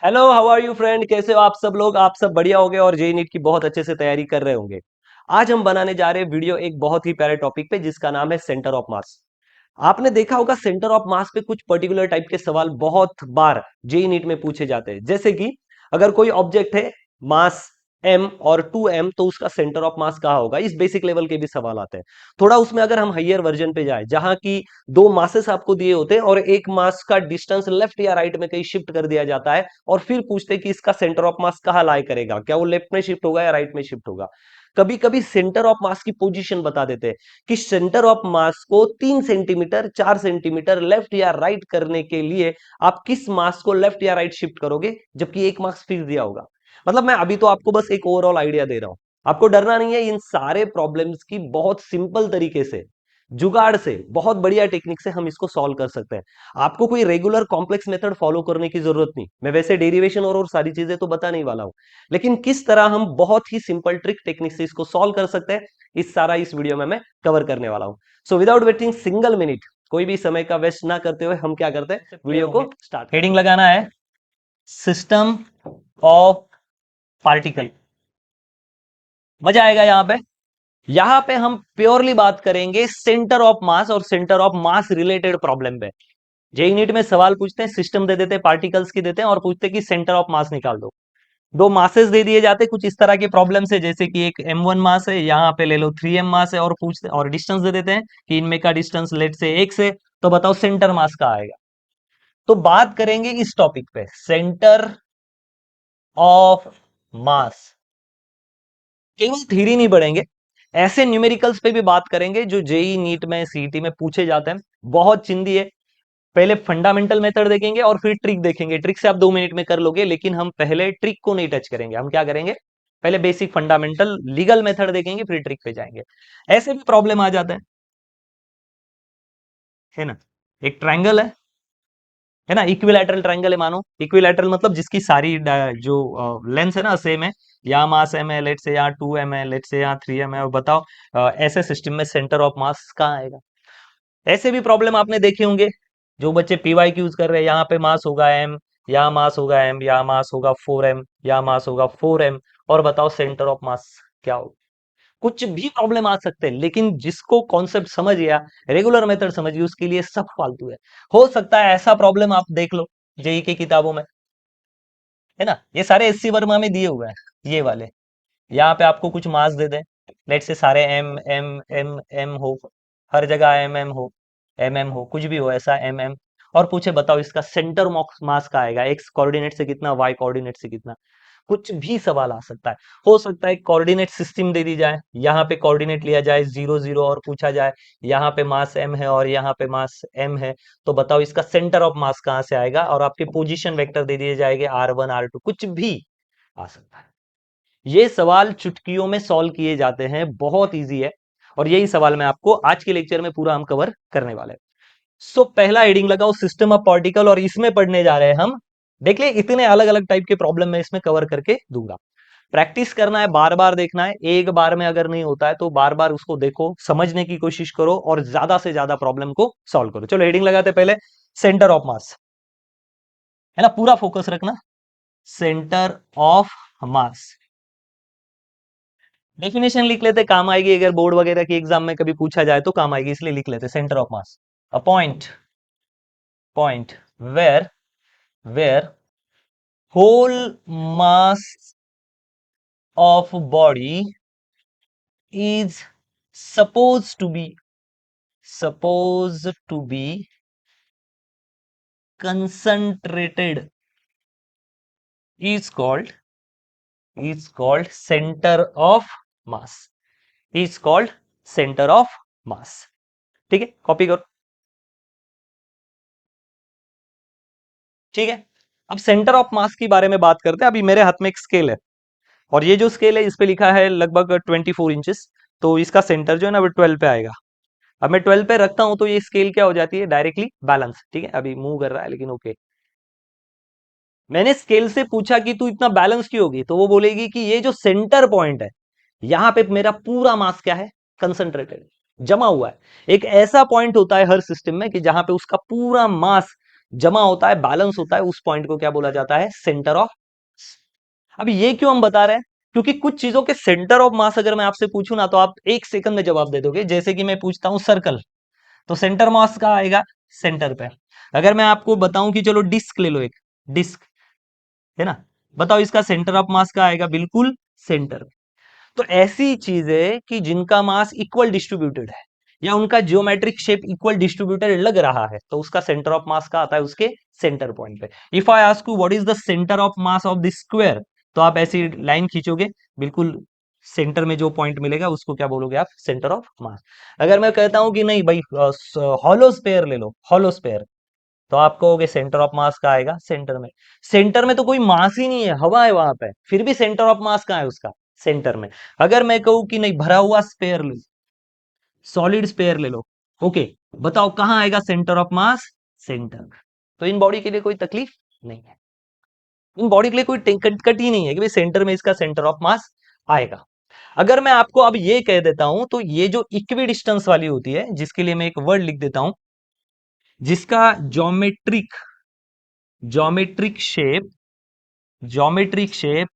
Hello, how are you friend? कैसे हो आप सब लोग? आप सब बढ़िया होंगे और जेई नीट की बहुत अच्छे से तैयारी कर रहे होंगे। आज हम बनाने जा रहे हैं वीडियो एक बहुत ही प्यारे टॉपिक पे जिसका नाम है सेंटर ऑफ मास। आपने देखा होगा सेंटर ऑफ मास पे कुछ पर्टिकुलर टाइप के सवाल बहुत बार जेई नीट में पूछे जाते हैं। जैसे कि अगर कोई ऑब्जेक्ट है मास m और 2m तो उसका सेंटर ऑफ मास कहाँ होगा, इस बेसिक लेवल के भी सवाल आते हैं। थोड़ा उसमें अगर हम हाइयर वर्जन पे जाए जहां की दो मासेस आपको दिए होते हैं और एक मास का डिस्टेंस लेफ्ट या राइट में कहीं शिफ्ट कर दिया जाता है और फिर पूछते हैं कि इसका सेंटर ऑफ मास कहाँ लाई करेगा, क्या वो लेफ्ट में शिफ्ट होगा या राइट में शिफ्ट होगा। कभी कभी सेंटर ऑफ मास की पोजीशन बता देते हैं कि सेंटर ऑफ मास को 3 सेंटीमीटर 4 सेंटीमीटर लेफ्ट या राइट करने के लिए आप किस मास को लेफ्ट या राइट शिफ्ट करोगे, जबकि एक मास फिक्स दिया होगा। मतलब मैं अभी तो आपको बस एक ओवरऑल आइडिया दे रहा हूं। आपको डरना नहीं है, इन सारे प्रॉब्लम्स की बहुत सिंपल तरीके से, जुगाड़ से, बहुत बढ़िया टेक्निक से हम इसको सॉल्व कर सकते हैं। आपको कोई रेगुलर कॉम्प्लेक्स मेथड फॉलो करने की जरूरत नहीं। मैं वैसे डेरिवेशन और सारी चीजें तो बता नहीं वाला हूं, लेकिन किस तरह हम बहुत ही सिंपल ट्रिक टेक्निक से इसको सॉल्व कर सकते हैं, इस वीडियो में मैं कवर करने वाला हूं। So without waiting single minute, कोई भी समय का वेस्ट ना करते हुए हम क्या करते हैं, वीडियो को स्टार्ट। हेडिंग लगाना है सिस्टम ऑफ पार्टिकल। मजा आएगा यहां पे हम प्योरली बात करेंगे सेंटर ऑफ मास और centre of mass related problem पे। जेई नीट में सवाल पूछते हैं, सिस्टम दे देते हैं, पार्टिकल्स की देते हैं और पूछते हैं कि सेंटर ऑफ मास निकाल दो। दो मासेस दे दिए जाते कुछ इस तरह के प्रॉब्लम से, जैसे कि एक m1 मास है, यहाँ पे ले लो 3m मास है, और पूछते और डिस्टेंस दे देते हैं कि इनमें का डिस्टेंस लेट से एक से, तो बताओ सेंटर मास का आएगा। तो बात करेंगे इस टॉपिक पे, सेंटर ऑफ मास। केवल थ्योरी नहीं पढ़ेंगे, ऐसे न्यूमेरिकल्स पे भी बात करेंगे जो जेई नीट में सीईटी में पूछे जाते हैं। बहुत चिंदी है। पहले फंडामेंटल मेथड देखेंगे और फिर ट्रिक देखेंगे। ट्रिक से आप 2 मिनट में कर लोगे, लेकिन हम पहले ट्रिक को नहीं टच करेंगे। हम क्या करेंगे, पहले बेसिक फंडामेंटल लीगल मेथड देखेंगे, फिर ट्रिक पे जाएंगे। ऐसे भी प्रॉब्लम आ जाता है ना। एक ट्रायंगल है ना, इक्विलैटरल ट्रायंगल है मानो। इक्विलैटरल मतलब जिसकी सारी जो लेंथ है ना सेम है। यहाँ मास एम है, लेट से यहाँ 2m है, लेट से यहाँ 3m है, और बताओ ऐसे सिस्टम में सेंटर ऑफ मास कहाँ आएगा। ऐसे भी प्रॉब्लम आपने देखे होंगे, जो बच्चे पीवाई यूज कर रहे हैं। यहाँ पे मास होगा m, यहाँ मास होगा m, यहाँ मास होगा 4m, यहाँ मास होगा 4m, और बताओ सेंटर ऑफ मास क्या होगा। कुछ भी प्रॉब्लम आ सकते हैं, लेकिन जिसको कॉन्सेप्ट समझ गया, रेगुलर मेथड समझ गई, उसके लिए सब फालतू है। हो सकता है ऐसा प्रॉब्लम आप देख लो जेई की किताबों में, है ना। ये सारे एससी वर्मा में दिए हुए हैं, ये वाले। यहाँ पे आपको कुछ मास दे दें, लेट से सारे एम एम एम एम हो, हर जगह एम एम हो, कुछ भी हो ऐसा एम एम, और पूछे बताओ इसका सेंटर मास का आएगा, एक्स कोऑर्डिनेट से कितना, वाई कोऑर्डिनेट से कितना। कुछ भी सवाल आ सकता है। हो सकता है कोऑर्डिनेट सिस्टम दे दी जाए, यहाँ पे कोऑर्डिनेट लिया जाए 0 0 और पूछा जाए यहाँ पे मास एम है और यहाँ पे मास एम है, तो बताओ इसका सेंटर ऑफ मास कहाँ से आएगा, और आपके पोजीशन वेक्टर दे दिए जाएंगे R1 R2, कुछ भी आ सकता है। ये सवाल चुटकियों में सॉल्व किए जाते हैं, बहुत इजी है। और यही सवाल मैं आपको आज के लेक्चर में पूरा हम कवर करने वाले हैं। सो पहला हेडिंग लगाओ सिस्टम ऑफ पार्टिकल, और इसमें पढ़ने जा रहे हैं हम। देख ले, इतने अलग अलग टाइप के प्रॉब्लम मैं इसमें कवर करके दूंगा। प्रैक्टिस करना है, बार बार देखना है। एक बार में अगर नहीं होता है तो बार बार उसको देखो, समझने की कोशिश करो और ज्यादा से ज्यादा प्रॉब्लम को सॉल्व करो। चलो हेडिंग लगाते पहले, सेंटर ऑफ मास, है ना, पूरा फोकस रखना। सेंटर ऑफ मास, डेफिनेशन लिख लेते, काम आएगी। अगर बोर्ड वगैरह की एग्जाम में कभी पूछा जाए तो काम आएगी, इसलिए लिख लेते। Centre of mass, a point where whole mass of body is supposed to be concentrated is called center of mass, is called center of mass। ठीक है, कॉपी करो। ठीक है, अब सेंटर ऑफ मास के बारे में बात करते हैं। अभी मेरे हाथ में एक स्केल है, और ये जो स्केल है इस पे लिखा है लगभग 24 इंचेस, तो इसका सेंटर जो है ना वो 12 पे आएगा। अब मैं 12 पे रखता हूं तो ये स्केल क्या हो जाती है, डायरेक्टली बैलेंस। ठीक है, अभी मूव कर रहा है लेकिन ओके। मैंने स्केल से पूछा कि तू इतना बैलेंस क्यों होगी, तो वो बोलेगी कि ये जो सेंटर पॉइंट है, यहां पे मेरा पूरा मास क्या है, कंसंट्रेटेड, जमा हुआ है। एक ऐसा पॉइंट होता है हर सिस्टम में कि जहां पे उसका पूरा मास जमा होता है, बैलेंस होता है, उस पॉइंट को क्या बोला जाता है? Centre of. अब ये क्यों हम बता रहे हैं? क्योंकि कुछ चीजों के सेंटर ऑफ मास अगर मैं आपसे पूछूं ना तो आप एक सेकंड में जवाब दे दोगे। जैसे कि मैं पूछता हूं सर्कल, तो सेंटर मास कहाँ आएगा? सेंटर पे। अगर मैं आपको बताऊं कि चलो डिस्क ले लो, एक डिस्क है ना, बताओ इसका सेंटर ऑफ मास कहाँ आएगा? बिल्कुल सेंटर। तो ऐसी चीजें कि जिनका मास इक्वल डिस्ट्रीब्यूटेड है या उनका जियोमेट्रिक शेप इक्वल डिस्ट्रीब्यूटेड लग रहा है, तो उसका सेंटर ऑफ मास का आता है उसके सेंटर पॉइंट पे। If I ask you what is the centre of mass of this square, तो आप ऐसी लाइन खींचोगे, बिल्कुल सेंटर में जो पॉइंट मिलेगा उसको क्या बोलोगे आप? सेंटर ऑफ मास। अगर मैं कहता हूं कि नहीं भाई हॉलो स्पेयर ले लो, हॉलो स्पेयर, तो आप कहोगे सेंटर ऑफ मास का आएगा सेंटर में। सेंटर में तो कोई मास ही नहीं है, हवा है वहां पे, फिर भी सेंटर ऑफ मास कहाँ है उसका? सेंटर में। अगर मैं कहूं कि नहीं भरा हुआ स्पेयर लो, सॉलिड स्पेयर ले लो, ओके, बताओ कहां आएगा सेंटर ऑफ मास? सेंटर में। तो इन बॉडी के लिए कोई तकलीफ नहीं है, इन बॉडी के लिए कोई कट ही नहीं है कि भाई सेंटर में इसका सेंटर ऑफ मास आएगा। अगर मैं आपको अब ये कह देता हूं, तो ये जो इक्वी डिस्टेंस वाली होती है, जिसके लिए मैं एक वर्ड लिख देता हूं, जिसका geometric geometric shape geometric shape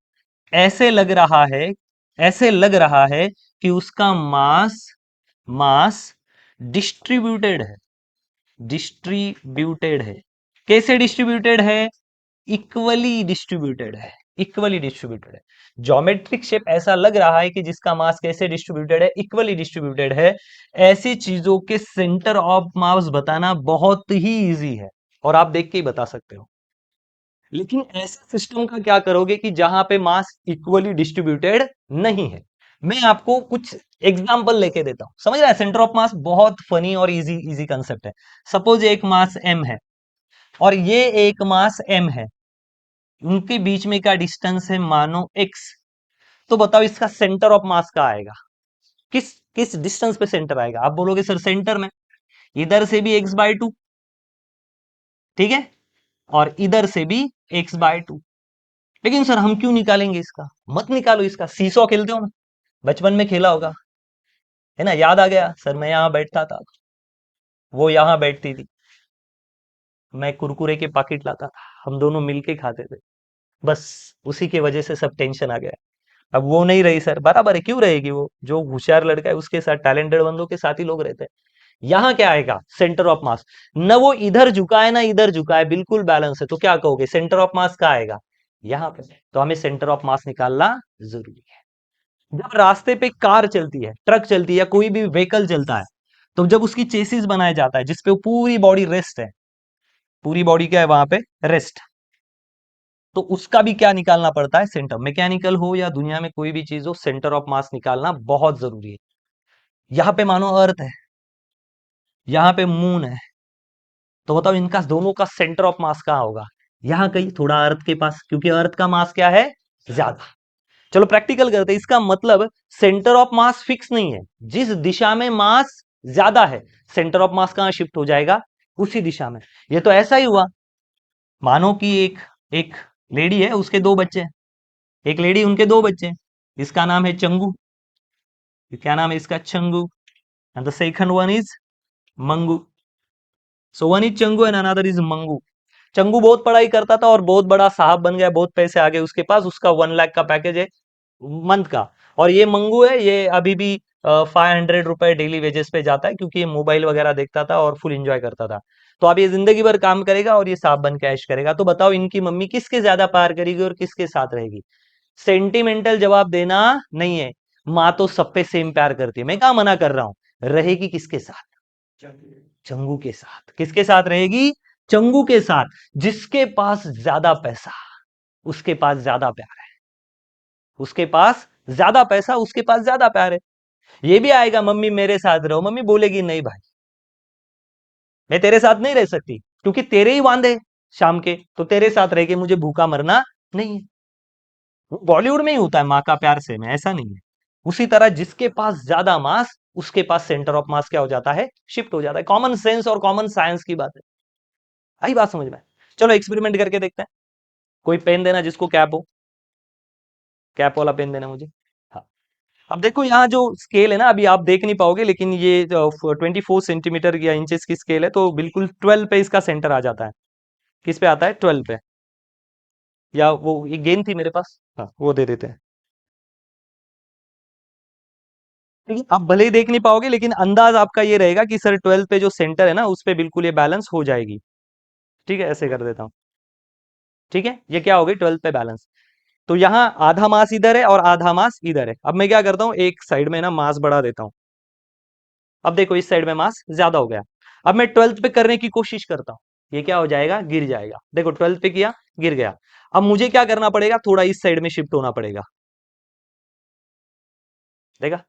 ऐसे लग रहा है, ऐसे लग रहा है कि उसका मास मास डिस्ट्रीब्यूटेड है, डिस्ट्रीब्यूटेड है। कैसे डिस्ट्रीब्यूटेड है? इक्वली डिस्ट्रीब्यूटेड है, इक्वली डिस्ट्रीब्यूटेड है। ज्योमेट्रिक शेप ऐसा लग रहा है कि जिसका मास कैसे डिस्ट्रीब्यूटेड है? इक्वली डिस्ट्रीब्यूटेड है। ऐसी चीजों के सेंटर ऑफ मास बताना बहुत ही इजी है और आप देख के ही बता सकते हो। लेकिन ऐसे सिस्टम का क्या करोगे कि जहां पे मास इक्वली डिस्ट्रीब्यूटेड नहीं है? मैं आपको कुछ एग्जांपल लेके देता हूं, समझ रहा है? सेंटर ऑफ मास बहुत फनी और इजी इजी कंसेप्ट है। सपोज एक मास m है और ये एक मास m है, उनके बीच में का डिस्टेंस है मानो x, तो बताओ इसका सेंटर ऑफ मास का आएगा? किस किस डिस्टेंस पे सेंटर आएगा? आप बोलोगे सर सेंटर में, इधर से भी x/2, ठीक है, और इधर से भी x/2। लेकिन सर हम क्यों निकालेंगे इसका? मत निकालो इसका, सीसो खेलते हो ना, बचपन में खेला होगा, है ना, याद आ गया, सर मैं यहाँ बैठता था, वो यहाँ बैठती थी, मैं कुरकुरे के पैकेट लाता था, हम दोनों मिलके खाते थे, बस उसी की वजह से सब टेंशन आ गया। अब वो नहीं रही सर, बराबर है, क्यों रहेगी? वो जो होशियार लड़का है उसके साथ, टैलेंटेड बंदों के साथ ही लोग रहते हैं। यहाँ क्या आएगा? सेंटर ऑफ मास। न वो इधर झुका है ना इधर झुका है, बिल्कुल बैलेंस है, तो क्या कहोगे? सेंटर ऑफ मास का आएगा यहाँ पे। तो हमें सेंटर ऑफ मास निकालना जरूरी है। जब रास्ते पे कार चलती है, ट्रक चलती है या कोई भी व्हीकल चलता है, तो जब उसकी चेसिस बनाया जाता है जिसपे पूरी बॉडी रेस्ट है, पूरी बॉडी क्या है वहां पे? रेस्ट, तो उसका भी क्या निकालना पड़ता है? सेंटर। मैकेनिकल हो या दुनिया में कोई भी चीज हो, सेंटर ऑफ मास निकालना बहुत जरूरी है। यहाँ पे मानो अर्थ है, यहाँ पे मून है, तो बताओ इनका दोनों का सेंटर ऑफ मास कहाँ होगा? यहाँ कहीं थोड़ा अर्थ के पास, क्योंकि अर्थ का मास क्या है? ज्यादा। चलो प्रैक्टिकल करते हैं। इसका मतलब सेंटर ऑफ मास फिक्स नहीं है, जिस दिशा में मास ज्यादा है सेंटर ऑफ मास कहां शिफ्ट हो जाएगा? उसी दिशा में। ये तो ऐसा ही हुआ, मानो कि एक एक लेडी है, उसके दो बच्चे हैं, एक लेडी उनके दो बच्चे हैं, इसका नाम है चंगू, क्या नाम है इसका? Changu. And the second one is Mangu. So one is Changu and another is Mangu. Changu बहुत पढ़ाई करता था और बहुत बड़ा साहब बन गया, बहुत पैसे आ गए उसके पास, उसका 1 लाख का पैकेज है मंथ का। और ये मंगू है, ये अभी भी 500 रुपए डेली वेजेस पे जाता है, क्योंकि ये मोबाइल वगैरह देखता था और फुल एंजॉय करता था। तो अब ये जिंदगी भर काम करेगा और ये साहब बन के ऐश करेगा। तो बताओ इनकी मम्मी किसके ज्यादा प्यार करेगी और किसके साथ रहेगी? सेंटिमेंटल जवाब देना नहीं है, माँ तो सब पे सेम प्यार करती है, मैं कहा मना कर रहा हूं। रहेगी किसके साथ? चंगू के साथ। किसके साथ रहेगी? चंगू के साथ। जिसके पास ज्यादा पैसा उसके पास ज्यादा प्यार है, उसके पास ज्यादा पैसा उसके पास ज्यादा प्यार है। ये भी आएगा मम्मी मेरे साथ रहो, मम्मी बोलेगी नहीं भाई मैं तेरे साथ नहीं रह सकती, क्योंकि तेरे ही वांदे शाम के, तो तेरे साथ रह के मुझे भूखा मरना नहीं है। बॉलीवुड में ही होता है माँ का प्यार से में, ऐसा नहीं है। उसी तरह जिसके पास ज्यादा मास उसके पास सेंटर ऑफ मास क्या हो जाता है? शिफ्ट हो जाता है। कॉमन सेंस और कॉमन साइंस की बात है, आई बात समझ में? चलो एक्सपेरिमेंट करके देखते हैं। कोई पेन देना जिसको कैप हो, कैप वाला पेन देना मुझे। हाँ, अब देखो यहाँ जो स्केल है ना, अभी आप देख नहीं पाओगे, लेकिन ये 24 सेंटीमीटर या इंचेस की स्केल है, तो बिल्कुल 12 पे इसका सेंटर आ जाता है। किस पे आता है? 12 पे। या वो एक गेंद थी मेरे पास, हाँ वो दे देते हैं। ठीक है, आप भले ही देख नहीं पाओगे लेकिन अंदाज आपका ये रहेगा कि सर 12 पे जो सेंटर है ना उस पे बिल्कुल ये बैलेंस हो जाएगी। ठीक है, ऐसे कर देता हूँ। ठीक है, ये क्या हो गई? 12 पे बैलेंस। तो यहाँ आधा मास इधर है और आधा मास इधर है। अब मैं क्या करता हूँ, एक साइड में ना मास बढ़ा देता हूँ। अब देखो इस साइड में मास ज्यादा हो गया। अब मैं 12 पे करने की कोशिश करता हूँ, ये क्या हो जाएगा? गिर जाएगा। देखो 12 पे किया, गिर गया। अब मुझे क्या करना पड़ेगा? थोड़ा इस साइड में शिफ्ट होना पड़ेगा। देखा?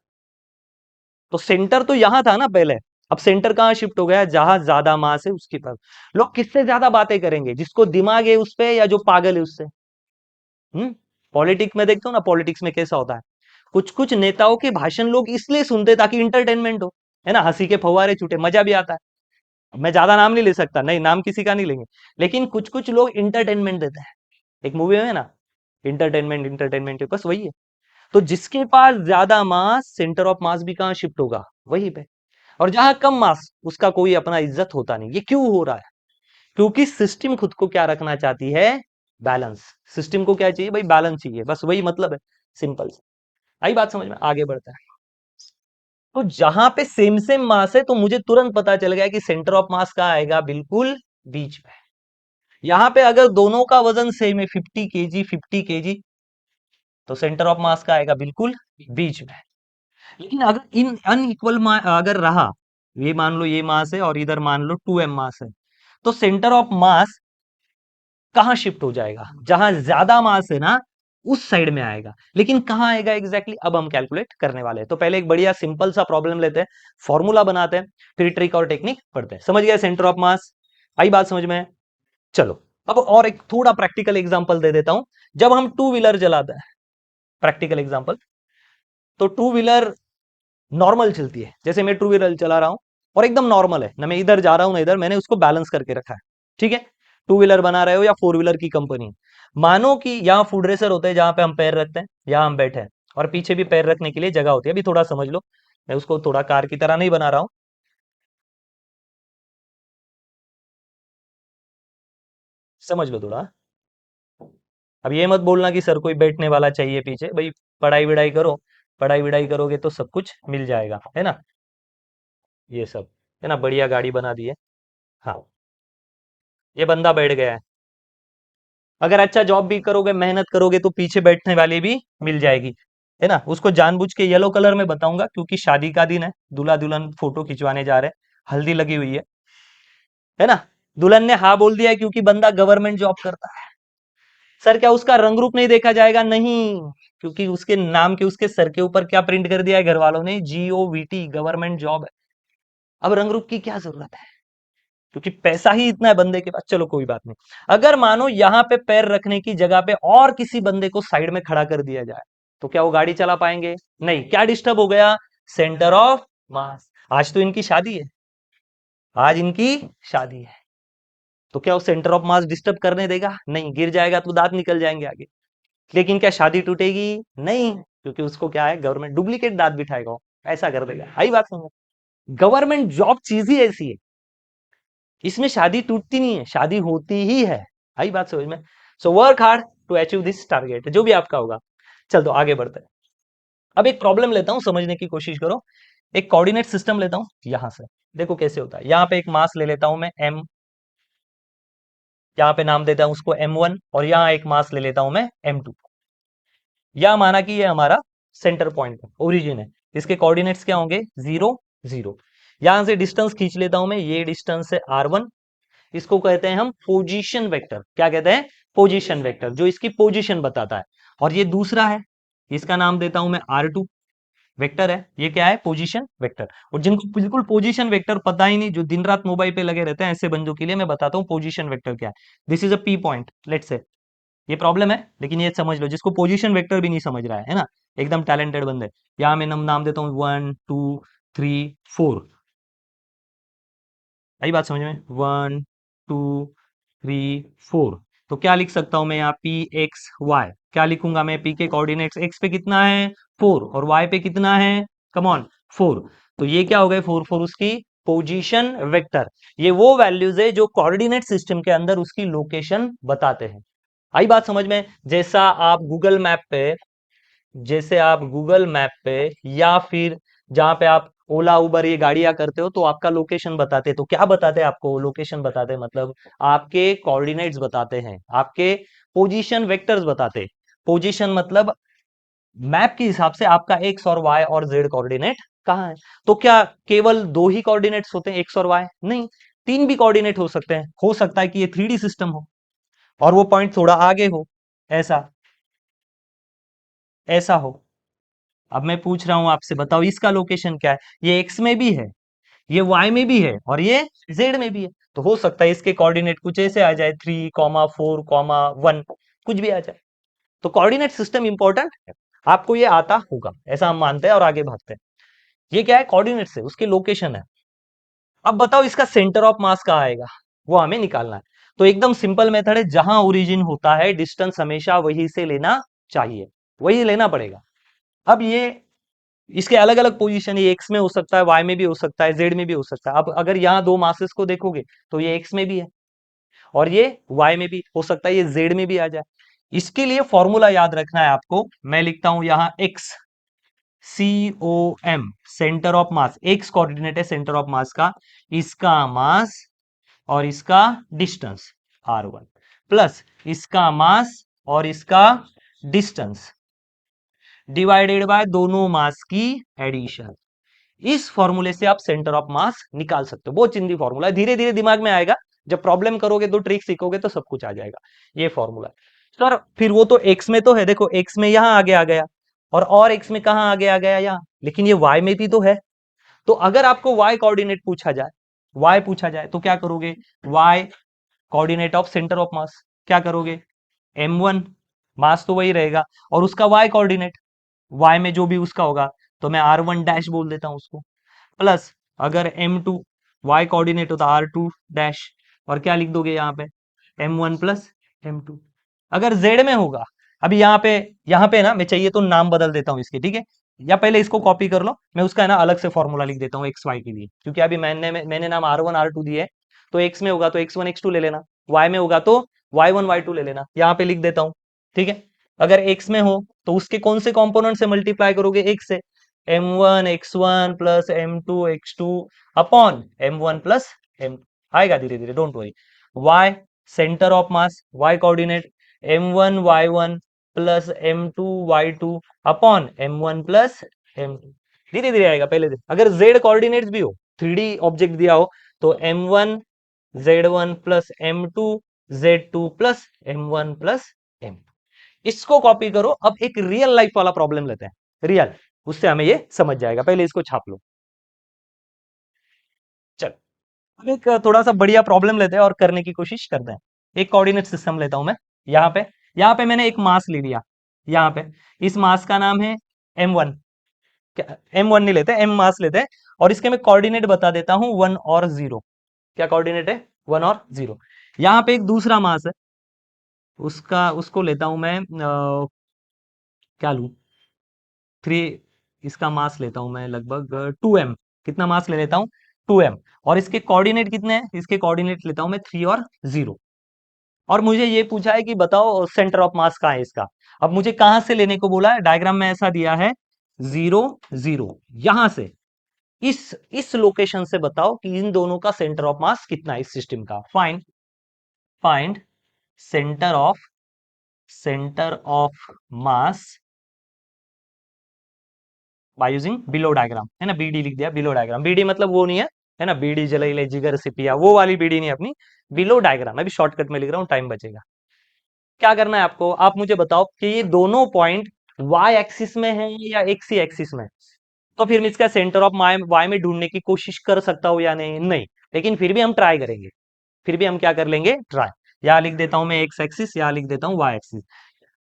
तो सेंटर तो यहां था ना पहले। अब सेंटर कहाँ शिफ्ट हो गया? जहां ज्यादा मास है उसकी तरफ। लोग किससे ज्यादा बातें करेंगे? जिसको दिमाग है उस पे, या जो पागल है उससे? पॉलिटिक्स में देखते हो ना, पॉलिटिक्स में कैसा होता है, कुछ कुछ नेताओं के भाषण लोग इसलिए सुनते ताकि इंटरटेनमेंट हो, है ना, हंसी के फव्वारे छूटे, मजा भी आता है। मैं ज्यादा नाम नहीं ले सकता, नहीं नाम किसी का नहीं लेंगे, लेकिन कुछ कुछ लोग इंटरटेनमेंट देते हैं। एक मूवी है ना, इंटरटेनमेंट इंटरटेनमेंट, बस वही है। तो जिसके पास ज्यादा मास, सेंटर ऑफ मास भी कहाँ शिफ्ट होगा? वहीं पे। और जहां कम मास, उसका कोई अपना इज्जत होता नहीं। ये क्यों हो रहा है? क्योंकि सिस्टम खुद को क्या रखना चाहती है? बैलेंस। सिस्टम को क्या चाहिए भाई? बैलेंस चाहिए, बस वही मतलब है। सिंपल। आई बात समझ में? आगे बढ़ता है। तो जहां पे सेम सेम मास है तो मुझे तुरंत पता चल गया कि सेंटर ऑफ मास कहाँ आएगा? बिल्कुल बीच में। यहां पे अगर दोनों का वजन सेम है, 50 kg 50 kg, तो सेंटर ऑफ मास का आएगा बिल्कुल बीच में। लेकिन अगर इन अनइक्वल अगर रहा, ये मान लो ये मास है और इधर मान लो 2m मास है, तो सेंटर ऑफ मास कहाँ शिफ्ट हो जाएगा? जहां ज्यादा मास है ना, उस साइड में आएगा। लेकिन कहाँ आएगा एग्जैक्टली अब हम कैलकुलेट करने वाले हैं। तो पहले एक बढ़िया सिंपल सा प्रॉब्लम लेते हैं, फॉर्मूला बनाते हैं, फिर ट्रिक और टेक्निक पढ़ते हैं। समझ गए सेंटर ऑफ मास? आई बात समझ में? चलो, अब और एक थोड़ा प्रैक्टिकल एग्जांपल दे देता हूं। जब हम टू व्हीलर चलाते हैं, प्रैक्टिकल एग्जांपल, तो टू व्हीलर नॉर्मल चलती है। जैसे मैं टू व्हीलर चला रहा हूं और एकदम नॉर्मल है ना, मैं इधर जा रहा हूं ना इधर, मैंने उसको बैलेंस करके रखा है। ठीक है, टू व्हीलर बना रहे हो या फोर व्हीलर की कंपनी, मानो कि यहाँ फूड रेसर होते हैं जहां पे हम पैर रखते हैं, यहाँ हम बैठे हैं, और पीछे भी पैर रखने के लिए जगह होती है। अभी थोड़ा समझ लो, मैं उसको थोड़ा कार की तरह नहीं बना रहा हूं। समझ लो थोड़ा। अब ये मत बोलना कि सर कोई बैठने वाला चाहिए पीछे, भाई पढ़ाई विढ़ाई करो, पढ़ाई विढ़ाई करोगे तो सब कुछ मिल जाएगा, है ना। ये सब, है ना, बढ़िया गाड़ी बना दी है। हाँ, ये बंदा बैठ गया है। अगर अच्छा जॉब भी करोगे, मेहनत करोगे, तो पीछे बैठने वाली भी मिल जाएगी, है ना। उसको जानबूझ के येलो कलर में बताऊंगा क्योंकि शादी का दिन है, दूल्हा दुल्हन फोटो खिंचवाने जा रहे हैं, हल्दी लगी हुई है ना। दुल्हन ने हाँ बोल दिया है क्योंकि बंदा गवर्नमेंट जॉब करता है। सर क्या उसका रंग रूप नहीं देखा जाएगा? नहीं, क्योंकि उसके नाम के, उसके सर के ऊपर क्या प्रिंट कर दिया है घर वालों ने? GOVT, गवर्नमेंट जॉब है। अब रंग रूप की क्या जरूरत है? क्योंकि पैसा ही इतना है बंदे के पास। चलो कोई बात नहीं। अगर मानो यहाँ पे पैर रखने की जगह पे और किसी बंदे को साइड में खड़ा कर दिया जाए, तो क्या वो गाड़ी चला पाएंगे? नहीं। क्या डिस्टर्ब हो गया? सेंटर ऑफ मास। आज तो इनकी शादी है, आज इनकी शादी है, तो क्या वो सेंटर ऑफ मास डिस्टर्ब करने देगा? नहीं। गिर जाएगा तो दांत निकल जाएंगे आगे। लेकिन क्या शादी टूटेगी? नहीं, क्योंकि उसको क्या है, गवर्नमेंट डुप्लीकेट दांत बिठाएगा वो, ऐसा कर देगा। आई बात समझ? गवर्नमेंट जॉब चीज ही ऐसी है, इसमें शादी टूटती नहीं है, शादी होती ही है। आई बात समझ में? So work hard to achieve this target, जो भी आपका होगा। चल, तो आगे बढ़ते हैं। अब एक प्रॉब्लम लेता हूं, समझने की कोशिश करो। एक कोऑर्डिनेट सिस्टम लेता हूं यहां से, देखो कैसे होता है। यहां पे एक मास ले लेता हूं मैं M, यहाँ पे नाम देता हूं उसको M1, और यहाँ एक मास ले लेता हूं मैं M2। या माना कि ये हमारा सेंटर पॉइंट है, ओरिजिन है। इसके कोऑर्डिनेट्स क्या होंगे? 0 0। यहां से डिस्टेंस खींच लेता हूं मैं, ये डिस्टेंस है R1। इसको कहते हैं हम पोजीशन वेक्टर। क्या कहते हैं? पोजीशन वेक्टर, जो इसकी पोजीशन बताता है। और ये दूसरा है, इसका नाम देता हूं मैं R2। वेक्टर है, ये क्या है? Position vector. और जिनको बिल्कुल पोजीशन वेक्टर पता ही नहीं, जो दिन रात मोबाइल पे लगे रहते हैं, ऐसे बंदों के लिए मैं बताता हूँ पोजीशन वेक्टर क्या है। This is a P point, let's say. ये प्रॉब्लम है, लेकिन ये समझ लो, जिसको पोजीशन वेक्टर भी नहीं समझ रहा है ना, एकदम टैलेंटेड बंदे। यहाँ मैं नाम देता हूँ 1 2 3 4। आई बात समझ में? 1 2 3 4। तो क्या लिख सकता हूं मैं यहाँ? P X Y। क्या लिखूंगा मैं? P के कोऑर्डिनेट्स X पे कितना है? 4, और Y पे कितना है? Come on, 4। तो ये क्या हो गए? 4 4 उसकी पोजीशन वेक्टर, ये वो वैल्यूज है जो कोऑर्डिनेट सिस्टम के अंदर उसकी लोकेशन बताते हैं। आई बात समझ में? जैसे आप गूगल मैप पे या फिर जहां पे आप ओला उबर ये गाड़ियां करते हो तो आपका लोकेशन बताते हैं। तो क्या बताते हैं आपको? लोकेशन बताते हैं, मतलब आपके कोऑर्डिनेट्स बताते हैं, आपके पोजीशन वेक्टर्स बताते हैं। पोजीशन मतलब मैप के हिसाब से आपका एक्स और वाई और जेड कोऑर्डिनेट कहाँ है। तो क्या केवल दो ही कोऑर्डिनेट्स होते हैं, एक्स और वाई? नहीं, तीन भी कोऑर्डिनेट हो सकते हैं। हो सकता है कि ये 3D सिस्टम हो और वो पॉइंट थोड़ा आगे हो, ऐसा ऐसा हो। अब मैं पूछ रहा हूं आपसे, बताओ इसका लोकेशन क्या है? ये एक्स में भी है, ये वाई में भी है और ये जेड में भी है। तो हो सकता है इसके कोऑर्डिनेट कुछ ऐसे आ जाए, 3,4,1, कुछ भी आ जाए। तो कोऑर्डिनेट सिस्टम इंपॉर्टेंट है, आपको ये आता होगा, ऐसा हम मानते हैं और आगे भागते हैं। ये क्या है? कोऑर्डिनेट से उसकी लोकेशन है। अब बताओ इसका सेंटर ऑफ मास कहाँ आएगा, वो हमें निकालना है। तो एकदम सिंपल मेथड है, जहां ओरिजिन होता है डिस्टेंस हमेशा वही से लेना चाहिए, वही लेना पड़ेगा। अब ये इसके अलग अलग पोजीशन, ये एक्स में हो सकता है, वाई में भी हो सकता है, जेड में भी हो सकता है। अब अगर यहाँ दो मासेस को देखोगे तो ये एक्स में भी है और ये वाई में भी हो सकता है, ये जेड में भी आ जाए। इसके लिए फॉर्मूला याद रखना है आपको। मैं लिखता हूं यहाँ X, C O M, centre of mass, X coordinate है सेंटर ऑफ मास का, इसका मास और इसका डिस्टेंस r1, प्लस इसका मास और इसका डिस्टेंस डिवाइडेड बाय दोनों मास की एडिशन। इस फॉर्मूले से आप सेंटर ऑफ मास निकाल सकते हो। बहुत चिंदी फॉर्मूला है, धीरे धीरे दिमाग में आएगा, जब प्रॉब्लम करोगे तो ट्रिक सीखोगे तो सब कुछ आ जाएगा। ये फॉर्मूला सर, फिर वो तो एक्स में तो है, देखो एक्स में यहां आगे आ गया और एक्स में कहां आगे आ गया? यहाँ। लेकिन ये वाई में भी तो है। तो अगर आपको वाई कोऑर्डिनेट पूछा जाए, वाई पूछा जाए तो क्या करोगे? Y coordinate of centre of mass क्या करोगे? m1, मास तो वही रहेगा, और उसका वाई कोऑर्डिनेट, वाई में जो भी उसका होगा, तो मैं r1 डैश बोल देता हूं उसको, प्लस अगर m2 y कोऑर्डिनेट होता r2 डैश, और क्या लिख दोगे यहाँ पे? m1 plus m2। अगर z में होगा, अभी यहाँ पे ना मैं चाहिए तो नाम बदल देता हूँ इसके, ठीक है? या पहले इसको कॉपी कर लो, मैं उसका है ना अलग से फॉर्मूला लिख देता हूँ एक्स वाई के लिए, क्योंकि अभी मैंने नाम r1 r2 दिए है। तो एक्स में होगा तो x1 x2 ले लेना, y में होगा तो y1 y2 ले लेना, यहाँ पे लिख देता हूँ, ठीक है? अगर x में हो तो उसके कौन से कंपोनेंट से मल्टीप्लाई करोगे? x से, m1 x1 plus m2 x2 upon m1 plus m, आएगा धीरे धीरे, don't worry. y centre of mass, y coordinate m1 y1 plus m2 y2 upon m1 plus m2, धीरे धीरे आएगा। पहले अगर z कोऑर्डिनेट्स भी हो, 3D ऑब्जेक्ट दिया हो, तो m1 z1 plus m2 z2 plus m1 plus m2। इसको कॉपी करो। अब एक रियल लाइफ वाला प्रॉब्लम लेते हैं, रियल, उससे हमें ये समझ जाएगा। पहले इसको छाप लो। चल, अब एक थोड़ा सा बढ़िया प्रॉब्लम लेते हैं और करने की कोशिश करते हैं। एक कोऑर्डिनेट सिस्टम लेता हूं मैं। यहाँ पे मैंने एक मास ले लिया। यहाँ पे इस मास का नाम है m1। m1 नहीं लेते, m मास लेते हैं, और इसके मैं कोऑर्डिनेट बता देता हूं 1 और 0। क्या कोऑर्डिनेट है? 1 और 0। यहाँ पे एक दूसरा मास है, उसको लेता हूं मैं, क्या लूं? 3, इसका मास लेता हूं मैं लगभग 2m। कितना मास ले लेता हूं? 2m। और इसके कोऑर्डिनेट कितने हैं? इसके कोऑर्डिनेट लेता हूं मैं 3 और 0। और मुझे ये पूछा है कि बताओ सेंटर ऑफ मास कहाँ है इसका। अब मुझे कहां से लेने को बोला है? डायग्राम में ऐसा दिया है 0 0, यहां से, इस लोकेशन से बताओ कि इन दोनों का सेंटर ऑफ मास कितना है इस सिस्टम का। Find centre of mass by using below diagram, है ना? बीडी लिख दिया, बिलो डायग्राम। बीडी मतलब वो नहीं है ना, बीडी जलाई जिगर सिपिया, वो वाली बीडी नहीं अपनी, बिलो डायग्राम। अभी शॉर्टकट में लिख रहा हूँ, टाइम बचेगा। क्या करना है आपको? आप मुझे बताओ कि ये दोनों पॉइंट वाई एक्सिस में है या एक्स ही एक्सिस में, तो फिर मैं इसका सेंटर ऑफ वाई में ढूंढने की कोशिश कर सकता हूँ या नहीं? नहीं, लेकिन फिर भी हम ट्राई करेंगे। फिर भी हम क्या कर लेंगे? ट्राई। यहाँ लिख देता हूं मैं एक्स एक्सिस, यहाँ लिख देता हूँ वाई एक्सिस।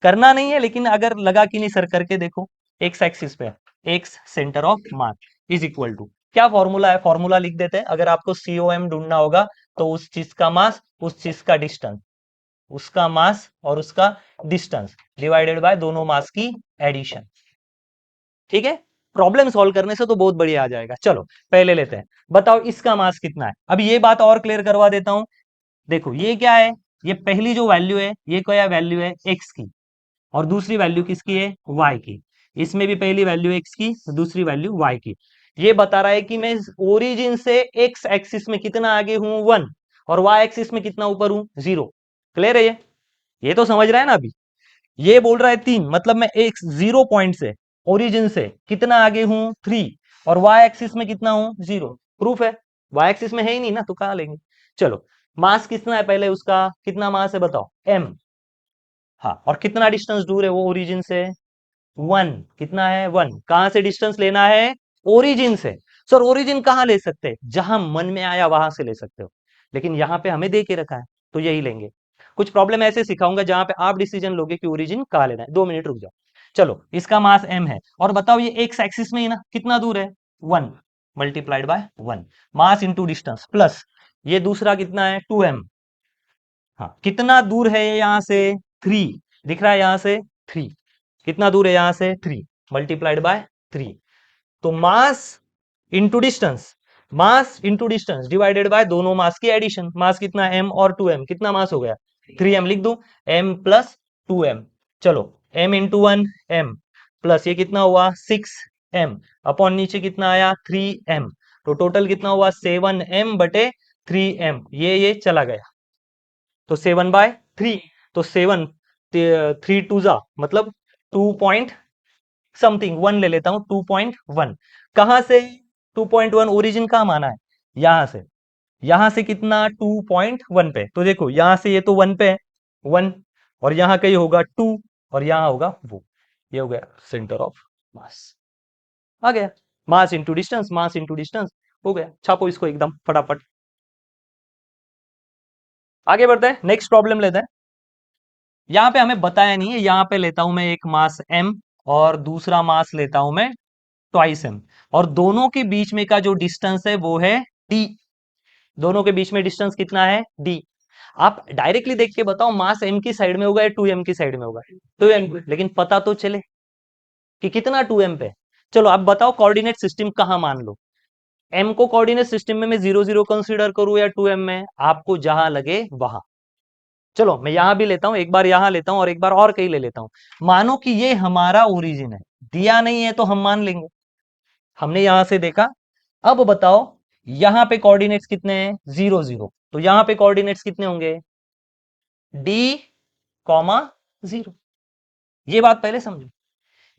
करना नहीं है, लेकिन अगर लगा कि नहीं सर, करके देखो। एक्स एक्सिस पे X centre of mass is equal to, क्या फॉर्मूला है? फॉर्मूला लिख देते हैं। अगर आपको सीओएम ढूंढना होगा तो उस चीज का मास, उस चीज का डिस्टेंस, उसका मास और उसका डिस्टेंस डिवाइडेड बाय दोनों मास की एडिशन, ठीक है? प्रॉब्लम सॉल्व करने से तो बहुत बढ़िया आ जाएगा। चलो पहले लेते हैं, बताओ इसका मास कितना है। अब ये बात और क्लियर करवा देता हूं। देखो ये क्या है, ये पहली जो वैल्यू है ये क्या वैल्यू है, एक्स की, और दूसरी वैल्यू किसकी है, वाई की। इसमें भी पहली वैल्यू एक्स की, दूसरी वैल्यू वाई की। ये बता रहा है कि मैं ओरिजिन से एक्स एक्सिस में कितना आगे हूं, 1, और वाई एक्सिस में कितना ऊपर हूं, 0। क्लियर है ये तो समझ रहा है ना अभी। ये बोल रहा है 3, मतलब मैं एक 0 पॉइंट से, ओरिजिन से कितना आगे हूं, 3, और वाई एक्सिस में कितना हूं, 0। प्रूफ है, वाई एक्सिस में है ही नहीं ना, तो कहां लेंगे। चलो मास कितना है पहले, उसका कितना मास है बताओ, m। हाँ, और कितना डिस्टेंस दूर है वो ओरिजिन से, 1। कितना है, 1। कहां से डिस्टेंस लेना है, ओरिजिन से। सर ओरिजिन कहां ले सकते हैं, जहां मन में आया वहां से ले सकते हो, लेकिन यहां पे हमें दे के रखा है तो यही लेंगे। कुछ प्रॉब्लम ऐसे सिखाऊंगा जहां पे आप डिसीजन लोगे कि ओरिजिन कहां लेना है। 2 मिनट रुक जाओ। चलो इसका मास m है, और बताओ ये एक्स एक्सिस में ही ना कितना दूर है, 1 multiplied by 1, mass into distance, plus ये दूसरा कितना है, 2m। हाँ, कितना दूर है ये यहाँ से, 3। दिख रहा है यहाँ से 3, कितना दूर है यहाँ से, 3 मल्टीप्लाइड बाय 3। तो mass into distance, mass into distance divided by दोनों मास की एडिशन। मास कितना, m और 2m, कितना मास हो गया, 3m लिख दू, m प्लस 2m। चलो m इंटू 1 m, प्लस ये कितना हुआ 6m, अपॉन नीचे कितना आया 3m। तो टोटल कितना हुआ 7m बटे 3m, ये चला गया, तो 7/3। तो 7, 3 2 मतलब 2 पॉइंट समथिंग 1 ले लेता हूं, 2.1। कहां से 2.1, ओरिजिन कहां माना है, यहां से। यहां से कितना 2.1 पे, तो देखो यहां से ये तो 1 पे है, 1, और यहां कहीं होगा 2, और यहां होगा वो। ये हो गया सेंटर ऑफ मास, आ गया। Mass into distance, mass into distance हो गया। छापो इसको एकदम फटाफट। आगे बढ़ते हैं, नेक्स्ट प्रॉब्लम लेते हैं। यहाँ पे हमें बताया नहीं है, यहाँ पे लेता हूं मैं एक मास m, और दूसरा मास लेता हूं मैं ट्वाइस m, और दोनों के बीच में का जो डिस्टेंस है वो है d। दोनों के बीच में डिस्टेंस कितना है, d। आप डायरेक्टली देख के बताओ मास m की साइड में होगा या 2m की साइड में होगा, 2m, लेकिन पता तो चले कि कितना 2m पे। चलो अब बताओ कोऑर्डिनेट सिस्टम कहां मान लो, m को कोऑर्डिनेट सिस्टम में मैं 0 0 कंसीडर करूं या 2m में, आपको जहां लगे वहां। चलो मैं यहां भी लेता हूं, एक बार यहां लेता हूं और एक बार और कहीं ले लेता हूं। मानो कि ये हमारा ओरिजिन है, दिया नहीं है तो हम मान लेंगे, हमने यहां से देखा। अब बताओ यहां पे कोऑर्डिनेट्स कितने हैं, 0 0, तो यहां पे कोऑर्डिनेट्स कितने होंगे, d, 0। ये बात पहले समझो।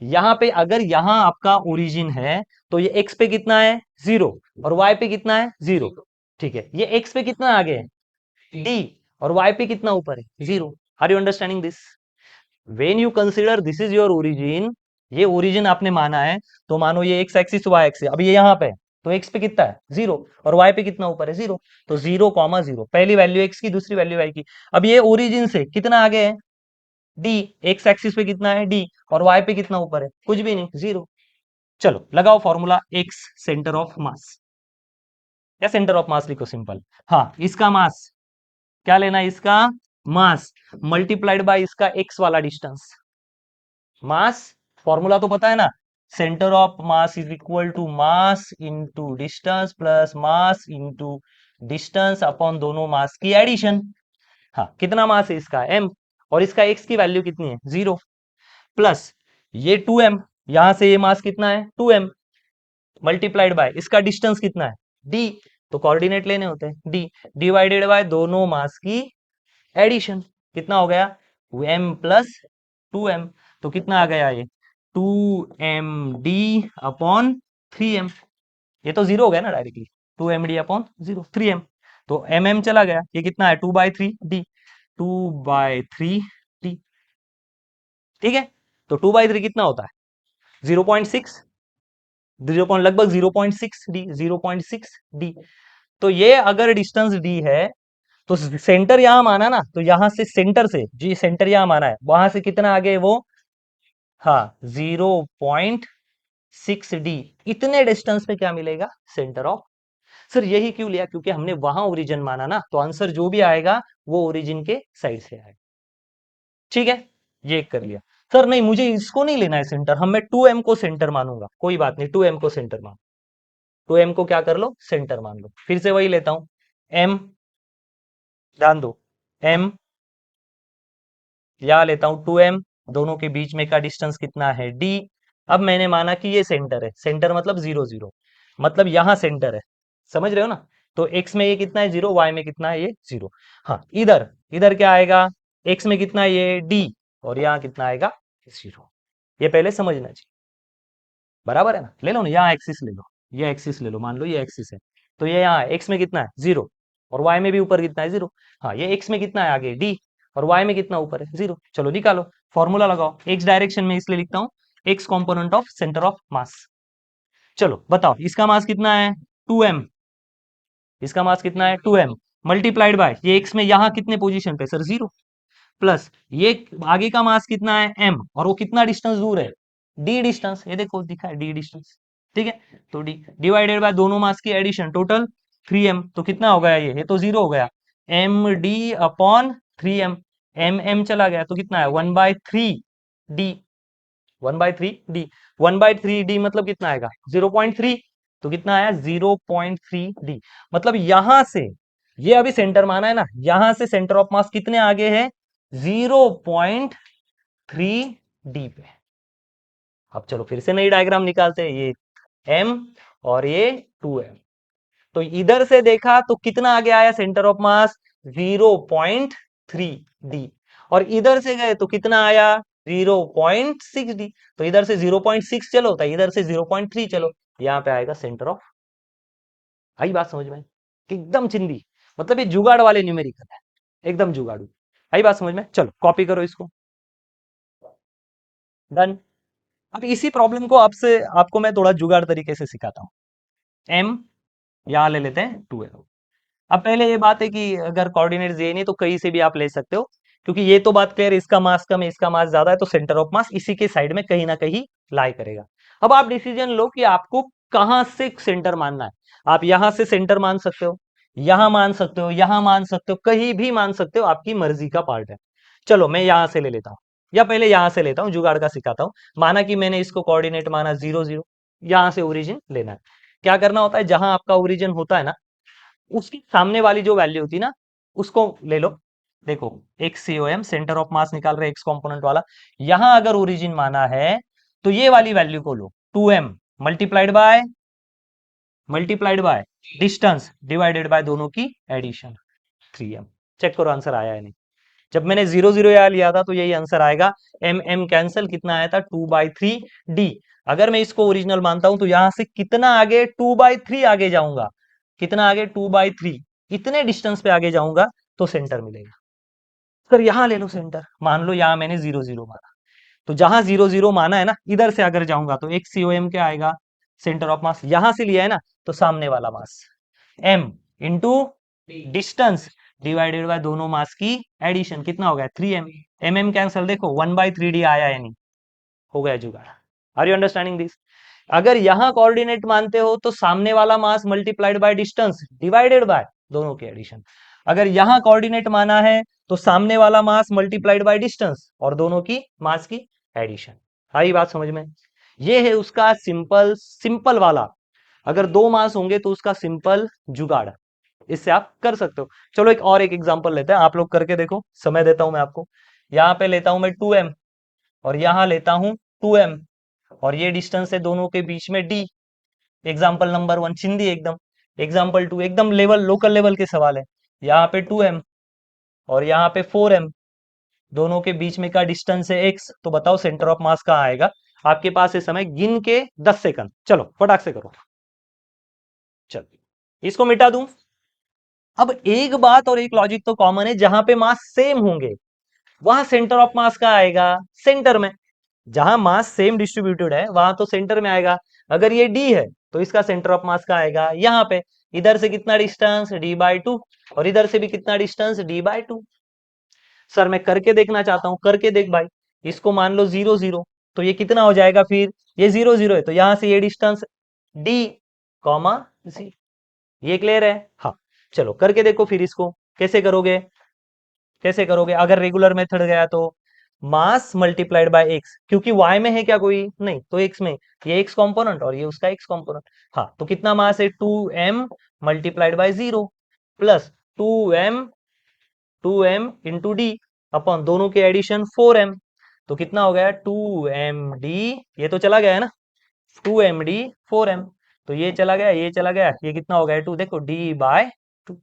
यहां पे अगर यहां आपका ओरिजिन है तो ये x पे कितना है, 0, और y पे कितना है, 0। ठीक है, ये x पे कितना आगे है, d, और y पे कितना ऊपर है, 0। Are you understanding this. When you consider this is your origin, ये ओरिजिन आपने माना है, तो मानो ये एक्स एक्सिस वाई एक्सिस, अब ये यहाँ पे है, तो एक्स पे कितना है, 0, और वाई पे कितना ऊपर है, 0। तो 0, 0, पहली वैल्यू एक्स की, दूसरी वैल्यू वाई की। अब ये ओरिजिन से कितना आगे है, डी। एक्स एक्सिस पे कितना है, डी, और वाई पे कितना ऊपर है, कुछ भी नहीं, 0। चलो लगाओ फॉर्मूला, एक्स सेंटर ऑफ मास, या सेंटर ऑफ मास लिखो सिंपल। हाँ, इसका मास क्या लेना है, इसका मास मल्टीप्लाइड बाय इसका एक्स वाला डिस्टेंस। मास फॉर्मूला तो पता है ना, centre of mass is equal to mass into distance plus mass into distance upon दोनों मास की एडिशन। हाँ, कितना मास है इसका, m, और इसका x की वैल्यू कितनी है, 0, प्लस ये 2m, यहां से ये मास कितना है, 2m, मल्टीप्लाइड बाय इसका डिस्टेंस कितना है, d, तो कोऑर्डिनेट लेने होते हैं, d, डिवाइडेड बाय दोनों मास की एडिशन। कितना हो गया, m प्लस 2m, तो कितना आ गया ये, 2md अपॉन 3m। ये तो 0 हो गया ना डायरेक्टली, 2md अपॉन 0, 3m। तो mm चला गया, ये कितना है, 2/3d, 2/3d। ठीक है, तो 2/3 कितना होता है, 0.6, 0 लगभग 0.6d, 0.6d। तो ये अगर डिस्टेंस d है, तो सेंटर यहां माना ना, तो यहां से सेंटर से, जी सेंटर यहां माना है, वहां से कितना आगे वो, हाँ 0.6d। इतने डिस्टेंस पे क्या मिलेगा, सेंटर ऑफ। सर यही क्यों लिया, क्योंकि हमने वहां ओरिजिन माना ना, तो आंसर जो भी आएगा वो ओरिजिन के साइड से आएगा। ठीक है, ये कर लिया। सर नहीं, मुझे इसको नहीं लेना है सेंटर, हम मैं 2m को सेंटर मानूंगा, कोई बात नहीं, 2m को सेंटर मान, 2m को क्या कर लो, सेंटर मान लो। फिर से वही लेता हूं, m, ध्यान दो, m, या लेता हूं 2m, दोनों के बीच में का डिस्टेंस कितना है d। अब मैंने माना कि ये सेंटर है, सेंटर मतलब 0 0, मतलब यहां सेंटर है, समझ रहे हो ना। तो x में ये कितना है 0, y में कितना है ये 0। हाँ, इधर इधर क्या आएगा, x में कितना है ये d, और यहाँ कितना आएगा 0। ये पहले समझना चाहिए, बराबर है ना। ले लो ना, यहाँ एक्सिस ले लो, ये एक्सिस ले लो, मान लो ये एक्सिस है, तो ये यहाँ x में कितना है 0, और y में भी ऊपर कितना है 0। हाँ, ये x में कितना है आगे d, और y में कितना ऊपर है 0। चलो निकालो, फॉर्मूला लगाओ, x डायरेक्शन में इसलिए लिखता हूँ x component of centre of मास। चलो बताओ, इसका मास कितना है 2m, इसका मास कितना है 2m, मल्टीप्लाइड बाय ये x में यहाँ कितने पोजीशन पे सर 0, प्लस ये आगे का मास कितना है m, और वो कितना डिस्टेंस दूर है d डिस्टेंस, ये देखो दिखा है d डिस्टेंस, ठीक है। तो d डिवाइडेड बाय दोनों मास की एडिशन, टोटल 3m, तो कितना हो गया ये तो 0 हो गया, md अपॉन 3m, m चला गया तो कितना है 1/3d, 1/3d, 1/3d मतलब कितना आएगा 0.3, तो कितना आया 0.3d। मतलब यहां से, ये अभी सेंटर माना है ना, यहां से सेंटर ऑफ मास कितने आगे है 0.3d पे। अब चलो फिर से नई डायग्राम निकालते हैं, ये m और ये 2m, तो इधर से देखा तो कितना आगे आया सेंटर ऑफ मास 0.3d, और इधर से गए तो कितना आया 0.6d, तो इधर से 0.6 चलो तो इधर से 0.3 चलो, यहाँ पे आएगा सेंटर ऑफ। आई बात समझ में, एकदम चिंदी, मतलब ये जुगाड़ वाले न्यूमेरिकल है, एकदम जुगाड़ू। आई बात समझ में, चलो कॉपी करो इसको, डन। अब इसी प्रॉब्लम को आपसे आपको मैं थोड़ा जुगाड़ तरीके से सिखाता हूँ। m यहाँ ले लेते हैं 2l। अब पहले ये बात है कि अगर कोऑर्डिनेट दिए नहीं तो कहीं से भी आप ले सकते हो, क्योंकि ये तो बात क्लियर, इसका मास कम है इसका मास ज्यादा है, तो सेंटर ऑफ मास इसी के साइड में कहीं ना कहीं लाई करेगा। अब आप डिसीजन लो कि आपको कहां से सेंटर मानना है, आप यहां से सेंटर मान सकते हो, यहां मान सकते हो, यहां मान सकते हो, कहीं भी मान सकते हो, आपकी मर्जी का पार्ट है। चलो मैं यहां से ले लेता हूं, या पहले यहां से लेता हूं, जुगाड़ का सिखाता हूं। माना कि मैंने इसको कोऑर्डिनेट माना 0 0, यहां से ओरिजिन लेना है। क्या करना होता है, जहां आपका ओरिजिन होता है ना, उसकी सामने वाली जो वैल्यू होती है ना, उसको ले लो। देखो एक्स COM सेंटर ऑफ मास निकाल रहे एक्स कंपोनेंट वाला, यहां अगर ओरिजिन माना है तो ये वाली वैल्यू को लो 2m multiplied by distance divided by दोनों की एडिशन 3m। चेक करो आंसर आया है नहीं। जब मैंने 0 0 यहाँ लिया था तो यही आंसर आएगा, m कैंसिल, कितना आया था 2/3d। अगर मैं इसको ओरिजिनल मानता हूं तो यहां से कितना आगे 2/3 आगे जाऊंगा, कितना आगे 2/3, इतने डिस्टेंस पे आगे जाऊंगा तो सेंटर मिलेगा। सर यहां ले लो सेंटर, मान लो यहां मैंने 0 0 माना, तो जहां 0 0 माना है ना, इधर से अगर जाऊंगा तो एक COM क्या आएगा, सेंटर ऑफ मास यहां से लिया है ना, तो सामने वाला मास m into distance divided by दोनों मास की एडिशन, कितना हो गया 3m, कैंसिल, देखो 1/3d आया है नहीं, हो गया जुगाड़। Are you understanding this. अगर यहां कोऑर्डिनेट मानते हो तो सामने वाला mass multiplied by distance divided by दोनों की एडिशन। अगर यहां कोऑर्डिनेट माना है तो सामने वाला मास मल्टीप्लाइड बाय डिस्टेंस और दोनों की मास की एडिशन। आई बात समझ में, ये है उसका सिंपल सिंपल वाला, अगर दो मास होंगे तो उसका सिंपल जुगाड़, इससे आप कर सकते हो। चलो एक और एक एग्जांपल लेते हैं, आप लोग करके देखो, समय देता हूं मैं आपको। यहाँ पे लेता हूं मैं 2m, और यहां लेता हूं 2m, और ये डिस्टेंस है दोनों के बीच में d। एग्जाम्पल नंबर 1 चिंदी एकदम, एग्जाम्पल 2 एकदम लेवल लोकल लेवल के सवाल है। यहाँ पे 2m और यहाँ पे 4m, दोनों के बीच में का डिस्टेंस है x, तो बताओ सेंटर ऑफ मास कहाँ आएगा। आपके पास है समय गिन के 10 सेकंड, चलो फटाक से करो। चलो इसको मिटा दूं। अब एक बात और एक लॉजिक तो कॉमन है, जहां पे मास सेम होंगे वहां सेंटर ऑफ मास कहाँ आएगा, सेंटर में। जहां मास सेम डिस्ट्रीब्यूटेड है वहां तो सेंटर में आएगा। अगर ये d है तो इसका सेंटर ऑफ मास कहाँ आएगा, यहाँ पे। इधर से कितना डिस्टेंस d/2, और इधर से भी कितना डिस्टेंस d/2। सर मैं करके देखना चाहता हूं, करके देख भाई। इसको मान लो 0 0, तो ये कितना हो जाएगा फिर, ये 0 0 है तो यहां से ये डिस्टेंस d कॉमा c। ये क्लियर है, हाँ। चलो करके देखो फिर, इसको कैसे करोगे, कैसे करोगे। अगर रेगुलर मेथड गया तो मास मल्टीप्लाइड बाय एक्स, क्योंकि y में है क्या कोई नहीं, तो x में ये x कंपोनेंट और ये उसका x कंपोनेंट। हाँ, तो कितना मास है 2m multiplied by 0 plus 2m into D upon दोनों के एडिशन 4m, तो कितना हो गया 2md, ये तो चला गया है ना 2md 4m, तो ये चला गया, ये चला गया, ये कितना हो गया 2, देखो d बाय 2।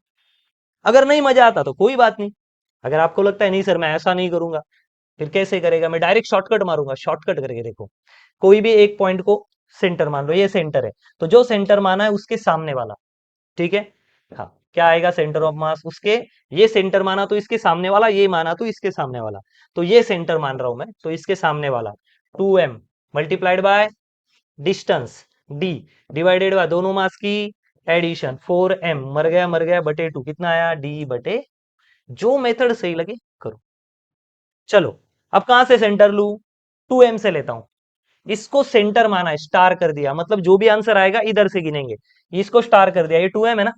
अगर नहीं मजा आता तो कोई बात नहीं, अगर आपको लगता है नहीं सर मैं ऐसा नहीं करूंगा, फिर कैसे करेगा, मैं डायरेक्ट शॉर्टकट मारूंगा, शॉर्टकट करके देखो। कोई भी एक पॉइंट को सेंटर मान लो, ये सेंटर है, तो जो सेंटर माना है उसके सामने वाला, ठीक है, हाँ क्या आएगा सेंटर ऑफ मास उसके, ये सेंटर माना तो इसके सामने वाला, ये माना तो इसके सामने वाला, तो ये सेंटर मान रहा हूं मैं, तो इसके सामने वाला 2m multiplied by distance d divided by दोनों मास की एडिशन 4m, मर गया बटे 2, कितना आया d बटे, जो मेथड सही लगे करो। चलो अब कहां से सेंटर लू, 2m से लेता हूं, इसको सेंटर माना है, स्टार कर दिया, मतलब जो भी आंसर आएगा इधर से गिनेंगे, इसको स्टार कर दिया, ये 2m है ना,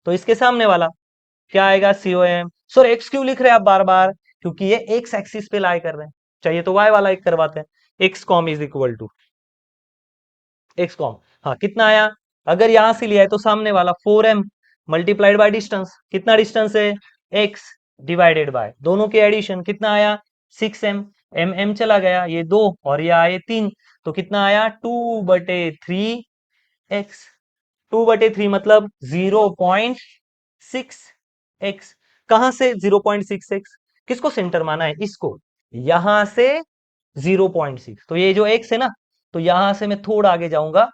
तो इसके सामने वाला क्या आएगा COM। सर एक्स क्यों लिख रहे हैं आप बार बार, क्योंकि ये एक्स एक्सिस पे लाई कर रहे हैं, चाहिए तो वाई वाला एक करवाते हैं, X COM is equal to X COM, हाँ कितना आया, अगर यहां से लिया है तो सामने वाला 4m मल्टीप्लाइड बाय डिस्टेंस, कितना डिस्टेंस है x डिवाइडेड बाय दोनों के एडिशन, कितना आया 6m, m चला गया, ये 2 और ये आए 3, तो कितना आया 2/3x, 2/3 मतलब 0.6x, कहां से 0.6x, किसको सेंटर माना है इसको, यहां से 0.6, तो ये जो x है ना, तो यहां से मैं थोड़ा आगे जाऊंगा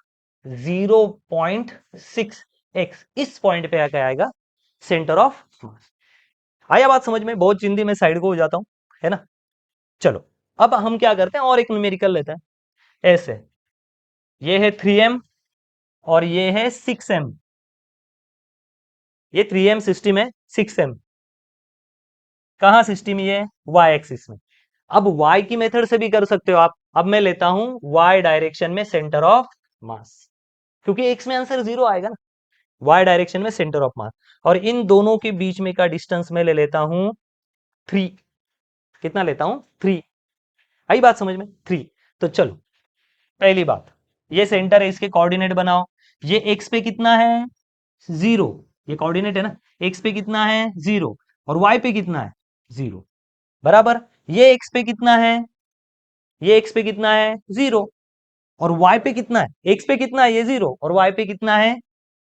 0.6x, इस पॉइंट पे आके आएगा सेंटर ऑफ मास। आया बात समझ में, बहुत चिंदी में साइड को हो जाता हूं, है ना। चलो अब हम क्या करते हैं, और एक न्यूमेरिकल लेते हैं, ऐसे ये है 3m और ये है 6m, ये 3m सिस्टम है, 6m कहाँ सिस्टम, ये y एक्सिस में। अब y की मेथड से भी कर सकते हो आप, अब मैं लेता हूं y डायरेक्शन में सेंटर ऑफ मास, क्योंकि x में आंसर 0 आएगा ना, y डायरेक्शन में सेंटर ऑफ मास, और इन दोनों के बीच में का डिस्टेंस मैं ले लेता हूं 3, कितना लेता हूं 3, आई बात समझ में 3। तो चलो पहली बात, ये सेंटर है, इसके कोऑर्डिनेट बनाओ, ये x पे कितना है 0, ये कोऑर्डिनेट है ना, x पे कितना है 0 और y पे कितना है 0, बराबर, ये x पे कितना है, ये x पे कितना है 0 और y पे कितना है, x पे कितना है ये 0 और y पे कितना है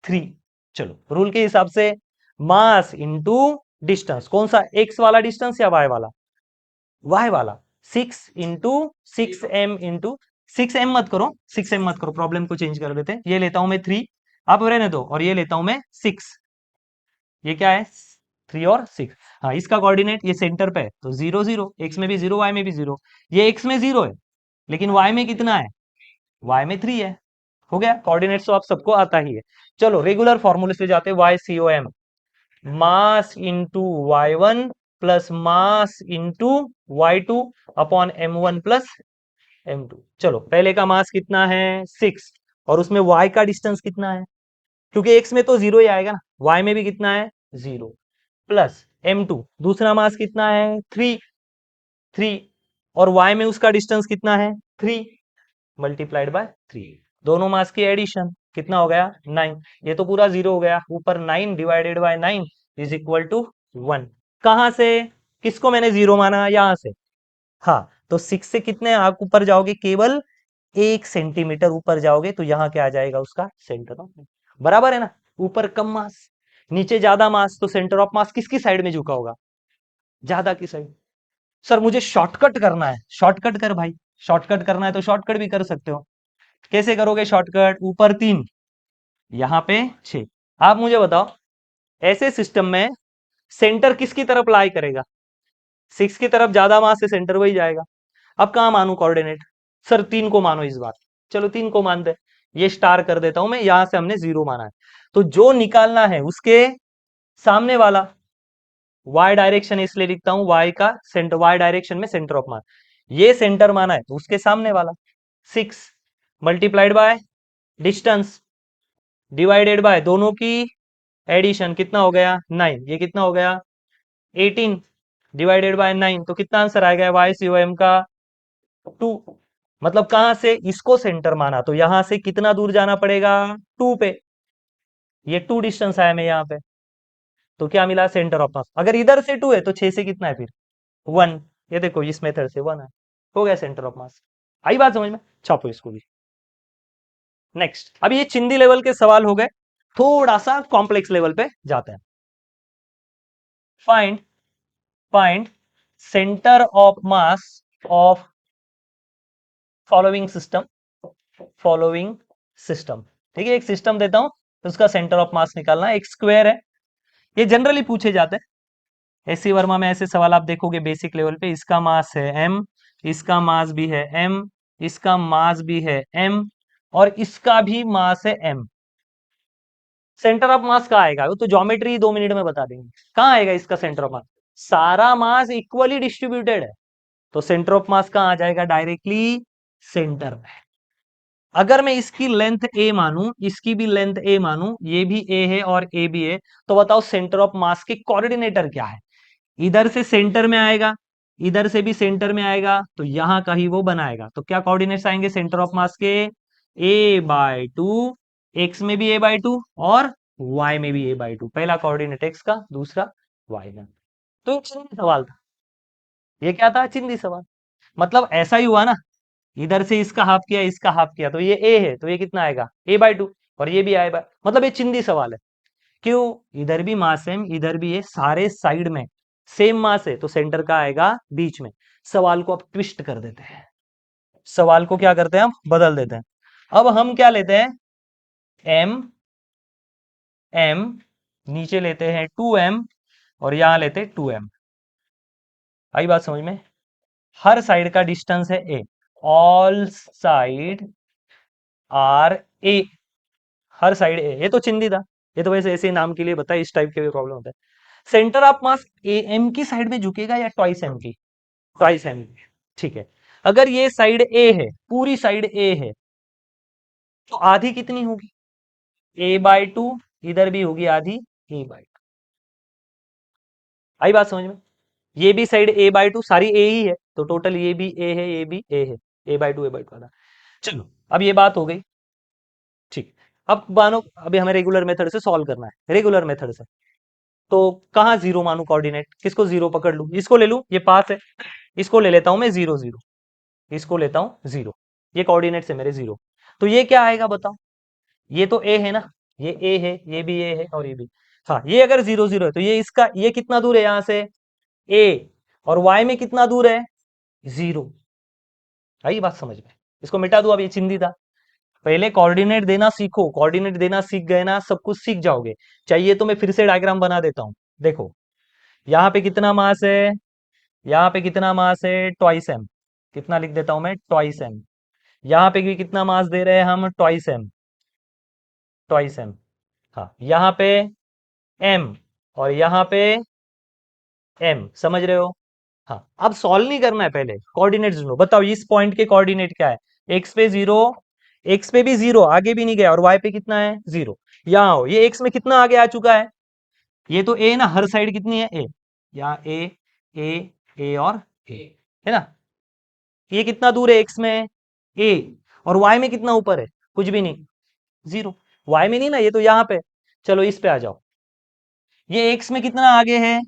3। चलो रूल के हिसाब से मास इंटू डिस्टेंस, कौन सा x वाला डिस्टेंस या y वाला, y वाला, 6 इंटू 6m इंटू 6m मत करो, 6m मत करो, प्रॉब्लम को चेंज कर देते हैं, ये लेता हूं मैं 3, आप रहने दो, और ये लेता हूं मैं 6, ये क्या है 3 और 6, हाँ इसका कोऑर्डिनेट ये सेंटर पे है तो 0 0, x में भी 0 y में भी 0, ये x में 0 है लेकिन y में कितना है, y में 3 है, हो गया, कोऑर्डिनेट्स तो आप सबको आता ही है। चलो रेगुलर फॉर्मूले से जाते हैं, YCOM mass into y1 plus mass into y2 upon m1 plus m2। चलो पहले का मास कितना है 6 और उसमें y का डिस्टेंस कितना है, क्योंकि x में तो 0 ही आएगा ना, y में भी कितना है 0 प्लस m2, दूसरा मास कितना है 3 3 और y में उसका डिस्टेंस कितना है 3 मल्टीप्लाइड बाय 3, दोनों मास की एडिशन कितना हो गया 9, ये तो पूरा 0 हो गया, ऊपर 9 divided by 9 is equal to 1, कहां से, किसको मैंने 0 माना, यहां से, हाँ तो 6 से कितने आप ऊपर जाओगे, केवल 1 सेंटीमीटर ऊपर जाओगे तो यहाँ क्या आ जाएगा उसका सेंटर ऑफ, बराबर है ना, ऊपर कम मास नीचे ज्यादा मास, तो सेंटर ऑफ मास किसकी साइड में झुका होगा, ज्यादा की साइड। सर मुझे शॉर्टकट करना है, शॉर्टकट कर भाई, शॉर्टकट करना है तो शॉर्टकट भी कर सकते हो, कैसे करोगे शॉर्टकट, ऊपर 3 यहाँ पे 6, आप मुझे बताओ ऐसे सिस्टम में सेंटर किसकी तरफ लाई करेगा, 6 की तरफ ज्यादा मास से सेंटर वही जाएगा। अब कहां मानू कोऑर्डिनेट, सर 3 को मानो इस बार, चलो 3 को मानते हैं, ये स्टार कर देता हूं मैं, यहां से हमने 0 माना है, तो जो निकालना है उसके सामने वाला, y डायरेक्शन इसलिए लिखता हूं, y का सेंटर, y डायरेक्शन में सेंटर ऑफ मास, ये सेंटर माना है तो उसके सामने वाला 6 multiplied by distance divided by दोनों की एडिशन, कितना हो गया 9, ये कितना हो गया 18 डिवाइडेड बाय 9, तो कितना आंसर आएगा वाई सी ओ एम का 2। मतलब कहां से इसको सेंटर माना तो यहां से कितना दूर जाना पड़ेगा 2 पे, ये 2 डिस्टेंस आया मैं यहाँ पे, तो क्या मिला सेंटर ऑफ मास। अगर इधर से 2 है तो 6 से कितना है फिर 1, ये देखो इस मेथड से 1 है, हो गया सेंटर ऑफ मास। आई बात समझ में, छापो इसको भी। नेक्स्ट, अब ये चिंदी लेवल के सवाल हो गए, थोड़ा सा कॉम्प्लेक्स लेवल पे जाते हैं। Find find centre of mass of following system, following system. ठीक है, एक सिस्टम देता हूं तो उसका सेंटर ऑफ मास निकालना है, एक स्क्वायर है, ये जनरली पूछे जाते हैं। एससी वर्मा में ऐसे सवाल आप देखोगे बेसिक लेवल पे, इसका मास है m, इसका मास भी है m, इसका मास भी है m, और इसका भी मास है m। सेंटर ऑफ मास कहाँ आएगा, वो तो ज्योमेट्री 2 मिनट में बता देंगे। कहाँ आएगा इसका सेंटर ऑफ मास, सारा मास इक्वली डिस्ट्रीब्यूटेड है, तो सेंटर ऑफ मास कहाँ आ जाएगा डायरेक्टली सेंटर में। अगर मैं इसकी लेंथ a मानूं, इसकी भी लेंथ a मानूं, ये भी a है और a भी है, तो बताओ सेंटर ऑफ मास के कोऑर्डिनेटर क्या है। इधर से सेंटर में आएगा, इधर से भी सेंटर में आएगा, तो यहां का ही वो बनाएगा। तो क्या कोऑर्डिनेट्स आएंगे सेंटर ऑफ मास के, a/2, x में भी a/2 और y में भी a/2। पहला कोऑर्डिनेट x का, दूसरा y का। तो ये चिंदी सवाल था, ये क्या था चिंदी सवाल। मतलब ऐसा ही हुआ ना, इधर से इसका हाफ किया, इसका हाफ किया, तो ये a है, तो ये कितना आएगा a/2, और ये भी आएगा, मतलब ये चिंदी सवाल है। क्यों, इधर भी मास सेम, इधर भी है, सारे साइड में सेम मास है, तो सेंटर का आएगा बीच में। सवाल को अब ट्विस्ट कर देते हैं, सवाल को क्या करते हैं हम बदल देते हैं। अब हम क्या लेते हैं, m m, नीचे लेते हैं 2m, और यहां लेते हैं 2m। आई बात समझ में, हर साइड का डिस्टेंस है a, all side are a, हर साइड ए, ये तो चिंदी था, ये तो वैसे ऐसे नाम के लिए बताया, इस टाइप के भी प्रॉब्लम होता है। Centre of mass A M की साइड में झुकेगा या ट्वाइस एम की, ट्वाइस एम की। ठीक है, अगर ये साइड ए है, पूरी साइड ए है, तो आधी कितनी होगी a/2, इधर भी होगी आधी a/2। आई बात समझ में, ये भी साइड a/2, सारी ए ही है, तो टोटल ये भी ए है, ये भी ए है, a/2 a/2 आधा। चलो अब ये बात हो गई, ठीक। अब मानो अभी हमें रेगुलर मेथड से सॉल्व करना है, रेगुलर मेथड से, तो कहाँ जीरो मानू कोऑर्डिनेट, किसको जीरो पकड़ लू, इसको ले लू, ये पास है, इसको ले लेता हूं मैं 0 0, इसको लेता हूं 0, ये कोऑर्डिनेट है मेरे 0। तो ये क्या आएगा बताओ, ये तो ए है ना, ये ए है, ये भी ए है और ये भी। हाँ, ये अगर 0 0 है तो ये इसका, ये कितना दूर है यहां से ए, और वाई में कितना दूर है 0। आई बात समझ में, इसको मिटा दो, अब ये चिंदी था। पहले कोऑर्डिनेट देना सीखो, कोऑर्डिनेट देना सीख गए ना सब कुछ सीख जाओगे। चाहिए तो मैं फिर से डायग्राम बना देता हूं, देखो यहाँ पे कितना मास है, यहाँ पे कितना मास है ट्वाइस एम, कितना लिख देता हूं मैं ट्वाइस एम। यहाँ पे भी कितना मास दे रहे हैं हम ट्वाइस एम, ट्वाइस एम। हाँ, यहाँ पे एम, और यहाँ पे एम, समझ रहे हो। हाँ, अब सॉल्व नहीं करना है, पहले कोऑर्डिनेट ढूंढो। बताओ इस पॉइंट के कोऑर्डिनेट क्या है, एक्स पे 0, एक्स पे भी 0, आगे भी नहीं गया, और वाई पे कितना है 0। यहाँ हो, ये एक्स में कितना आगे आ चुका है, ये तो ए ना, हर साइड कितनी है ए, यहाँ ए, ए, ए और ए, है ना। ये कितना दूर है एक्स में ए, और वाई में कितना ऊपर है, कुछ भी नहीं 0। वाई में नहीं ना, ये तो यहाँ पे। चलो इस पे आ जाओ, ये एक्स में कितना आगे है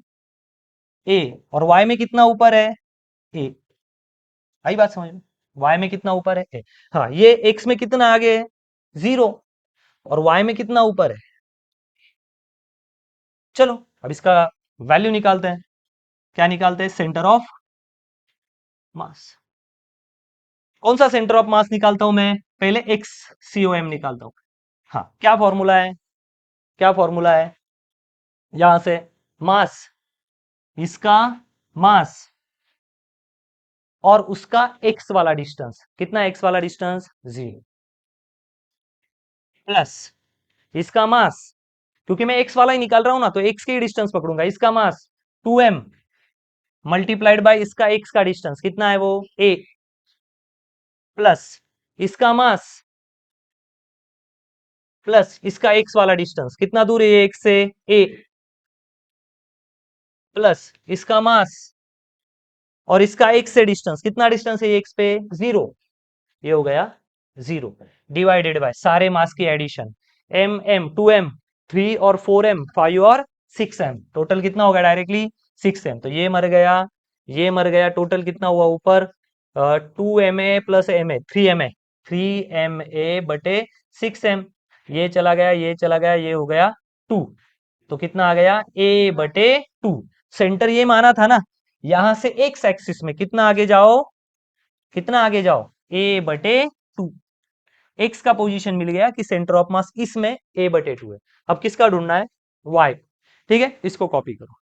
ए, और वाई में कितना ऊपर है ए। आई बात समझ में, वाई में कितना ऊपर है ए। हाँ, ये एक्स में कितना आगे है 0, और वाई में कितना ऊपर है। चलो अब इसका वैल्यू निकालते हैं, क्या निकालते हैं, सेंटर ऑफ मास। कौन सा सेंटर ऑफ मास निकालता हूं मैं, पहले एक्स सी ओ एम निकालता हूं। हाँ, क्या फॉर्मूला है, क्या फॉर्मूला है, यहां से मास, इसका मास और उसका एक्स वाला डिस्टेंस, कितना एक्स वाला डिस्टेंस 0, प्लस इसका मास, क्योंकि मैं एक्स वाला ही निकाल रहा हूं ना, तो एक्स के ही डिस्टेंस पकड़ूंगा, इसका मास 2m मल्टीप्लाइड बाय इसका एक्स का डिस्टेंस कितना है वो a, प्लस इसका मास प्लस इसका एक्स वाला डिस्टेंस, कितना दूर है ये एक्स से a, प्लस इसका मास और इसका एक्स से डिस्टेंस, कितना डिस्टेंस है एक्स पे, 0, ये हो गया 0, डिवाइडेड बाय सारे मास की एडिशन, एम 2m 3 और 4m 5 और 6m, टोटल कितना होगा डायरेक्टली 6m, तो ये मर गया, ये मर गया, टोटल कितना हुआ ऊपर 2ma प्लस ma 3ma बटे 6m, ये चला गया, ये चला गया, ये हो गया 2, तो कितना आ गया a बटे 2, सेंटर ये माना था ना, यहां से एक्स एक्सिस में कितना आगे जाओ, कितना आगे जाओ, a बटे 2, एक्स का पोजीशन मिल गया कि सेंटर ऑफ मास इसमें a बटे 2 है। अब किसका ढूंढना है, y, ठीक है, इसको कॉपी करो।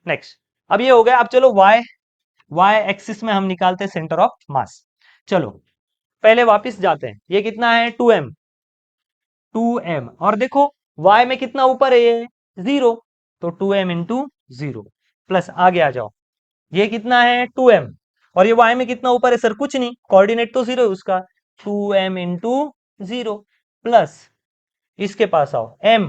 नेक्स्ट, अब ये हो गया, अब चलो y एक्सिस में हम निकालते हैं सेंटर ऑफ मास। चलो पहले वापस जाते हैं, ये कितना है 2m, और देखो y में कितना ऊपर है ये 0, तो 2m इंटू 0, प्लस आगे आ जाओ, ये कितना है 2m, और ये y में कितना ऊपर है सर, कुछ नहीं, कोऑर्डिनेट तो 0 है उसका, 2m इंटू 0, प्लस इसके पास आओ m,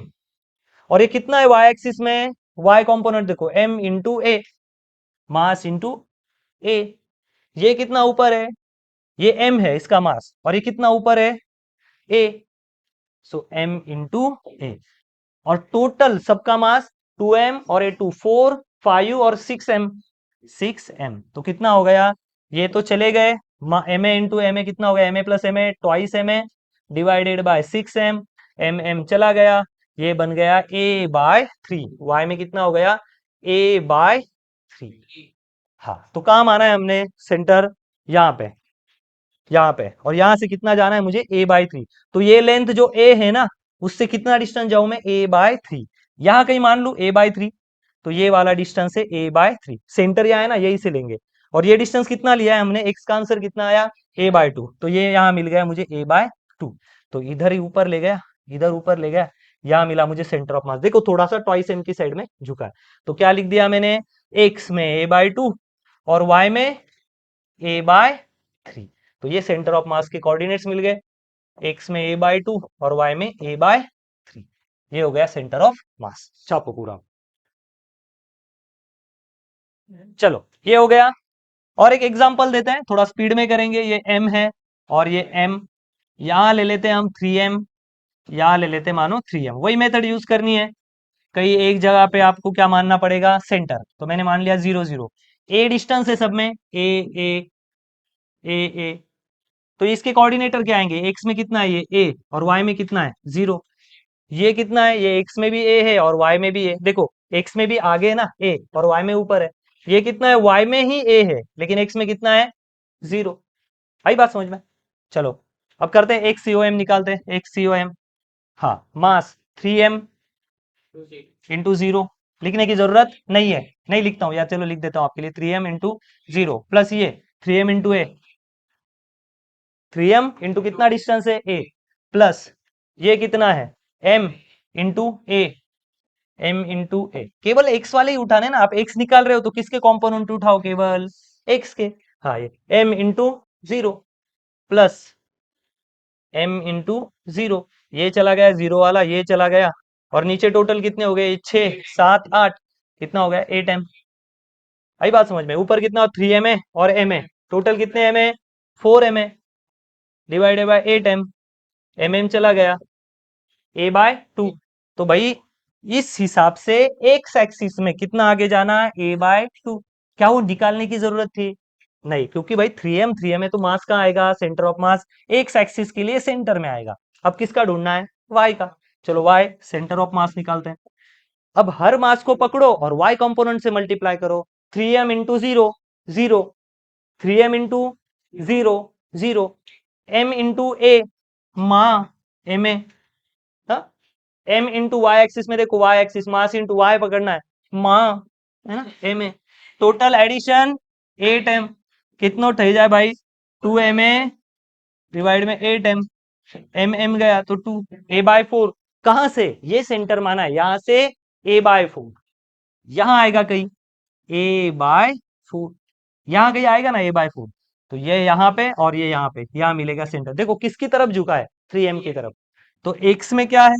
और ये कितना है y एक्सिस में, y कंपोनेंट देखो m इंटू ए, मास इंटू ए, ये कितना ऊपर है, ये m है इसका मास, और ये कितना ऊपर है a, सो m इंटू ए, और टोटल सबका मास 2m और a2 4 5 और 6m, तो कितना हो गया, ये तो चले गए, ma इंटू ma कितना हो गया, ma plus ma twice ma divided by 6m, mm चला गया, ये बन गया a बाय 3, y में कितना हो गया a बाय 3, हाँ, तो कहाँ माना है हमने सेंटर, यहाँ पे, यहाँ पे, और यहाँ से कितना जाना है मुझे a बाय 3, तो ये लेंथ जो a है ना, उससे कितना डिस्टेंस जाऊं मैं a बाय 3, यहाँ कहीं मान लू a बाय 3, तो ये वाला डिस्टेंस है a बाय 3, सेंटर यहाँ है ना, यही से लेंगे, और ये डिस्टेंस कितना लिया है हमने, x का आंसर कितना आया a बाय 2, तो ये यहाँ मिल गया मुझे a बाय 2, तो इधर ही ऊपर ले गया, इधर ऊपर ले गया, यहाँ मिला मुझे सेंटर ऑफ मास, देखो थोड़ा सा ट्वाइस m की साइड में झुका है, तो क्या लिख दिया मैंने, x में a बाय 2 और y में a बाय 3, तो ये सेंटर ऑफ मास के कोऑर्डिनेट्स मिल गए, x में a बाय 2 और y में a बाय 3, ये हो गया सेंटर ऑफ मास, छापो पूरा। चलो ये हो गया, और एक एग्जांपल देते हैं, थोड़ा स्पीड में करेंगे, ये m है और ये m, यहां ले लेते हैं हम 3m, यहां ले लेते हैं मानो 3m, वही मेथड यूज करनी है, कहीं एक जगह पे आपको क्या मानना पड़ेगा, सेंटर, तो मैंने मान लिया 0 0, a डिस्टेंस है सब में, a a, तो इसके कोऑर्डिनेटर क्या आएंगे, x में कितना है ये a और y में कितना है 0, ये कितना है, ये x में भी a है और y में भी a, देखो x में भी आगे है ना a और y में ऊपर है, ये कितना है y में ही a है लेकिन x में कितना है 0, आई बात समझ में। चलो अब करते हैं XCOM, निकालते हैं XCOM, हाँ, मास 3m इंटू 0, लिखने की जरूरत नहीं है, नहीं लिखता हूँ, या चलो लिख देता हूँ आपके लिए, 3m इंटू 0 प्लस ये 3m into a, 3m into कितना डिस्टेंस है a, प्लस ये कितना है m into a, m into a, केवल x वाले ही उठाने ना, आप x निकाल रहे हो तो किसके कंपोनेंट उठाओ, केवल x के, हाँ, ये m into 0 plus m into 0, ये चला गया 0 वाला, ये चला गया, और नीचे टोटल कितने हो गए 6 7 8, कितना हो गया 8m, आई बात समझ में, ऊपर कितना 3ma और ma, टोटल कितने m है 4ma divided by 8m, mm चला गया a बाय 2, तो भाई इस हिसाब से एक्स एक्सिस में कितना आगे जाना है a बाय 2, क्या वो निकालने की जरूरत थी, नहीं, क्योंकि भाई 3m है तो मास कहाँ आएगा, centre of mass x axis के लिए सेंटर में आएगा, अब किसका ढूंढना है y का, चलो y सेंटर ऑफ मास निकालते हैं, अब हर मास को पकड़ो और y कंपोनेंट से मल्टीप्लाई करो, 3m into 0 0, 3m into 0 0, m into a, मा ma, हाँ, m इंटू वाई एक्सिस में देखो, y axis mass into y पकड़ना है, मा, है ना ma, टोटल एडिशन 8m, कितना ठह जाए भाई 2ma डिवाइड में 8m, mm गया तो 2 a बाय 4, कहां से, ये सेंटर माना है, यहां से a बाय 4, यहां आएगा कहीं a बाय 4, यहां कहीं आएगा ना a बाय 4, तो ये यहाँ पे और ये यहाँ पे, यहाँ मिलेगा सेंटर, देखो किसकी तरफ झुका है 3m की तरफ, तो x में क्या है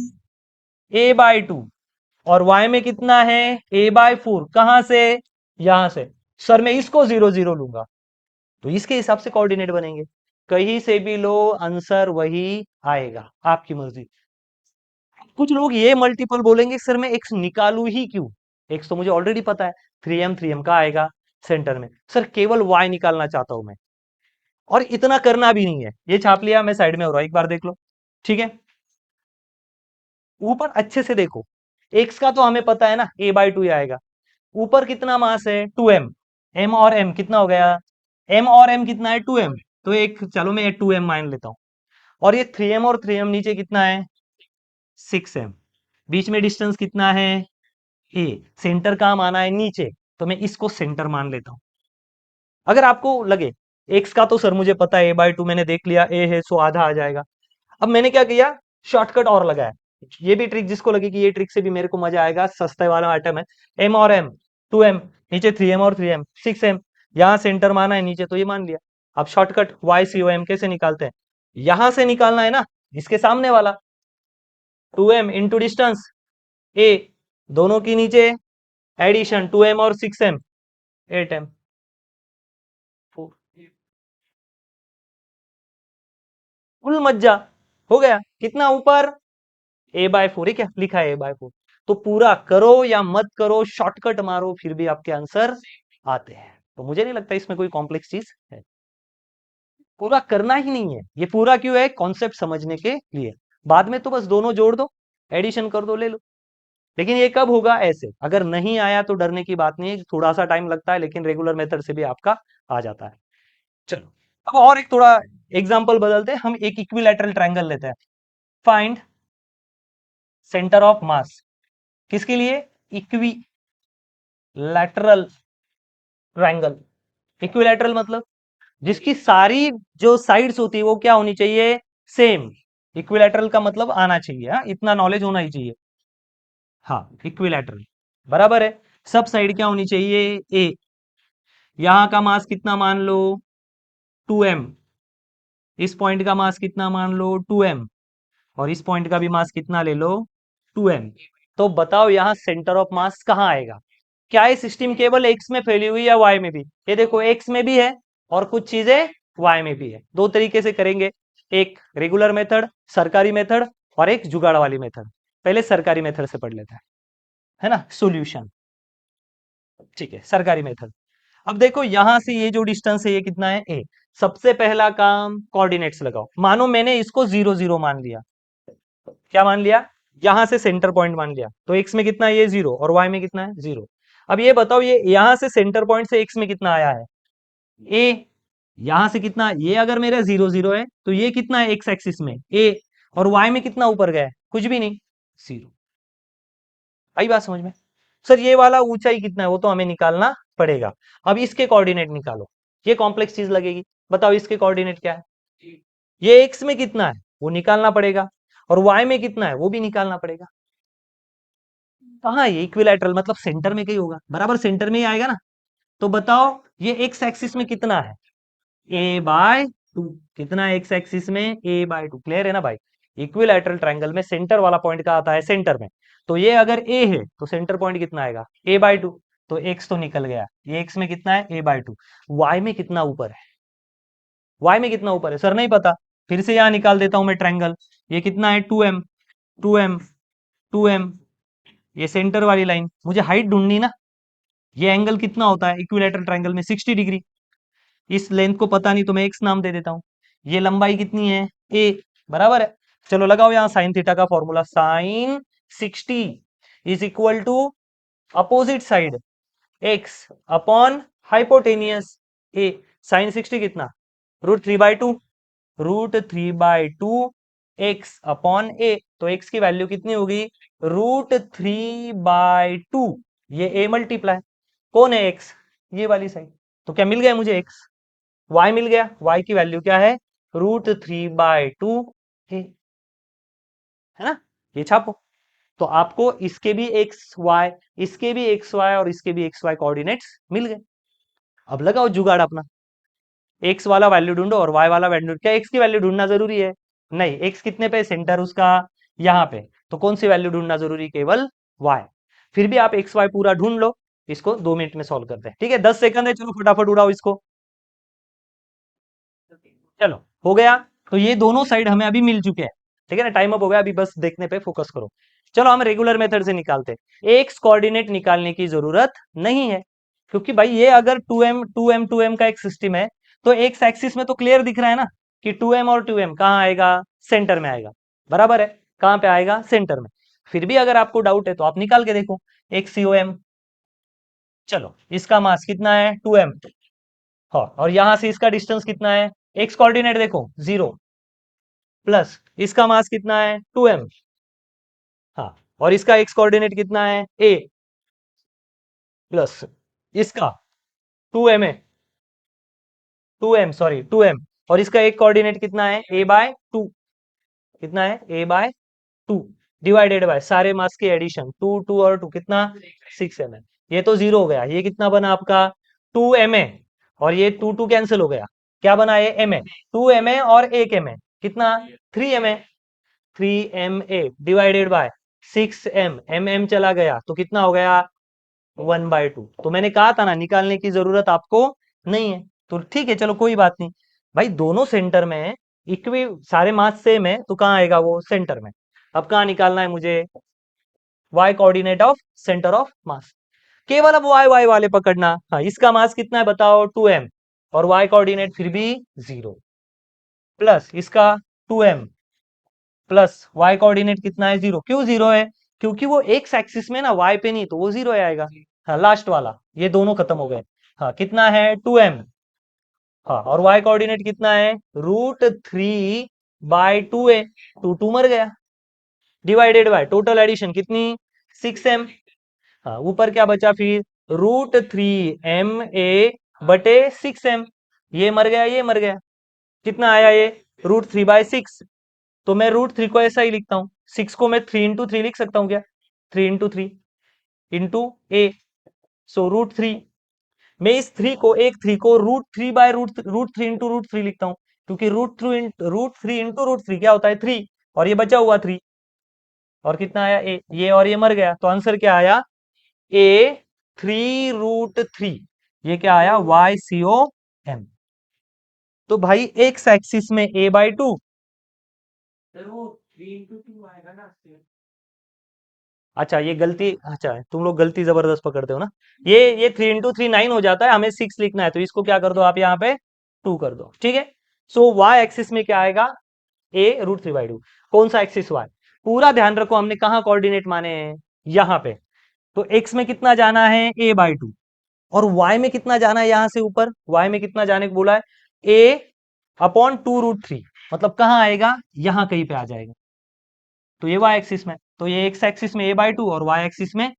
a बाय 2 और y में कितना है a/4, कहां से, यहां से। सर मैं इसको 0 0 लूंगा, तो इसके हिसाब से कोऑर्डिनेट बनेंगे। कहीं से भी लो, आंसर वही आएगा, आपकी मर्जी। कुछ लोग ये मल्टीपल बोलेंगे सर मैं एक्स निकालू ही क्यों, एक्स तो मुझे ऑलरेडी पता है, 3m का आएगा सेंटर में। सर केवल y निकालना चाहता हूं मैं, और इतना करना भी नहीं है। ये छाप लिया, मैं साइड में हो रहा हूं, एक बार देख लो। ठीक है, ऊपर अच्छे से देखो, एक्स का तो हमें पता है ना, a/2 ही आएगा। ऊपर कितना मास है 2m, m और m कितना हो गया, m और m कितना है 2m, तो एक चलो मैं 2m मान लेता हूं। और ये 3m और 3m नीचे कितना है 6m, बीच में डिस्टेंस कितना है a, सेंटर कहां माना है नीचे, तो मैं इसको सेंटर मान लेता हूं। अगर आपको लगे x का तो सर मुझे पता है a/2 मैंने देख लिया, a है सो आधा आ जाएगा। अब मैंने क्या किया, शॉर्टकट और लगाया। ये भी ट्रिक जिसको लगे कि ये ट्रिक से भी मेरे को मजा आएगा, सस्ते वाला आइटम है। m और m 2m, नीचे 3m और 3m 6m, यहां सेंटर माना है नीचे तो ये मान लिया। अब शॉर्टकट YCOM कैसे निकालते हैं, यहां से निकालना है ना, इसके सामने वाला 2m इंटू डिस्टेंस a, दोनों की नीचे एडिशन 2m और 6m 8m। फुल मज्जा हो गया, कितना ऊपर a/4 है, क्या लिखा है a/4। तो पूरा करो या मत करो, शॉर्टकट मारो, फिर भी आपके आंसर आते हैं। तो मुझे नहीं लगता इसमें कोई कॉम्प्लेक्स चीज है, पूरा करना ही नहीं है। ये पूरा क्यों है, कॉन्सेप्ट समझने के लिए। बाद में तो बस दोनों जोड़ दो, एडिशन कर दो, ले लो। लेकिन ये कब होगा, ऐसे। अगर नहीं आया तो डरने की बात नहीं है, थोड़ा सा टाइम लगता है, लेकिन रेगुलर मेथड से भी आपका आ जाता है। चलो, अब और एक थोड़ा एग्जांपल बदलते हैं, हम एक इक्विलैटरल ट्रायंगल लेते हैं। फाइंड सेंटर ऑफ मास, किसके लिए, इक्विलैटरल ट्रायंगल। इक्विलैटरल मतलब जिसकी सारी जो साइड्स होती है वो क्या होनी चाहिए, सेम। इक्विलैटरल का मतलब आना चाहिए, हाँ इतना नॉलेज होना ही चाहिए। हाँ इक्विलैटरल बराबर है, सब साइड क्या होनी चाहिए ए। यहां का मास कितना मान लो 2m, इस पॉइंट का मास कितना मान लो 2m, और इस पॉइंट का भी मास कितना ले लो 2m। तो बताओ यहाँ सेंटर ऑफ मास कहाँ आएगा। क्या ये सिस्टम केवल एक्स में फैली हुई है या वाई में भी, ये देखो एक्स में भी है और कुछ चीजें वाई में भी है। दो तरीके से करेंगे, एक रेगुलर मेथड सरकारी मेथड, और एक जुगाड़ वाली मेथड। पहले सरकारी मेथड से पढ़ लेते हैं, है ना, सॉल्यूशन। ठीक है, सरकारी मेथड। अब देखो यहां से ये जो डिस्टेंस है ये कितना है ए। सबसे पहला काम कोऑर्डिनेट्स लगाओ, मानो मैंने इसको 0 0 मान लिया। क्या मान लिया, यहां से सेंटर पॉइंट मान लिया, तो एक्स में कितना है ये 0 और वाई में कितना है 0। अब ये बताओ ये यहां से सेंटर पॉइंट से एक्स में कितना आया है ए, यहां से कितना, ये अगर मेरा 0 0 है तो ये कितना है एक्स एक्सिस में ए, और वाई में कितना ऊपर गया है, कुछ भी नहीं, 0। आई बात समझ में। सर ये वाला ऊंचाई कितना है वो तो हमें निकालना पड़ेगा। अब इसके कोऑर्डिनेट निकालो, ये कॉम्प्लेक्स चीज लगेगी। बताओ इसके कोऑर्डिनेट क्या है, ये एक्स में कितना है वो निकालना पड़ेगा, और वाई में कितना है वो भी निकालना पड़ेगा। कहाँ ये इक्विलैटरल मतलब सेंटर में कहीं होगा, बराबर सेंटर में ही आएगा ना। तो बताओ ये एक्स एक्सिस में कितना है a/2, कितना है एक्स एक्सिस में a/2, क्लियर है ना भाई। इक्विलैटरल ट्रायंगल में सेंटर वाला पॉइंट का आता है सेंटर में, तो ये अगर a है तो सेंटर पॉइंट कितना आएगा a/2, तो x तो निकल गया, ये x में कितना है a/2। y में कितना ऊपर है, y में कितना ऊपर है सर नहीं पता, फिर से यहां निकाल देता हूं मैं ट्रायंगल। ये कितना है 2m 2m 2m, ये सेंटर वाली लाइन, मुझे हाइट ढूंढनी ना। ये एंगल कितना होता है इक्विलैटरल ट्रायंगल में 60 डिग्री। इस लेंथ को पता नहीं तो मैं एक्स नाम दे देता हूं। ये लंबाई कितनी है ए, बराबर है। चलो लगाओ यहां साइन थीटा का formula, sine 60 is equal to opposite side X upon hypotenuse A. Sine 60 कितना, √3/2, √3/2 एक्स अपॉन ए, तो एक्स की वैल्यू कितनी होगी √3/2, ये ए मल्टीप्लाई, कौन है एक्स, ये वाली साइड। तो क्या मिल गया मुझे एक्स, y मिल गया, y की वैल्यू क्या है √3/2 है ना, ये छापो। तो आपको इसके भी एक्स वाई, इसके भी एक्स वाई और इसके भी एक्स वाई कोऑर्डिनेट्स मिल गए। अब लगाओ जुगाड़ अपना, एक्स वाला वैल्यू ढूंढो और वाई वाला वैल्यू। क्या एक्स की वैल्यू ढूंढना जरूरी है, नहीं, एक्स कितने पे सेंटर उसका यहाँ पे, तो कौन सी वैल्यू ढूंढना जरूरी, केवल वाई। फिर भी आप एक्स वाई पूरा ढूंढ लो, इसको 2 मिनट में सॉल्व करते हैं। ठीक है, 10 सेकंड है, चलो फटाफट उड़ाओ इसको। चलो हो गया। तो ये दोनों साइड हमें अभी मिल चुके हैं। ठीक है ना, टाइम अप हो गया, अभी बस देखने पे फोकस करो। चलो हम रेगुलर मेथड से निकालते हैं। एक्स कोऑर्डिनेट निकालने की जरूरत नहीं है, क्योंकि भाई ये अगर 2m का एक सिस्टम है, तो एक्स एक्सिस में तो क्लियर दिख रहा है ना कि 2m और 2m कहाँ आएगा, सेंटर में आएगा। बराबर है, कहाँ पे आएगा, सेंटर में। फिर भी अगर आपको डाउट है तो आप निकाल के देखो। एक्स सी ओ एम, चलो इसका मास कितना है, 2m। हाँ, और यहां से इसका डिस्टेंस कितना है, एक्स कोऑर्डिनेट देखो 0, प्लस इसका मास कितना है, 2m। हाँ, और इसका एक्स कोऑर्डिनेट कितना है, a, प्लस इसका 2m है, 2m सॉरी 2m, और इसका एक कोऑर्डिनेट कितना है, a/2। कितना है, a/2, डिवाइडेड बाय सारे मास के एडिशन, 2 2 और 2 कितना, 6m है। ये तो 0 हो गया, ये कितना बना आपका, 2ma, और ये 2 2 कैंसिल हो गया, क्या बना ये, ma। 2ma और 1ma कितना, 3ma। 3ma divided by 6m, mm चला गया तो कितना हो गया, 1/2। तो मैंने कहा था ना, निकालने की जरूरत आपको नहीं है। तो ठीक है, चलो कोई बात नहीं। भाई दोनों सेंटर में है, इक्वी सारे मास सेम है, तो कहाँ आएगा वो, सेंटर में। अब कहाँ निकालना है मुझे, y coordinate of centre of मास। केवल अब y y वाले पकड़ना। हाँ, इसका मास कितना है बताओ, 2m, और y कोऑर्डिनेट फिर भी 0, प्लस इसका 2m, प्लस y कोऑर्डिनेट कितना है, 0। क्यों 0 है, क्योंकि वो एक्स एक्सिस में ना, y पे नहीं, तो वो 0 आएगा। हाँ, लास्ट वाला, ये दोनों खत्म हो गए। हाँ, कितना है, 2m। हाँ, और y कोऑर्डिनेट कितना है, √3/2a, 2 2 मर गया, डिवाइडेड बाय टोटल एडिशन कितनी, 6m। हाँ, ऊपर क्या बचा फिर, √3ma/6m। ये मर गया, ये मर गया, कितना आया ये, √3/6। तो मैं √3 को ऐसा ही लिखता हूँ, 6 को मैं 3 × 3 लिख सकता हूँ क्या, 3 × 3 इंटू ए, सो √3। मैं इस 3 को, एक 3 को √3 इंटू √3 लिखता हूँ, क्योंकि √3 इंटू √3 क्या होता है, 3, और ये बचा हुआ 3, और कितना आया ए, ये और ये मर गया, तो आंसर क्या आया, ए 3 √3। ये क्या आया, YCOM। तो भाई एक्स एक्सिस में a/2, अच्छा ये गलती, अच्छा तुम लोग गलती जबरदस्त पकड़ते हो ना। ये 3 × 3 9 हो जाता है, हमें 6 लिखना है, तो इसको क्या कर दो आप, यहाँ पे 2 कर दो। ठीक है, सो वाई एक्सिस में क्या आएगा, a√3/2। कौन सा एक्सिस, वाई। पूरा ध्यान रखो, हमने कहाँ कोऑर्डिनेट माने हैं, यहाँ पे। तो एक्स में कितना जाना है, a/2, और वाई में कितना जाना है, यहां से ऊपर वाई में कितना जाने को बोला है, a/2√3। मतलब कहाँ आएगा, यहाँ कहीं पे आ जाएगा। तो ये वाई एक्सिस में, तो ये एक्स एक्सिस में a/2 और वाई एक्सिस में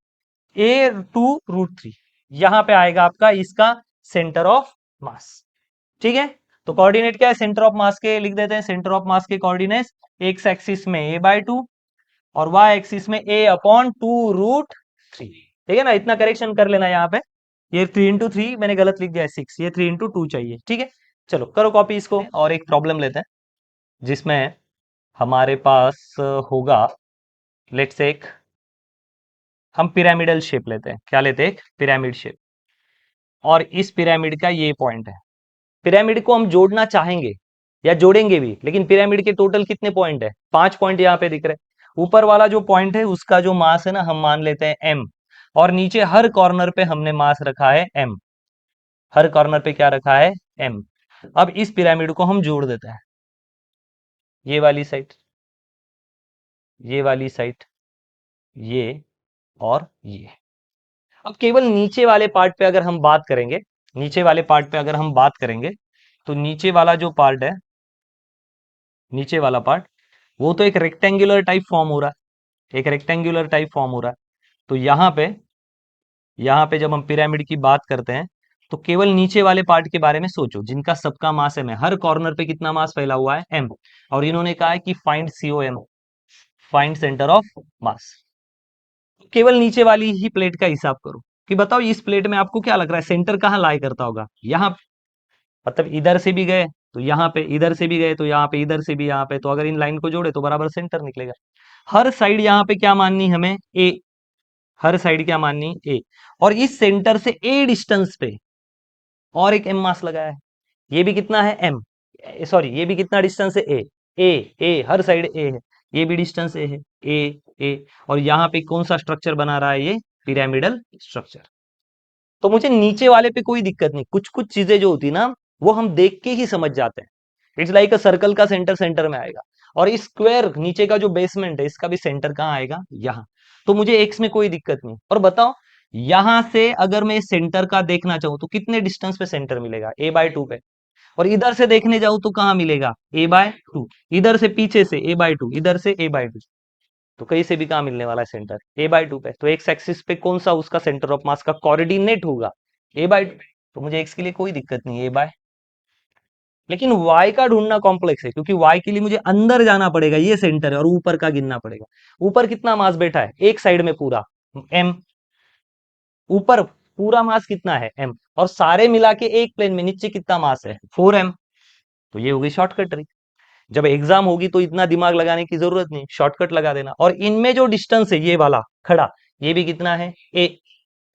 a/2√3, यहां पे आएगा आपका इसका सेंटर ऑफ मास। ठीक है, तो कोऑर्डिनेट क्या है, सेंटर ऑफ मास के लिख देते हैं, सेंटर ऑफ मास के कोऑर्डिनेट्स, एक्स एक्सिस में a/2 और वाई एक्सिस में a/2√3। ठीक है ना, इतना करेक्शन कर लेना यहाँ पे। ये 3 × 3 मैंने गलत लिख दिया है, 6, ये 3 × 2 चाहिए। ठीक है, चलो करो कॉपी इसको, और एक प्रॉब्लम लेते हैं जिसमें हमारे पास होगा, लेट्स से एक हम पिरामिडल शेप लेते हैं, क्या लेते हैं, एक पिरामिड शेप। और इस पिरामिड का ये पॉइंट है, पिरामिड को हम जोड़ना चाहेंगे या जोड़ेंगे भी, लेकिन पिरामिड के टोटल कितने पॉइंट है, 5 पॉइंट यहाँ पे दिख रहे हैं। ऊपर वाला जो पॉइंट है उसका जो मास है ना, हम मान लेते हैं m, और नीचे हर कॉर्नर पे हमने मास रखा है m, हर कॉर्नर पे क्या रखा है, m। अब इस पिरामिड को हम जोड़ देते हैं, ये वाली साइड, ये वाली साइड, ये और ये। अब केवल नीचे वाले पार्ट पे अगर हम बात करेंगे, नीचे वाले पार्ट पे अगर हम बात करेंगे, तो नीचे वाला जो पार्ट है, नीचे वाला पार्ट, वो तो एक रेक्टेंगुलर टाइप फॉर्म हो रहा है, एक रेक्टेंगुलर टाइप फॉर्म हो रहा है। तो यहाँ पे जब हम पिरामिड की बात करते हैं, तो केवल नीचे वाले पार्ट के बारे में सोचो, जिनका सबका मास m है, हर कॉर्नर पे कितना मास फैला हुआ है, m। और इन्होंने कहा है कि find COM, find centre of मास। केवल नीचे वाली ही प्लेट का हिसाब करो, कि बताओ इस प्लेट में आपको क्या लग रहा है, सेंटर कहाँ लाई करता होगा, यहाँ। मतलब इधर से भी गए तो यहाँ पे, इधर से भी गए तो यहाँ पे, इधर से भी यहाँ पे, तो अगर इन लाइन को जोड़े तो बराबर सेंटर निकलेगा। हर साइड यहाँ पे क्या माननी हमें, ए, हर साइड क्या माननी ए, और इस सेंटर से ए डिस्टेंस पे और एक एम मास लगाया है, ये भी कितना है एम, सॉरी ये भी कितना डिस्टेंस है ए, ए ए हर साइड ए है, ये भी डिस्टेंस ए है, ए ए, और यहाँ पे कौन सा स्ट्रक्चर बना रहा है, ये पिरामिडल स्ट्रक्चर। तो मुझे नीचे वाले पे कोई दिक्कत नहीं, कुछ कुछ चीजें जो होती ना वो हम देख के ही समझ जाते हैं। इट्स लाइक अ सर्कल का सेंटर सेंटर में आएगा, और इस स्क्वायर नीचे का जो बेसमेंट है इसका भी सेंटर कहाँ आएगा, यहाँ। तो मुझे एक्स में कोई दिक्कत नहीं। और बताओ यहां से अगर मैं सेंटर का देखना चाहूं तो कितने डिस्टेंस पे सेंटर मिलेगा, a/2 पे। और इधर से देखने जाऊं तो कहाँ मिलेगा, a/2। इधर से पीछे से a/2, इधर से a/2, तो कहीं से भी कहाँ मिलने वाला है सेंटर, a/2 पे। तो एक्स एक्सिस पे कौन सा उसका सेंटर ऑफ मास का कोऑर्डिनेट होगा, a/2। तो मुझे एक्स के लिए कोई दिक्कत नहीं है, a/, लेकिन y का ढूंढना कॉम्प्लेक्स है, क्योंकि y के लिए मुझे अंदर जाना पड़ेगा, ये सेंटर है, और ऊपर का गिनना पड़ेगा। ऊपर कितना मास बैठा है एक साइड में पूरा m, ऊपर पूरा मास कितना है m, और सारे मिला के एक प्लेन में नीचे कितना मास है 4m। तो ये हो गई शॉर्टकट ट्रिक। जब एग्जाम होगी तो इतना दिमाग लगाने की जरूरत नहीं, शॉर्टकट लगा देना। और इनमें जो डिस्टेंस है ये वाला खड़ा, ये भी कितना है a।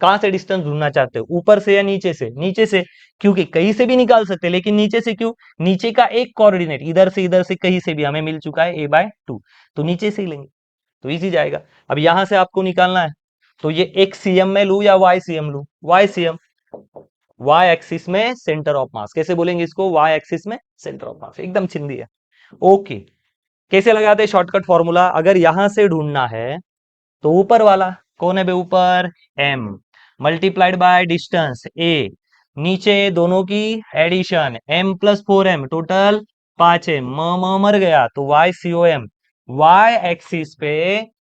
कहां से डिस्टेंस ढूंढना चाहते हो, ऊपर से या नीचे से, नीचे से, क्योंकि कहीं से भी निकाल सकते हैं, लेकिन नीचे से क्यों, नीचे का एक कोऑर्डिनेट इधर से कहीं से भी हमें मिल चुका है a/2, तो नीचे से ही लेंगे, तो इजी जाएगा। अब यहां से आपको निकालना है, तो ये एक्स सीएम में लू या वाई सीएम लू, वाई सीएम, वाई एक्सिस में सेंटर ऑफ मास, कैसे बोलेंगे इसको, वाई एक्सिस में सेंटर ऑफ मास, एकदम चिंदी है। ओके, कैसे लगाते हैं शॉर्टकट फॉर्मूला, अगर यहां से ढूंढना है तो ऊपर वाला कौन है बे, ऊपर m multiplied by distance a, नीचे दोनों की एडिशन m+4m, टोटल 5m, मर गया, तो YCOM। y एक्सिस पे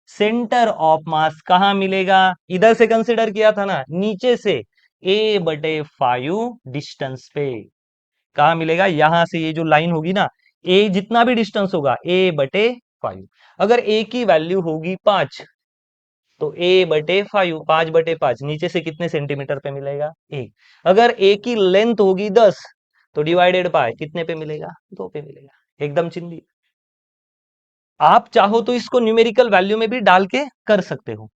सेंटर ऑफ मास कहां मिलेगा, इधर से कंसिडर किया था ना, नीचे से a/5 डिस्टेंस पे कहा मिलेगा, यहां से ये जो लाइन होगी ना, a जितना भी डिस्टेंस होगा a/5। अगर a की वैल्यू होगी 5, तो a/5, 5/5 नीचे से कितने सेंटीमीटर पे मिलेगा, 1। अगर a की लेंथ होगी 10, तो डिवाइडेड बाय कितने पे मिलेगा, 2 पे मिलेगा, एकदम चिंदी। आप चाहो तो इसको न्यूमेरिकल वैल्यू में भी डाल के कर सकते हो,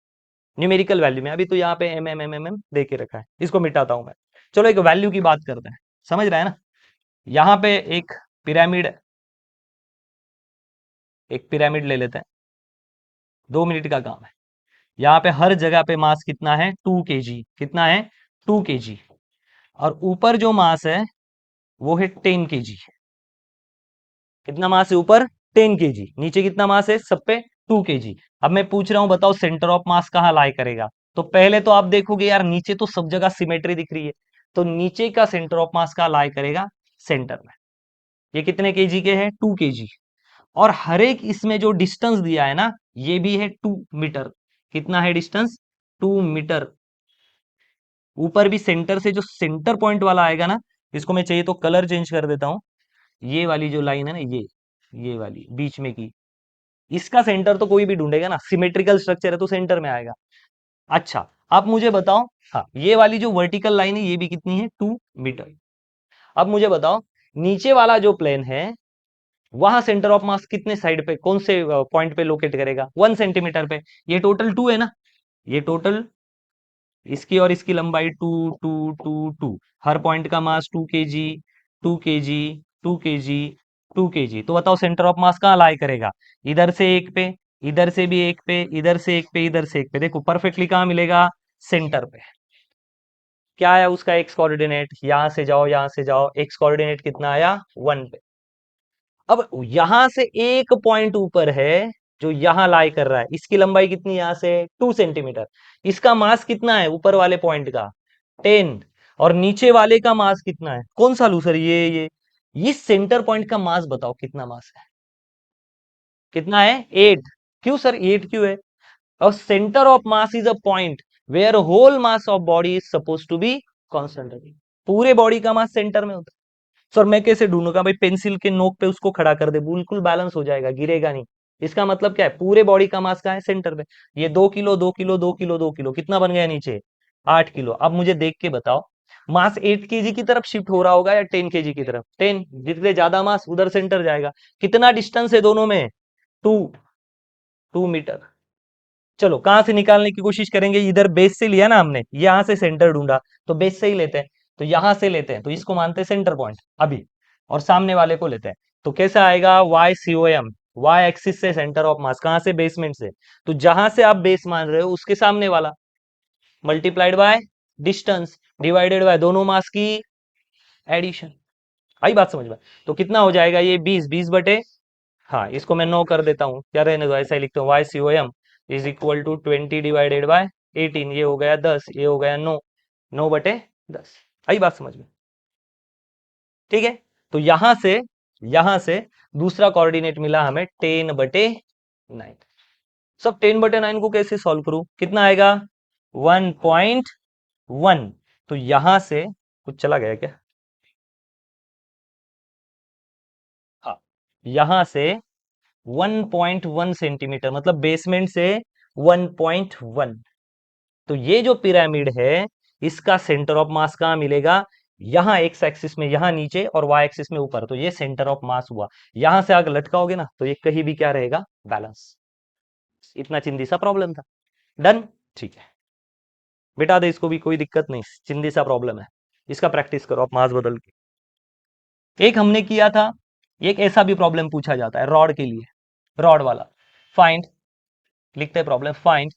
न्यूमेरिकल वैल्यू में। अभी तो यहाँ पे एम दे के रखा है, इसको मिटाता हूं मैं। चलो एक वैल्यू की बात करते हैं, समझ रहे हैं ना। यहाँ पे पिरामिड एक पिरामिड ले लेते हैं, 2 मिनट का काम है। यहाँ पे हर जगह पे मास कितना है, 2 kg, कितना है 2 kg, और ऊपर जो मास है वो है 10 kg। कितना मास है ऊपर, 10 kg, नीचे कितना मास है सब पे, 2 kg। अब मैं पूछ रहा हूं बताओ सेंटर ऑफ मास कहाँ लाई करेगा। तो पहले तो आप देखोगे यार नीचे तो सब जगह सिमेट्री दिख रही है, तो नीचे का सेंटर ऑफ मास कहाँ लाई करेगा, सेंटर में। ये कितने केजी के हैं, 2 kg। और हर एक इसमें जो डिस्टेंस दिया है ना, ये भी है 2 मीटर। कितना है डिस्टेंस, 2 मीटर। ऊपर भी सेंटर से जो सेंटर पॉइंट वाला आएगा ना, इसको मैं चाहिए तो कलर चेंज कर देता हूं, ये वाली जो लाइन है ना, ये वाली बीच में की, इसका सेंटर तो कोई भी ढूंढेगा ना, सिमेट्रिकल स्ट्रक्चर है तो सेंटर में आएगा। अच्छा, आप मुझे बताओ, हाँ ये वाली जो वर्टिकल लाइन है ये भी कितनी है, 2 मीटर। अब मुझे बताओ नीचे वाला जो प्लेन है वहां सेंटर ऑफ मास कितने साइड पे, कौन से पॉइंट पे लोकेट करेगा, 1 सेंटीमीटर पे। ये टोटल 2 है ना, ये टोटल इसकी और इसकी लंबाई 2 2 2 2, हर पॉइंट का मास 2 kg, 2 kg, 2 kg, 2 kg। तो बताओ सेंटर ऑफ मास कहाँ लाई करेगा, इधर से एक पे, इधर से भी एक पे, इधर से एक पे, इधर से एक पे, देखो परफेक्टली कहाँ मिलेगा, सेंटर पे। क्या आया उसका एक्स कोऑर्डिनेट, यहां से जाओ यहां से जाओ, एक्स कोऑर्डिनेट कितना आया, 1 पे। अब यहां से एक पॉइंट ऊपर है जो यहां लाई कर रहा है, इसकी लंबाई कितनी, यहां से 2 सेंटीमीटर। इसका मास कितना है ऊपर वाले पॉइंट का, 10। और नीचे वाले का मास कितना है, कौन सा लू सर, ये इस सेंटर पॉइंट का मास बताओ कितना मास है, कितना है, 8। क्यों सर 8 क्यों है, और centre of mass is a point where whole mass of body is suppose to be concentrated. पूरे बॉडी का मास सेंटर में होता है। सर मैं कैसे ढूंढूंगा भाई, पेंसिल के नोक पे उसको खड़ा कर दे, बिल्कुल बैलेंस हो जाएगा, गिरेगा नहीं। इसका मतलब क्या है, पूरे बॉडी का मास का है सेंटर पे। ये 2 किलो 2 किलो 2 किलो 2 किलो, कितना बन गया नीचे, 8 किलो। अब मुझे देख के बताओ मास 8 kg की तरफ शिफ्ट हो रहा होगा या 10 kg की तरफ, 10, जितने ज्यादा मास उधर सेंटर जाएगा। कितना डिस्टेंस है दोनों में, 2 2 मीटर। चलो कहां से निकालने की कोशिश करेंगे, इधर बेस से लिया ना हमने, यहां से सेंटर ढूंढा, तो बेस से ही लेते हैं, तो यहां से लेते हैं, तो इसको मानते हैं सेंटर पॉइंट अभी, और सामने वाले को लेते हैं, तो कैसा आएगा वाई सीओएम, वाई एक्सिस से सेंटर ऑफ मास, कहां से, बेसमेंट से, तो जहां से आप बेस मान रहे हो उसके सामने वाला, multiplied by distance, divided by दोनों मास की एडिशन। आई बात समझ में? तो कितना हो जाएगा ये 20, 20 बटे, हाँ इसको मैं 9 कर देता हूँ, क्या रहने दो ऐसा ही लिखता हूँ, Y C O M is equal to 20 divided by 18, ये हो गया 10, ये हो गया 9, 9 बटे 10। आई बात समझ में? ठीक है, तो यहां से दूसरा कोऑर्डिनेट मिला हमें 10 बटे 9। सब 10 बटे 9 को कैसे सॉल्व करूं, कितना आएगा 1.1, तो यहां से कुछ चला गया क्या, हाँ यहां से 1.1 सेंटीमीटर, मतलब बेसमेंट से 1.1, तो ये जो पिरामिड है इसका सेंटर ऑफ मास कहाँ मिलेगा, यहां एक्स एक्सिस में, यहां नीचे, और वाई एक्सिस में ऊपर, तो ये सेंटर ऑफ मास हुआ। यहां से अगर लटकाओगे ना तो ये कहीं भी क्या रहेगा, बैलेंस। इतना चिंदी सा प्रॉब्लम था, डन, ठीक है, बिठा दे इसको भी, कोई दिक्कत नहीं, चिंदी सा प्रॉब्लम है, इसका प्रैक्टिस करो आप मास बदल के। एक हमने किया था, एक ऐसा भी प्रॉब्लम पूछा जाता है रॉड के लिए, रॉड वाला, फाइंड, लिखते हैं problem, find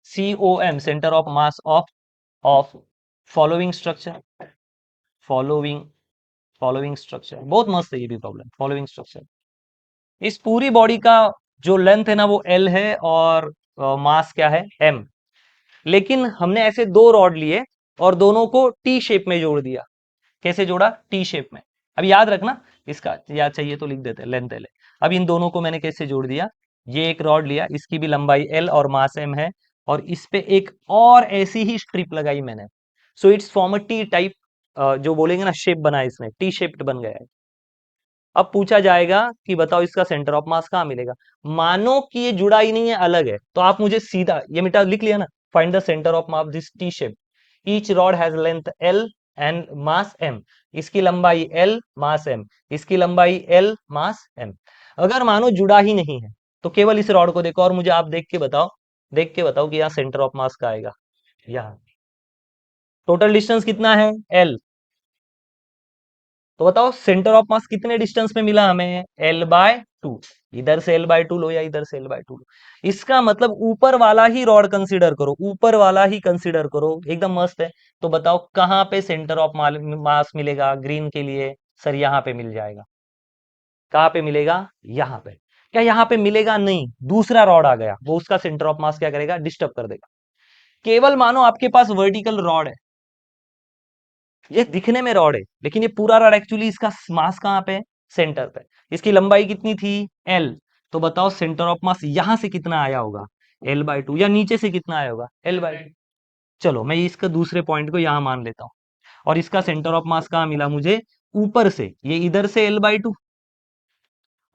COM centre of mass of following structure, following following structure, बहुत मस्त है ये भी प्रॉब्लम, फॉलोइंग स्ट्रक्चर। इस पूरी बॉडी का जो लेंथ है ना वो L है, और मास क्या है M, लेकिन हमने ऐसे दो रॉड लिए और दोनों को टी शेप में जोड़ दिया। कैसे जोड़ा, टी शेप में। अब याद रखना, इसका याद चाहिए तो लिख देते हैं, लेंथ L है। अब इन दोनों को मैंने कैसे जोड़ दिया, ये एक रॉड लिया, इसकी भी लंबाई L और मास M है, और इस पे एक और ऐसी ही स्ट्रिप लगाई मैंने, so it's form a T type, जो बोलेंगे ना शेप बना है, इसमें टी शेप्ड बन गया है। अब पूछा जाएगा कि बताओ इसका सेंटर ऑफ मास कहाँ मिलेगा, मानो कि ये जुड़ा ही नहीं है, अलग है, तो आप मुझे सीधा ये मिटा लिख लिया ना, find the centre of mass this T shape, each rod has length L and mass M, इसकी लंबाई L, मास M, इसकी लंबाई L, मास M। अगर मानो जुड़ा ही नहीं है तो केवल इस रॉड को देखो और मुझे आप देख के बताओ, देख के बताओ कि यहाँ सेंटर ऑफ मास का आएगा, यहाँ टोटल डिस्टेंस कितना है L, तो बताओ सेंटर ऑफ मास कितने डिस्टेंस पे मिला हमें, L/2, इधर से L/2 लो या इधर से L/2 लो, इसका मतलब ऊपर वाला ही रॉड कंसीडर करो, ऊपर वाला ही कंसीडर करो, एकदम मस्त है। तो बताओ कहां पे सेंटर ऑफ मास मिलेगा ग्रीन के लिए, सर यहाँ पे मिल जाएगा, कहां पे मिलेगा, यहाँ पे। क्या यहाँ पे मिलेगा, नहीं, दूसरा रॉड आ गया, वो उसका सेंटर ऑफ मास क्या करेगा, डिस्टर्ब कर देगा। केवल मानो आपके पास वर्टिकल रॉड है, ये दिखने में रॉड है, लेकिन ये पूरा रॉड एक्चुअली इसका मास कहाँ पे, सेंटर पे। इसकी लंबाई कितनी थी, L, तो बताओ सेंटर ऑफ मास यहां से कितना आया होगा, L/2, या नीचे से कितना आया होगा, L/2। चलो मैं इसका दूसरे पॉइंट को यहां मान लेता हूं, और इसका सेंटर ऑफ मास कहाँ मिला मुझे, ऊपर से, ये इधर से L/2,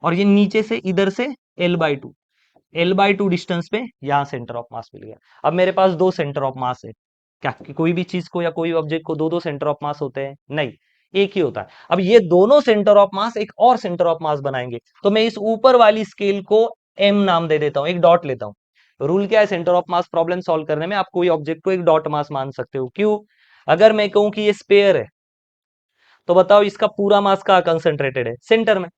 और ये नीचे से इधर से L/2, L/2 डिस्टेंस पे यहाँ सेंटर ऑफ मास मिल गया। अब मेरे पास दो सेंटर ऑफ मास है, क्या कि कोई भी चीज को या कोई ऑब्जेक्ट को दो दो सेंटर ऑफ मास होते हैं, नहीं, एक ही होता है। अब ये दोनों सेंटर ऑफ मास एक और सेंटर ऑफ मास बनाएंगे, तो मैं इस ऊपर वाली स्केल को M नाम दे देता हूँ, एक डॉट लेता हूँ। रूल क्या है centre of mass problem solve करने में, आप कोई ऑब्जेक्ट को एक डॉट मास मान सकते हो, क्यों, अगर मैं कहूं कि ये स्पेयर है, तो बताओ इसका पूरा मास कहाँ कंसेंट्रेटेड है, सेंटर में,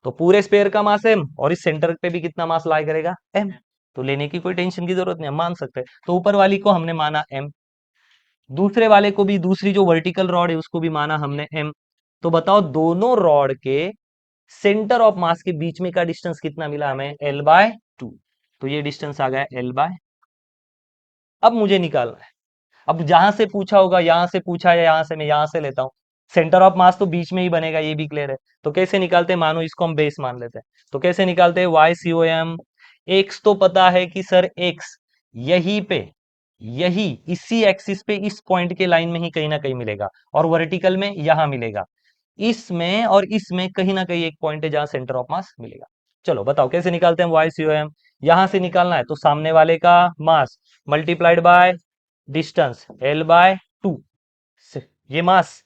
तो पूरे स्पेयर का मास M, और इस सेंटर पे भी कितना मास लाई करेगा, M, तो लेने की कोई टेंशन की जरूरत नहीं, हम मान सकते हैं। तो ऊपर वाली को हमने माना M, दूसरे वाले को भी, दूसरी जो वर्टिकल रॉड है उसको भी माना हमने M। तो बताओ दोनों रॉड के सेंटर ऑफ मास के बीच में का डिस्टेंस कितना मिला हमें, L/2, तो ये डिस्टेंस आ गया L/, अब मुझे निकालना है। अब जहां से पूछा होगा, यहां से पूछा है, यहां से, मैं यहां से लेता हूं, सेंटर ऑफ मास तो बीच में ही बनेगा, ये भी क्लियर है। तो कैसे निकालते हैं, मानो इसको हम बेस मान लेते हैं, तो कैसे निकालते हैं, वाई COM, एक्स तो पता है कि सर एक्स यहीं पे, यही इसी एक्सिस पे, इस पॉइंट के लाइन में ही कहीं ना कहीं मिलेगा, और वर्टिकल में यहां मिलेगा, इसमें और इसमें कहीं ना कहीं एक पॉइंट है जहां सेंटर ऑफ मास मिलेगा। चलो बताओ कैसे निकालते हैं वाई COM, यहां से निकालना है तो सामने वाले का मास मल्टीप्लाइड बाय डिस्टेंस L/2, ये मास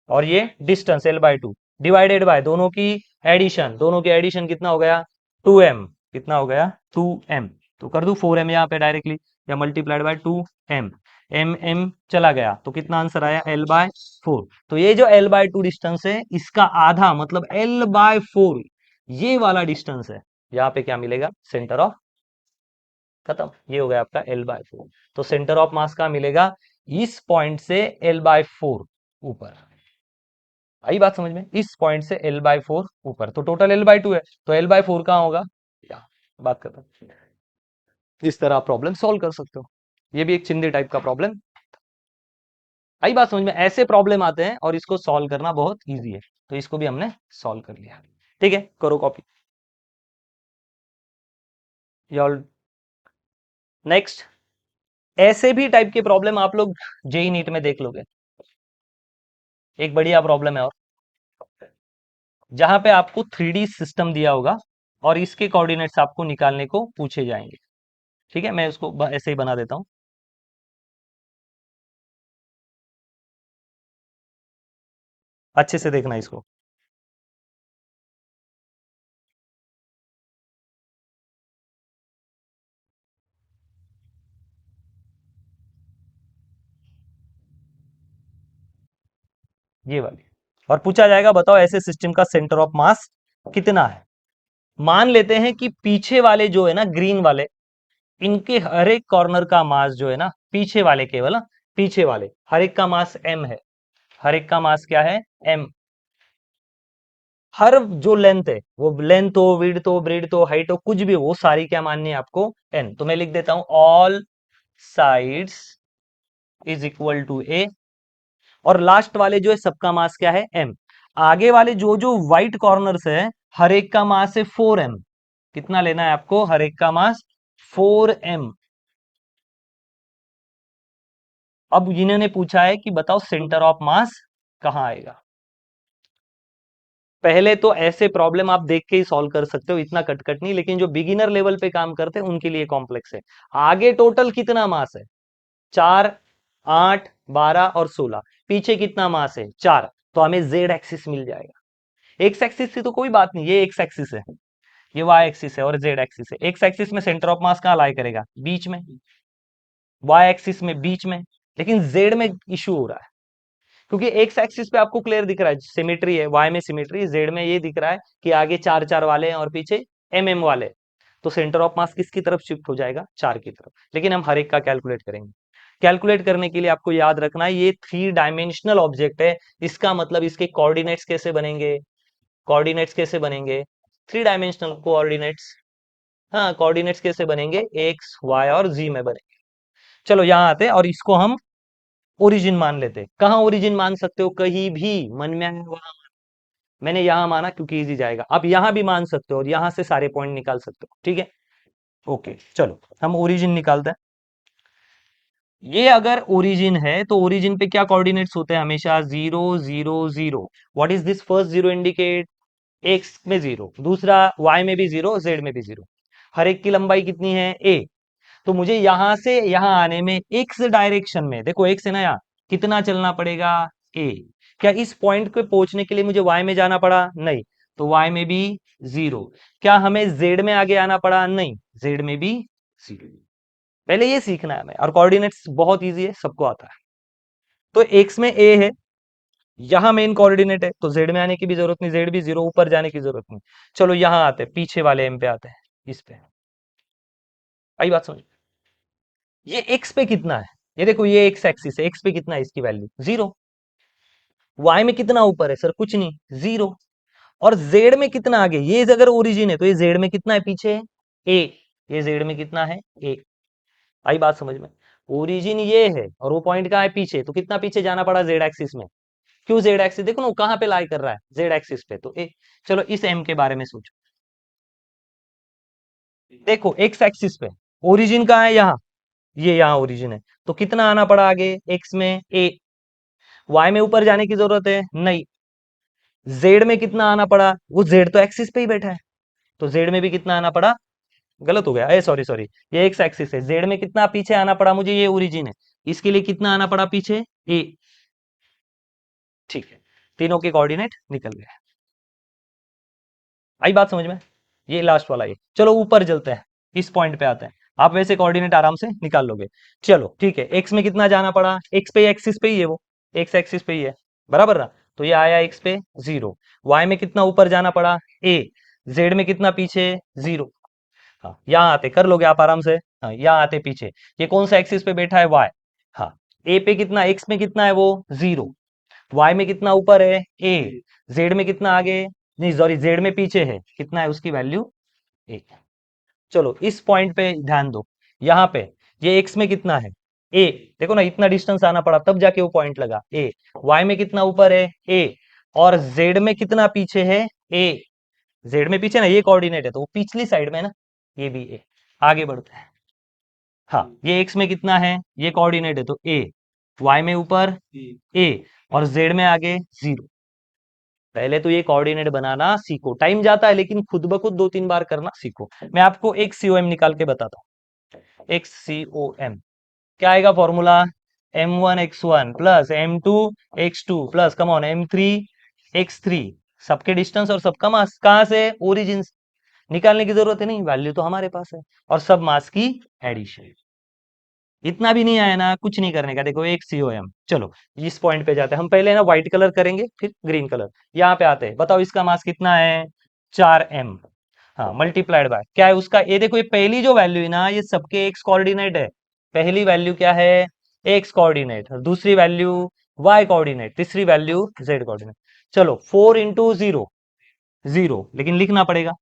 और ये डिस्टेंस L/2, डिवाइडेड बाय दोनों की एडिशन, दोनों की एडिशन कितना हो गया, 2m, कितना हो गया, 2m। तो कर दूं 4m यहाँ पे डायरेक्टली, या मल्टीप्लाइड बाय 2m, m चला गया तो कितना आंसर आया, l/4। तो ये जो l/2 डिस्टेंस है इसका आधा मतलब l/4 ये वाला डिस्टेंस है, यहाँ पे क्या मिलेगा, सेंटर ऑफ, खत्म, ये हो गया आपका l/4। तो सेंटर ऑफ मास का मिलेगा इस पॉइंट से l/4 ऊपर। आई बात समझ में, इस पॉइंट से l/4 ऊपर, तो टोटल l/2 है, तो l/4 कहाँ होगा, या बात खत्म। इस तरह आप प्रॉब्लम सॉल्व कर सकते हो। ये भी एक चिंदी टाइप का प्रॉब्लम। आई बात समझ में, ऐसे प्रॉब्लम आते हैं और इसको सॉल्व करना बहुत इजी है, तो इसको भी हमने सॉल्व कर लिया। ठीक है, करो कॉपी। नेक्स्ट, ऐसे भी टाइप के प्रॉब्लम आप लोग जेई नीट में देख लोगे। एक बढ़िया प्रॉब्लम है, और जहां पे आपको 3D सिस्टम दिया होगा और इसके कोऑर्डिनेट्स आपको निकालने को पूछे जाएंगे। ठीक है, मैं उसको ऐसे ही बना देता हूं, अच्छे से देखना इसको। ये वाली, और पूछा जाएगा बताओ ऐसे सिस्टम का सेंटर ऑफ मास कितना है। मान लेते हैं कि पीछे वाले जो है ना, ग्रीन वाले, इनके हर एक कॉर्नर का मास जो है ना, पीछे वाले केवल ना, पीछे वाले हर एक का मास m है, हर एक का मास क्या है, m। हर जो लेंथ है, वो लेंथ हो, विड्थ हो, ब्रेड्थ हो, हाइट हो, कुछ भी हो, वो सारी क्या माननी है आपको, n। तो मैं लिख देता हूं all sides is equal to a, और लास्ट वाले जो है सबका मास क्या है, m। आगे वाले जो जो व्हाइट कॉर्नर्स है, हर एक का मास है 4m। कितना लेना है आपको, हर एक का मास 4m। अब इन्होंने पूछा है कि बताओ सेंटर ऑफ मास कहां आएगा। पहले तो ऐसे प्रॉब्लम आप देख के ही सॉल्व कर सकते हो, इतना कटकट नहीं, लेकिन जो बिगिनर लेवल पे काम करते हैं उनके लिए कॉम्प्लेक्स है। आगे टोटल कितना मास है, 4, 8, 12 और 16। पीछे कितना मास है, 4। तो हमें जेड एक्सिस मिल जाएगा। एक्स एक्सिस से तो कोई बात नहीं, ये एक्स एक्सिस है, ये वाई एक्सिस है, और जेड एक्सिस है। एक्स एक्सिस में सेंटर ऑफ मास कहाँ लाई करेगा, बीच में, वाई एक्सिस में बीच में, लेकिन जेड में इशू हो रहा है, क्योंकि एक्स एक्सिस पे आपको क्लियर दिख रहा है सिमेट्री है, वाई में सिमेट्री, जेड में ये दिख रहा है कि आगे 4 4 वाले हैं और पीछे mm वाले हैं। तो सेंटर ऑफ मास किसकी तरफ शिफ्ट हो जाएगा, 4 की तरफ। लेकिन हम हर एक का कैलकुलेट करेंगे। कैलकुलेट करने के लिए आपको याद रखना है ये 3 डायमेंशनल ऑब्जेक्ट है, इसका मतलब इसके कोऑर्डिनेट्स कैसे बनेंगे, कोऑर्डिनेट्स कैसे बनेंगे, 3 डायमेंशनल कोऑर्डिनेट्स। हाँ, कोऑर्डिनेट्स कैसे बनेंगे, एक्स वाई और जी में बनेंगे। चलो यहाँ आते हैं और इसको हम ओरिजिन मान लेते हैं। कहाँ ओरिजिन मान सकते हो, कहीं भी मन में आया वहां। मैंने यहां माना क्योंकि इजी जाएगा, आप यहां भी मान सकते हो और यहां से सारे पॉइंट निकाल सकते हो। ठीक है, ओके, चलो हम ओरिजिन निकालते हैं। ये अगर ओरिजिन है तो ओरिजिन पे क्या कोऑर्डिनेट्स होते हैं, हमेशा 0 0 0। What is this, first zero indicate x में 0, दूसरा वाई में भी 0, जेड में भी 0। हर एक की लंबाई कितनी है, a। तो मुझे यहां से यहां आने में एक्स डायरेक्शन में, देखो एक्स है ना यहाँ, कितना चलना पड़ेगा, a। क्या इस पॉइंट पे पहुंचने के लिए मुझे y में जाना पड़ा, नहीं, तो y में भी 0। क्या हमें z में आगे आना पड़ा, नहीं, z में भी 0। पहले ये सीखना है हमें, और कोऑर्डिनेट्स बहुत इजी है, सबको आता है। तो x में a है, यहां मेन कोऑर्डिनेट है, तो z में आने की भी जरूरत नहीं, z भी 0, ऊपर जाने की जरूरत नहीं। चलो यहां आते हैं, पीछे वाले m पे आते हैं, इस पे। आई बात समझ, ये x पे कितना है, ये देखो ये x एक्सिस है, x पे कितना है, इसकी वैल्यू 0। y में कितना ऊपर है सर, कुछ नहीं, 0। और z में कितना आगे, ये अगर ओरिजिन है तो ये z में कितना है पीछे, a। ये z में कितना है, a। आई बात समझ में, ओरिजिन ये है और वो पॉइंट कहाँ है, पीछे, तो कितना पीछे जाना पड़ा z एक्सिस में। क्यों z एक्सिस, देखो ना वो कहाँ पे लाई कर रहा है, z एक्सिस पे, तो a। चलो इस m के बारे में सोचो, देखो x एक्सिस पे ओरिजिन कहाँ है, यहाँ, ये यहाँ ओरिजिन है, तो कितना आना पड़ा आगे, x में a। y में ऊपर जाने की जरूरत है, नहीं। z में कितना आना पड़ा, वो z तो एक्सिस पे ही बैठा है, तो z में भी कितना आना पड़ा, गलत हो गया, ए सॉरी सॉरी, ये एक्स एक्सिस है, z में कितना पीछे आना पड़ा मुझे, ये ओरिजिन है, इसके लिए कितना आना पड़ा पीछे, a। ठीक है, तीनों के कोऑर्डिनेट निकल गए। आई बात समझ में, ये लास्ट वाला ये। चलो ऊपर चलते हैं, इस पॉइंट पे आते हैं। आप वैसे कोऑर्डिनेट आराम से निकाल लोगे। चलो ठीक है, एक्स में कितना जाना पड़ा, एक्स पे एक्सिस पे ही है, वो एक्स एक्सिस पे ही है, बराबर ना। तो ये आया एक्स पे 0। वाई में कितना ऊपर जाना पड़ा, ए। जेड में कितना पीछे, 0। हाँ, यहाँ आते कर लोगे आप आराम से। हाँ, यहाँ आते पीछे, ये कौन सा एक्सिस पे बैठा है, वाई। हाँ, ए पे कितना, एक्स में कितना है वो 0। वाई में कितना ऊपर है, ए। जेड में कितना आगे, नहीं सॉरी, जेड में पीछे है, कितना है उसकी वैल्यू, ए। चलो इस पॉइंट पे ध्यान दो, यहाँ पे ये एक्स में कितना है, ए। देखो ना, इतना डिस्टेंस आना पड़ा तब जाके वो पॉइंट लगा, ए। वाई में कितना ऊपर है, ए। और जेड में कितना पीछे है, ए। जेड में पीछे ना, ये कोऑर्डिनेट है तो वो पिछली साइड में है ना, ये भी ए। आगे बढ़ते हैं। हाँ, ये एक्स में कितना है, ये कोऑर्डिनेट है तो ए। वाई में ऊपर ए, और जेड में आगे 0। पहले तो ये कोऑर्डिनेट बनाना सीखो, टाइम जाता है लेकिन खुद ब खुद 2-3 बार करना सीखो। मैं आपको एक सीओएम निकाल के बताता हूँ, एक सीओएम क्या आएगा formula, m1 x1 plus m2 x2 plus come on m3 x3। सबके डिस्टेंस और सबका मास कहाँ से, ओरिजिन। निकालने की जरूरत है नहीं, वैल्यू तो हमारे पास है, और सब मास की एडिशन। इतना भी नहीं आया ना, कुछ नहीं करने का, देखो एक सीओएम। चलो इस पॉइंट पे जाते हैं हम, पहले ना व्हाइट कलर करेंगे फिर ग्रीन कलर। यहाँ पे आते हैं, बताओ इसका मास कितना है, 4m। हाँ, मल्टीप्लाइड बाय क्या है उसका, ये देखो, ये पहली जो वैल्यू है ना, ये सबके एक्स कोऑर्डिनेट है। पहली वैल्यू क्या है, एक्स कोऑर्डिनेट, दूसरी वैल्यू वाई कोऑर्डिनेट, तीसरी वैल्यू जेड कोऑर्डिनेट। चलो 4 × 0, 0 लेकिन लिखना पड़ेगा,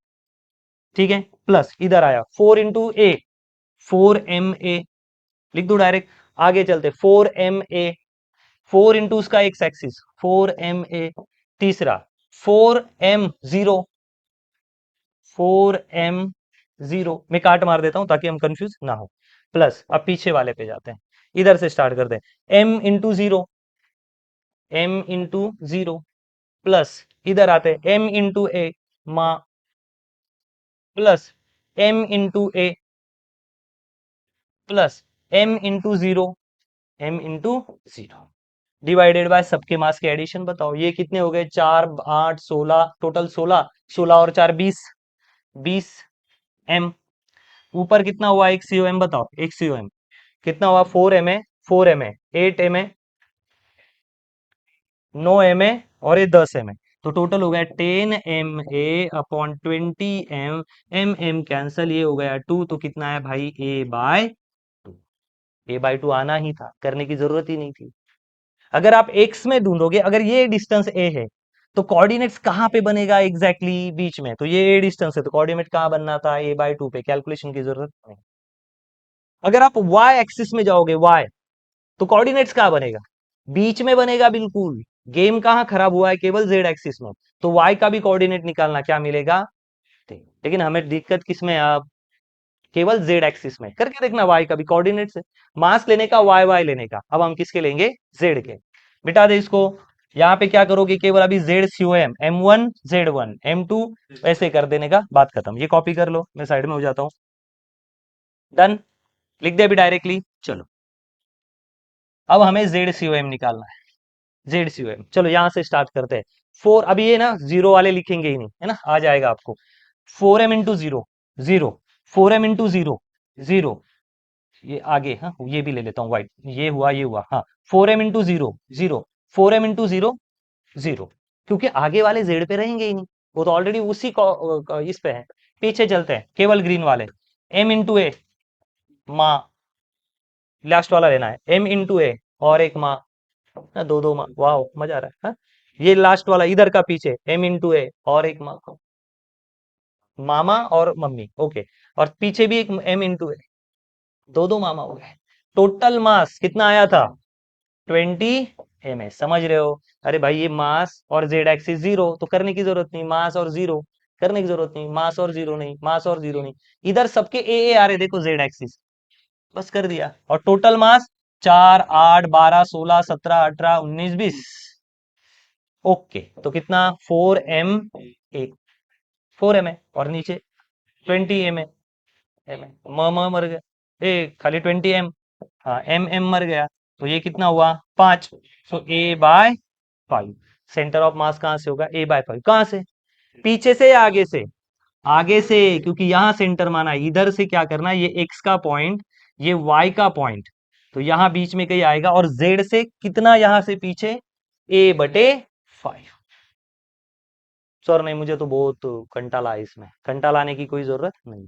ठीक है। प्लस इधर आया 4 × a, 4ma, लिख दो डायरेक्ट। आगे चलते 4ma, 4 इंटू उसका एक्स एक्सिस 4ma। तीसरा 4m0, 4m0, मैं काट मार देता हूं ताकि हम कंफ्यूज ना हो। प्लस अब पीछे वाले पे जाते हैं, इधर से स्टार्ट करते हैं, m × 0, m × 0 प्लस इधर आते हैं m × a, माँ, plus m × a plus m × 0, m × 0 divided by सबके मास के एडिशन। बताओ ये कितने हो गए, 4 8 16, टोटल 16, 16 और 4 20, 20 m। ऊपर कितना हुआ एक सीओएम, बताओ एक सीओएम कितना हुआ, 4ma, 4ma, 8ma, 9ma, और ये 10ma। तो टोटल हो गया 10ma/20m। m कैंसल, ये हो गया 2, तो कितना है भाई, a/2। a/2 आना ही था, करने की जरूरत ही नहीं थी। अगर आप एक्स में ढूंढोगे, अगर ये डिस्टेंस ए है तो कोऑर्डिनेट्स कहाँ पे बनेगा एग्जैक्टली exactly बीच में, तो ये ए डिस्टेंस है तो कोऑर्डिनेट कहाँ बनना था, a/2 पे, कैलकुलेशन की जरूरत नहीं। अगर आप वाई एक्सिस में जाओगे, वाई, तो कोऑर्डिनेट्स कहाँ बनेगा, बीच में बनेगा बिल्कुल। गेम कहाँ खराब हुआ है, केवल जेड एक्सिस में। तो वाई का भी कोऑर्डिनेट निकालना, क्या मिलेगा, लेकिन हमें दिक्कत किसमें है अब, केवल जेड एक्सिस में। करके देखना, वाई का भी कोऑर्डिनेट से मास लेने का, वाई वाई लेने का, अब हम किसके लेंगे, जेड के। मिटा दे इसको, यहाँ पे क्या करोगे, केवल अभी Z COM, m1 z1 m2 ऐसे कर देने का, बात खत्म। ये कॉपी कर लो, मैं साइड में हो जाता हूँ, डन। लिख दे अभी डायरेक्टली। चलो अब हमें जेड सीओएम निकालना है, जेड सीओएम। चलो यहाँ से स्टार्ट करते हैं। 4, अभी ये ना जीरो वाले लिखेंगे ही नहीं, है ना, आ जाएगा आपको। 4m × 0, 0, 4m × 0, 0, ये आगे, हाँ ये भी ले लेता हूँ व्हाइट, ये हुआ, हाँ 4m × 0, 0, 4m × 0, 0, क्योंकि आगे वाले जेड पे रहेंगे ही नहीं, वो तो ऑलरेडी उसी को इस पे है। पीछे चलते हैं, केवल ग्रीन वाले, m × a, माँ, लास्ट वाला लेना है, m × a, और एक माँ, दो दो माँ, वाह मजा आ रहा है, हाँ? ये लास्ट वाला इधर का पीछे, m × a, और एक माँ, मामा और मम्मी, ओके। और पीछे भी एक m × a, दो दो मामा हो गए। टोटल मास कितना आया था, 20 ms, समझ रहे हो। अरे भाई ये मास और जेड एक्सिस 0, तो करने की जरूरत नहीं, मास और 0 करने की जरूरत नहीं, मास और 0 नहीं, मास और 0 नहीं। इधर सबके ए आ रहे, देखो जेड एक्सिस, बस कर दिया। और टोटल मास 4 8 12 16 17 18 19 20, ओके। तो कितना, 4m, 4m, और नीचे 20 m, मर गया, खाली 20m, हाँ m मर गया, तो ये कितना हुआ, 5। सो a/5। सेंटर ऑफ मास कहाँ से होगा, a/5, कहाँ से, पीछे से या आगे से, आगे से, क्योंकि यहां सेंटर माना है, इधर से क्या करना है, ये एक्स का पॉइंट, ये वाई का पॉइंट, तो यहां बीच में कहीं आएगा, और जेड से कितना यहां से पीछे, a/5। सर नहीं, मुझे तो बहुत कंटाला है इसमें, कंटाला आने की कोई जरूरत नहीं।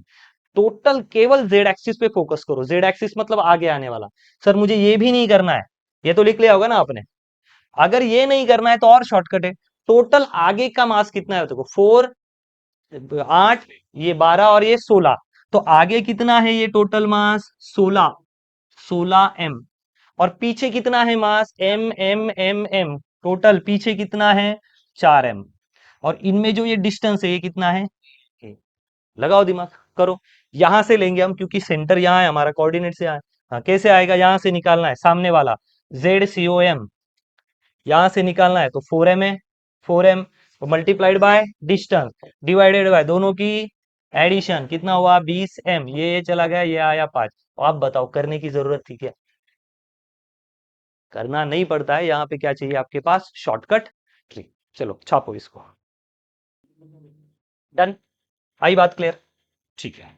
टोटल केवल जेड एक्सिस पे फोकस करो, जेड एक्सिस मतलब आगे आने वाला। सर मुझे ये भी नहीं करना है, ये तो लिख लिया होगा ना आपने। अगर ये नहीं करना है तो और शॉर्टकट है, टोटल आगे का मास कितना है देखो, 4, 8, ये 12 और ये 16, तो आगे कितना है ये टोटल मास, 16, 16 m। और पीछे कितना है मास, m टोटल पीछे कितना है, 4m। और इनमें जो ये डिस्टेंस है ये कितना है, a। लगाओ दिमाग, करो। यहां से लेंगे हम, क्योंकि सेंटर यहाँ है हमारा, कोऑर्डिनेट से यहाँ है। हाँ, कैसे आएगा, यहां से निकालना है सामने वाला, ZCOM यहां से निकालना है, तो 4m है, 4m multiplied by distance divided by दोनों की एडिशन, कितना हुआ 20m, ये चला गया, ये आया 5। आप बताओ, करने की जरूरत थी क्या, करना नहीं पड़ता है, यहाँ पे क्या चाहिए आपके पास, शॉर्टकट ट्रिक। चलो छापो इसको, डन, आई बात क्लियर, ठीक है।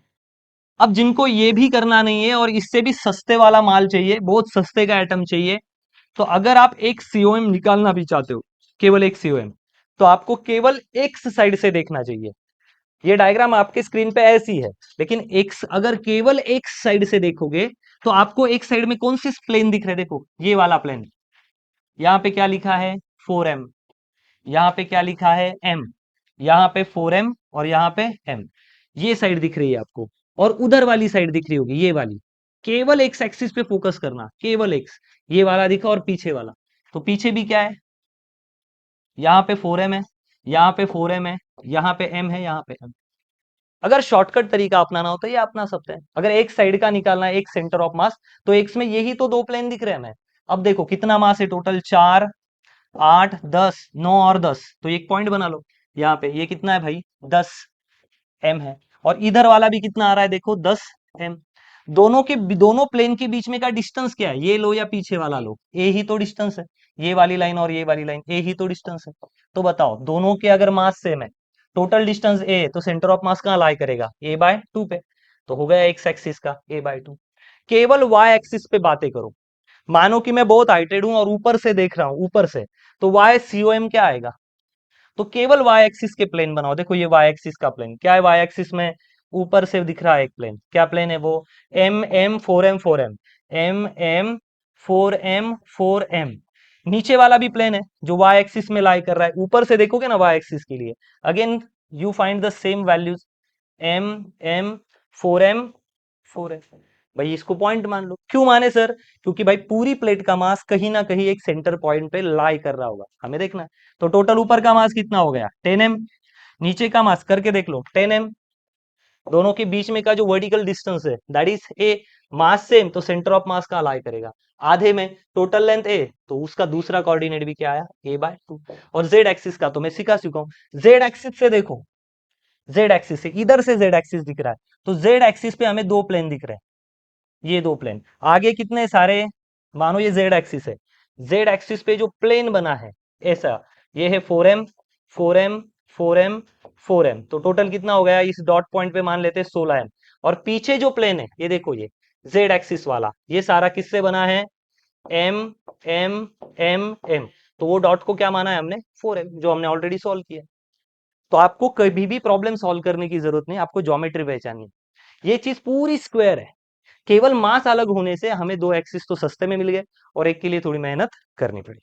अब जिनको ये भी करना नहीं है और इससे भी सस्ते वाला माल चाहिए, बहुत सस्ते का आइटम चाहिए, तो अगर आप एक सीओएम निकालना भी चाहते हो, केवल एक सीओएम, तो आपको केवल एक्स साइड से देखना चाहिए। ये डायग्राम आपके स्क्रीन पे ऐसी है, लेकिन एक्स, अगर केवल एक्स साइड से देखोगे तो आपको एक साइड में कौन सी प्लेन दिख रहे हैं, देखो ये वाला प्लेन, यहाँ पे क्या लिखा है, 4m, यहाँ पे क्या लिखा है, m, यहाँ पे 4m और यहाँ पे m, ये साइड दिख रही है आपको, और उधर वाली साइड दिख रही होगी, ये वाली। केवल एक्स एक्सिस पे फोकस करना, केवल एक्स, ये वाला दिखा और पीछे वाला, तो पीछे भी क्या है, यहाँ पे 4m है, यहाँ पे 4m है, यहाँ पे m है, यहाँ पे m। अगर शॉर्टकट तरीका अपनाना हो तो ये अपना सकते हैं। अगर एक साइड का निकालना है, एक सेंटर ऑफ मास, तो एक्स में यही तो दो प्लेन दिख रहे हैं हमें। अब देखो कितना मास है टोटल, 4, 8, 10, 9 और 10, तो एक पॉइंट बना लो यहाँ पे, ये कितना है भाई, 10m है। और इधर वाला भी कितना आ रहा है देखो, 10m। दोनों प्लेन के बीच में का डिस्टेंस क्या है, ये लो या पीछे वाला लो, ए ही तो डिस्टेंस है, ये वाली लाइन और ये वाली लाइन, ए ही तो डिस्टेंस है। तो बताओ, दोनों के अगर मास सेम है, टोटल डिस्टेंस ए, तो सेंटर ऑफ मास कहाँ लाई करेगा, a/2 पे, तो हो गया एक्स एक्सिस का a/2। केवल वाई एक्सिस पे बातें करो। मानो कि मैं बहुत हाइटेड हूं और ऊपर से देख रहा हूं, ऊपर से, तो वाई सीओएम क्या आएगा, तो केवल वाई एक्सिस के प्लेन बनाओ। देखो ये वाई एक्सिस का प्लेन क्या है, वाई एक्सिस में ऊपर से दिख रहा है एक प्लेन, क्या प्लेन है वो, M4M M4M नीचे वाला भी प्लेन है जो वाई एक्सिस में लाई कर रहा है, ऊपर से देखोगे ना वाई एक्सिस के लिए, again you find the same values, M4M भाई इसको पॉइंट मान लो। क्यों माने सर, क्योंकि भाई पूरी प्लेट का मास कहीं ना कहीं एक सेंटर पॉइंट पे लाई कर रहा होगा, हमें देखना है। तो टोटल ऊपर का मास कितना हो गया, 10m, नीचे का मास करके देख लो 10m, दोनों के बीच में का जो वर्टिकल डिस्टेंस है that is a, mass same, तो सेंटर ऑफ मास का लाई करेगा आधे में, टोटल लेंथ ए, तो उसका दूसरा कोऑर्डिनेट भी क्या आया, a/2। और जेड एक्सिस का तो मैं सिखा चुका हूं, जेड एक्सिस से देखो, जेड एक्सिस से, इधर से जेड एक्सिस दिख रहा है, तो जेड एक्सिस पे हमें दो प्लेन दिख रहे हैं, ये दो प्लेन। आगे कितने सारे, मानो ये जेड एक्सिस है, जेड एक्सिस पे जो प्लेन बना है ऐसा, ये है 4m, 4m, 4m, 4m, तो टोटल कितना हो गया, इस डॉट पॉइंट पे मान लेते हैं 16m। और पीछे जो प्लेन है ये देखो, ये जेड एक्सिस वाला, ये सारा किससे बना है, m, m, m। तो वो डॉट को क्या माना है हमने, 4m, जो हमने ऑलरेडी सॉल्व किया। तो आपको कभी भी प्रॉब्लम सॉल्व करने की जरूरत नहीं, आपको ज्योमेट्री पहचाननी है। ये चीज पूरी स्क्वायर है, केवल मास अलग होने से हमें दो एक्सिस तो सस्ते में मिल गए, और एक के लिए थोड़ी मेहनत करनी पड़ी।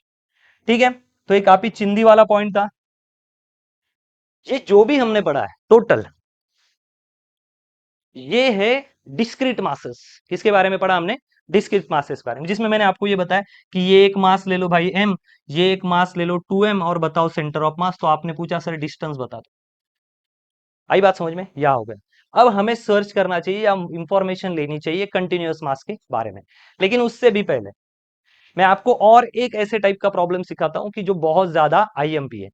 ठीक है, तो ये काफी चिंदी वाला पॉइंट था। ये जो भी हमने पढ़ा है टोटल, ये है डिस्क्रीट मासेस। किसके बारे में पढ़ा हमने, डिस्क्रीट मासेस बारे में, जिसमें मैंने आपको ये बताया कि ये एक मास ले लो भाई m, ये एक मास ले लो 2m, और बताओ सेंटर ऑफ मास, तो आपने पूछा सर डिस्टेंस बता दो। आई बात समझ में, या हो गया। अब हमें सर्च करना चाहिए या इंफॉर्मेशन लेनी चाहिए कंटिन्यूअस मास के बारे में, लेकिन उससे भी पहले मैं आपको और एक ऐसे टाइप का प्रॉब्लम सिखाता हूं कि जो बहुत ज्यादा आईएमपी है।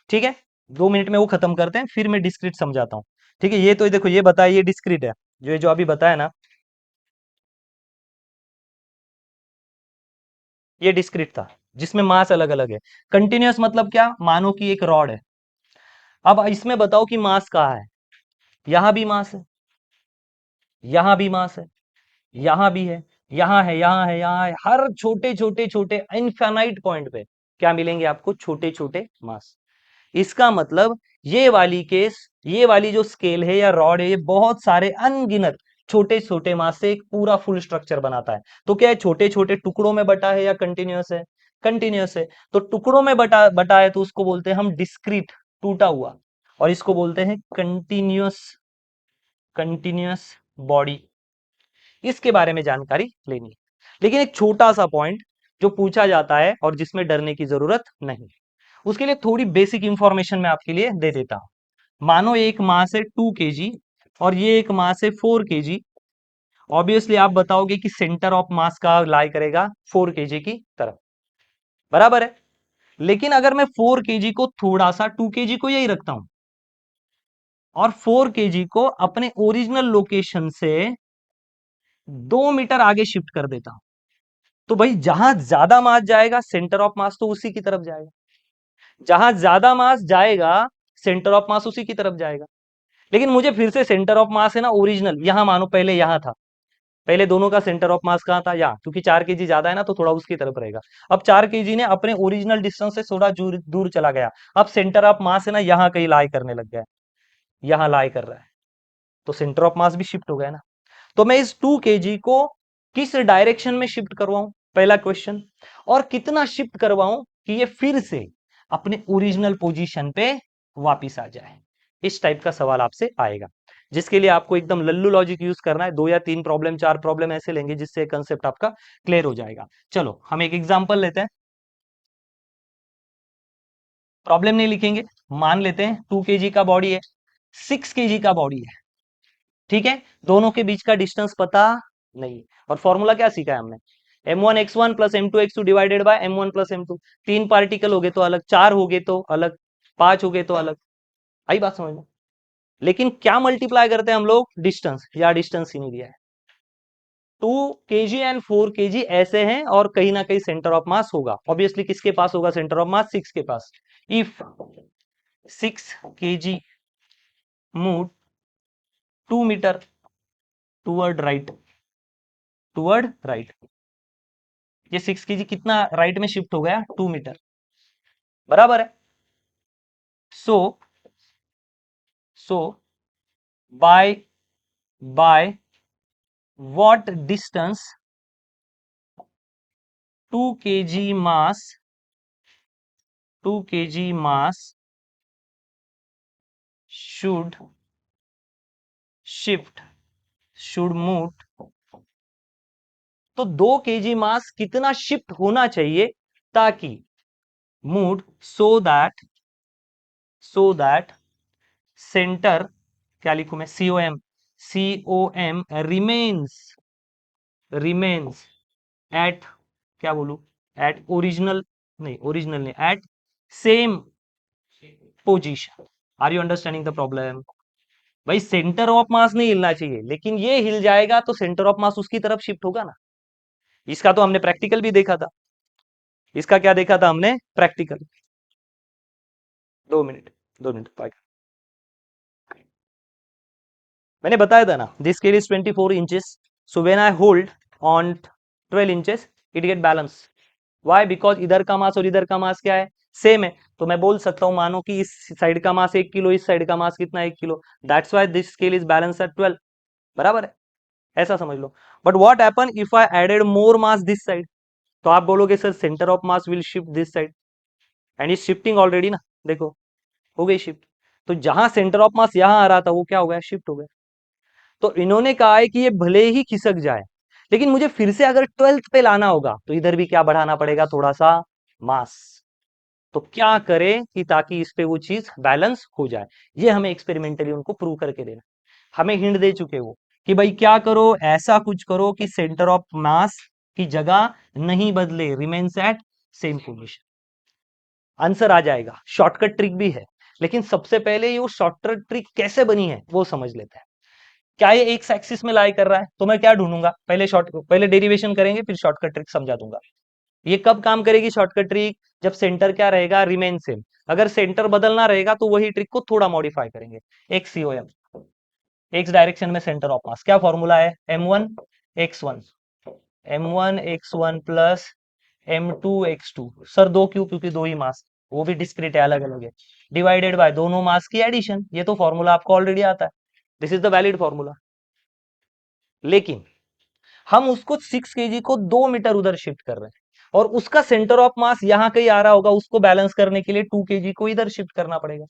ठीक है, 2 मिनट में वो खत्म करते हैं, फिर मैं डिस्क्रीट समझाता हूं। ठीक है, ये तो देखो ये बताया, ये डिस्क्रीट है, जो जो अभी बताया ना, ये डिस्क्रीट था जिसमें मास अलग अलग है। कंटिन्यूअस मतलब क्या, मानो कि एक रॉड है, अब इसमें बताओ कि मास कहाँ है, यहां भी मास है, यहां भी मास है, यहां भी है, यहां है, यहां है, यहां है, हर छोटे छोटे छोटे इनफाइनाइट पॉइंट पे क्या मिलेंगे आपको? छोटे छोटे मास। इसका मतलब ये वाली केस, ये वाली जो स्केल है या रॉड है, ये बहुत सारे अनगिनत छोटे छोटे मास से एक पूरा फुल स्ट्रक्चर बनाता है। तो क्या है, छोटे छोटे टुकड़ों में बटा है या कंटिन्यूअस है? कंटिन्यूअस है। तो टुकड़ों में बटा बटा है तो उसको बोलते हैं हम डिस्क्रीट, टूटा हुआ, और इसको बोलते हैं कंटिन्यूअस, कंटिन्यूअस बॉडी। इसके बारे में जानकारी लेनी है। लेकिन एक छोटा सा पॉइंट जो पूछा जाता है और जिसमें डरने की जरूरत नहीं, उसके लिए थोड़ी बेसिक इंफॉर्मेशन मैं आपके लिए दे देता हूं। मानो एक मास है 2 kg और ये एक मास है 4 kg। ऑब्वियसली आप बताओगे कि सेंटर ऑफ मास का लाई करेगा 4 kg की तरफ, बराबर है। लेकिन अगर मैं 4 kg को थोड़ा सा 2 kg को यही रखता हूं और 4 kg को अपने ओरिजिनल लोकेशन से 2 मीटर आगे शिफ्ट कर देता हूं, तो भाई जहां ज्यादा मास जाएगा सेंटर ऑफ मास तो उसी की तरफ जाएगा। जहां ज्यादा मास जाएगा सेंटर ऑफ मास उसी की तरफ जाएगा। लेकिन मुझे फिर से सेंटर ऑफ मास है ना ओरिजिनल, यहां मानो पहले यहां था, पहले दोनों का सेंटर ऑफ मास कहां था? यहाँ, क्योंकि 4 kg ज्यादा है ना तो थोड़ा उसकी तरफ रहेगा। अब 4 kg ने अपने ओरिजिनल डिस्टेंस से थोड़ा दूर दूर चला गया, अब सेंटर ऑफ मास है ना यहाँ कहीं लाई करने लग गया है, यहाँ लाई कर रहा है, तो सेंटर ऑफ मास भी शिफ्ट हो गया ना। तो मैं इस 2 kg को किस डायरेक्शन में शिफ्ट करवाऊं, पहला क्वेश्चन, और कितना शिफ्ट करवाऊं कि ये फिर से अपने ओरिजिनल पोजीशन पे वापिस आ जाए। इस टाइप का सवाल आपसे आएगा, जिसके लिए आपको एकदम लल्लू लॉजिक यूज करना है। 2 या 3 प्रॉब्लम, 4 प्रॉब्लम ऐसे लेंगे जिससे कंसेप्ट आपका क्लियर हो जाएगा। चलो हम एक एग्जांपल लेते हैं, प्रॉब्लम नहीं लिखेंगे, मान लेते हैं 2 kg का बॉडी है, 6 kg का बॉडी है, ठीक है। दोनों के बीच का डिस्टेंस पता नहीं, और फॉर्मूला क्या सीखा है हमने? m1x1 plus m2x2 divided by m1 plus m2। 3 particle हो गए तो अलग, 4 हो गए तो अलग, 5 हो गए तो अलग। आई बात समझ में? लेकिन क्या मल्टीप्लाई करते हैं हम लोग? डिस्टेंस, या डिस्टेंस ही नहीं दिया है। 2 kg एंड 4 kg ऐसे हैं और कहीं ना कहीं सेंटर ऑफ मास होगा। ऑब्वियसली किसके पास होगा सेंटर ऑफ मास? 6 के पास। If 6 kg move 2 metre toward right, toward right, ये 6 kg कितना राइट में शिफ्ट हो गया? 2 मीटर, बराबर है। So so by by what distance 2 kg mass, 2 kg mass should shift, should move, तो 2 kg मास कितना शिफ्ट होना चाहिए ताकि मूड सो दैट सेंटर, क्या लिखूं मैं? C O M remains at, क्या बोलूं? एट ओरिजिनल, नहीं ओरिजिनल नहीं, at same position. Are you understanding the problem? भाई सेंटर ऑफ मास नहीं हिलना चाहिए, लेकिन ये हिल जाएगा तो सेंटर ऑफ मास उसकी तरफ शिफ्ट होगा ना। इसका तो हमने प्रैक्टिकल भी देखा था, इसका क्या देखा था हमने? प्रैक्टिकल। 2 मिनट, 2 मिनट पाएगा। मैंने बताया था ना, this scale is 24 inches, so when I hold on 12 inches it get balance. Why? Because इधर का मास और इधर का मास क्या है? सेम है। तो मैं बोल सकता हूं मानो कि इस साइड का मास 1 किलो, इस साइड का मास कितना? 1 kilo. That's why this scale is balance at 12, बराबर है, ऐसा समझ लो। But what happen if I added more mass this side? तो आप बोलोगे sir centre of mass will shift this side, and is shifting already ना, देखो हो गई शिफ्ट। तो जहां सेंटर ऑफ मास यहां आ रहा था वो क्या हो गया? शिफ्ट हो गया। तो इन्होंने कहा है कि ये भले ही खिसक जाए, लेकिन मुझे फिर से अगर 12th पे लाना होगा तो इधर भी क्या बढ़ाना पड़ेगा? थोड़ा सा मास। तो क्या करें कि ताकि इस पे वो चीज बैलेंस हो जाए? ये हमें एक्सपेरिमेंटली उनको प्रूव करके देना। हमें हिंट दे चुके वो कि भाई क्या करो, ऐसा कुछ करो कि सेंटर ऑफ मास की जगह नहीं बदले, remains at same position. Answer आ जाएगा। शॉर्टकट ट्रिक भी है, लेकिन सबसे पहले ये वो शॉर्टकट ट्रिक कैसे बनी है वो समझ लेते हैं। क्या ये एक्स एक्सिस में लाई कर रहा है? तो मैं क्या ढूंढूंगा? पहले डेरिवेशन करेंगे, फिर शॉर्टकट ट्रिक समझा दूंगा। ये कब काम करेगी शॉर्टकट ट्रिक? जब सेंटर क्या रहेगा? Remain same. अगर सेंटर बदलना रहेगा तो वही ट्रिक को थोड़ा मॉडिफाई करेंगे, x C O M. X direction में सेंटर ऑफ मास, क्या फॉर्मूला है, m1 x1, m1 x1 plus m2 x2। Sir दो क्यों, क्योंकि दो ही मास, वो भी डिस्क्रीट है, अलग अलग है, डिवाइडेड बाय दोनों मास की एडिशन। ये तो फॉर्मूला आपको ऑलरेडी आता है, this is the valid formula. लेकिन हम उसको 6 केजी को 2 मीटर उधर शिफ्ट कर रहे हैं, और उसका सेंटर ऑफ मास यहां कहीं आ रहा होगा, उसको बैलेंस करने के लिए 2 केजी को इधर शिफ्ट करना पड़ेगा।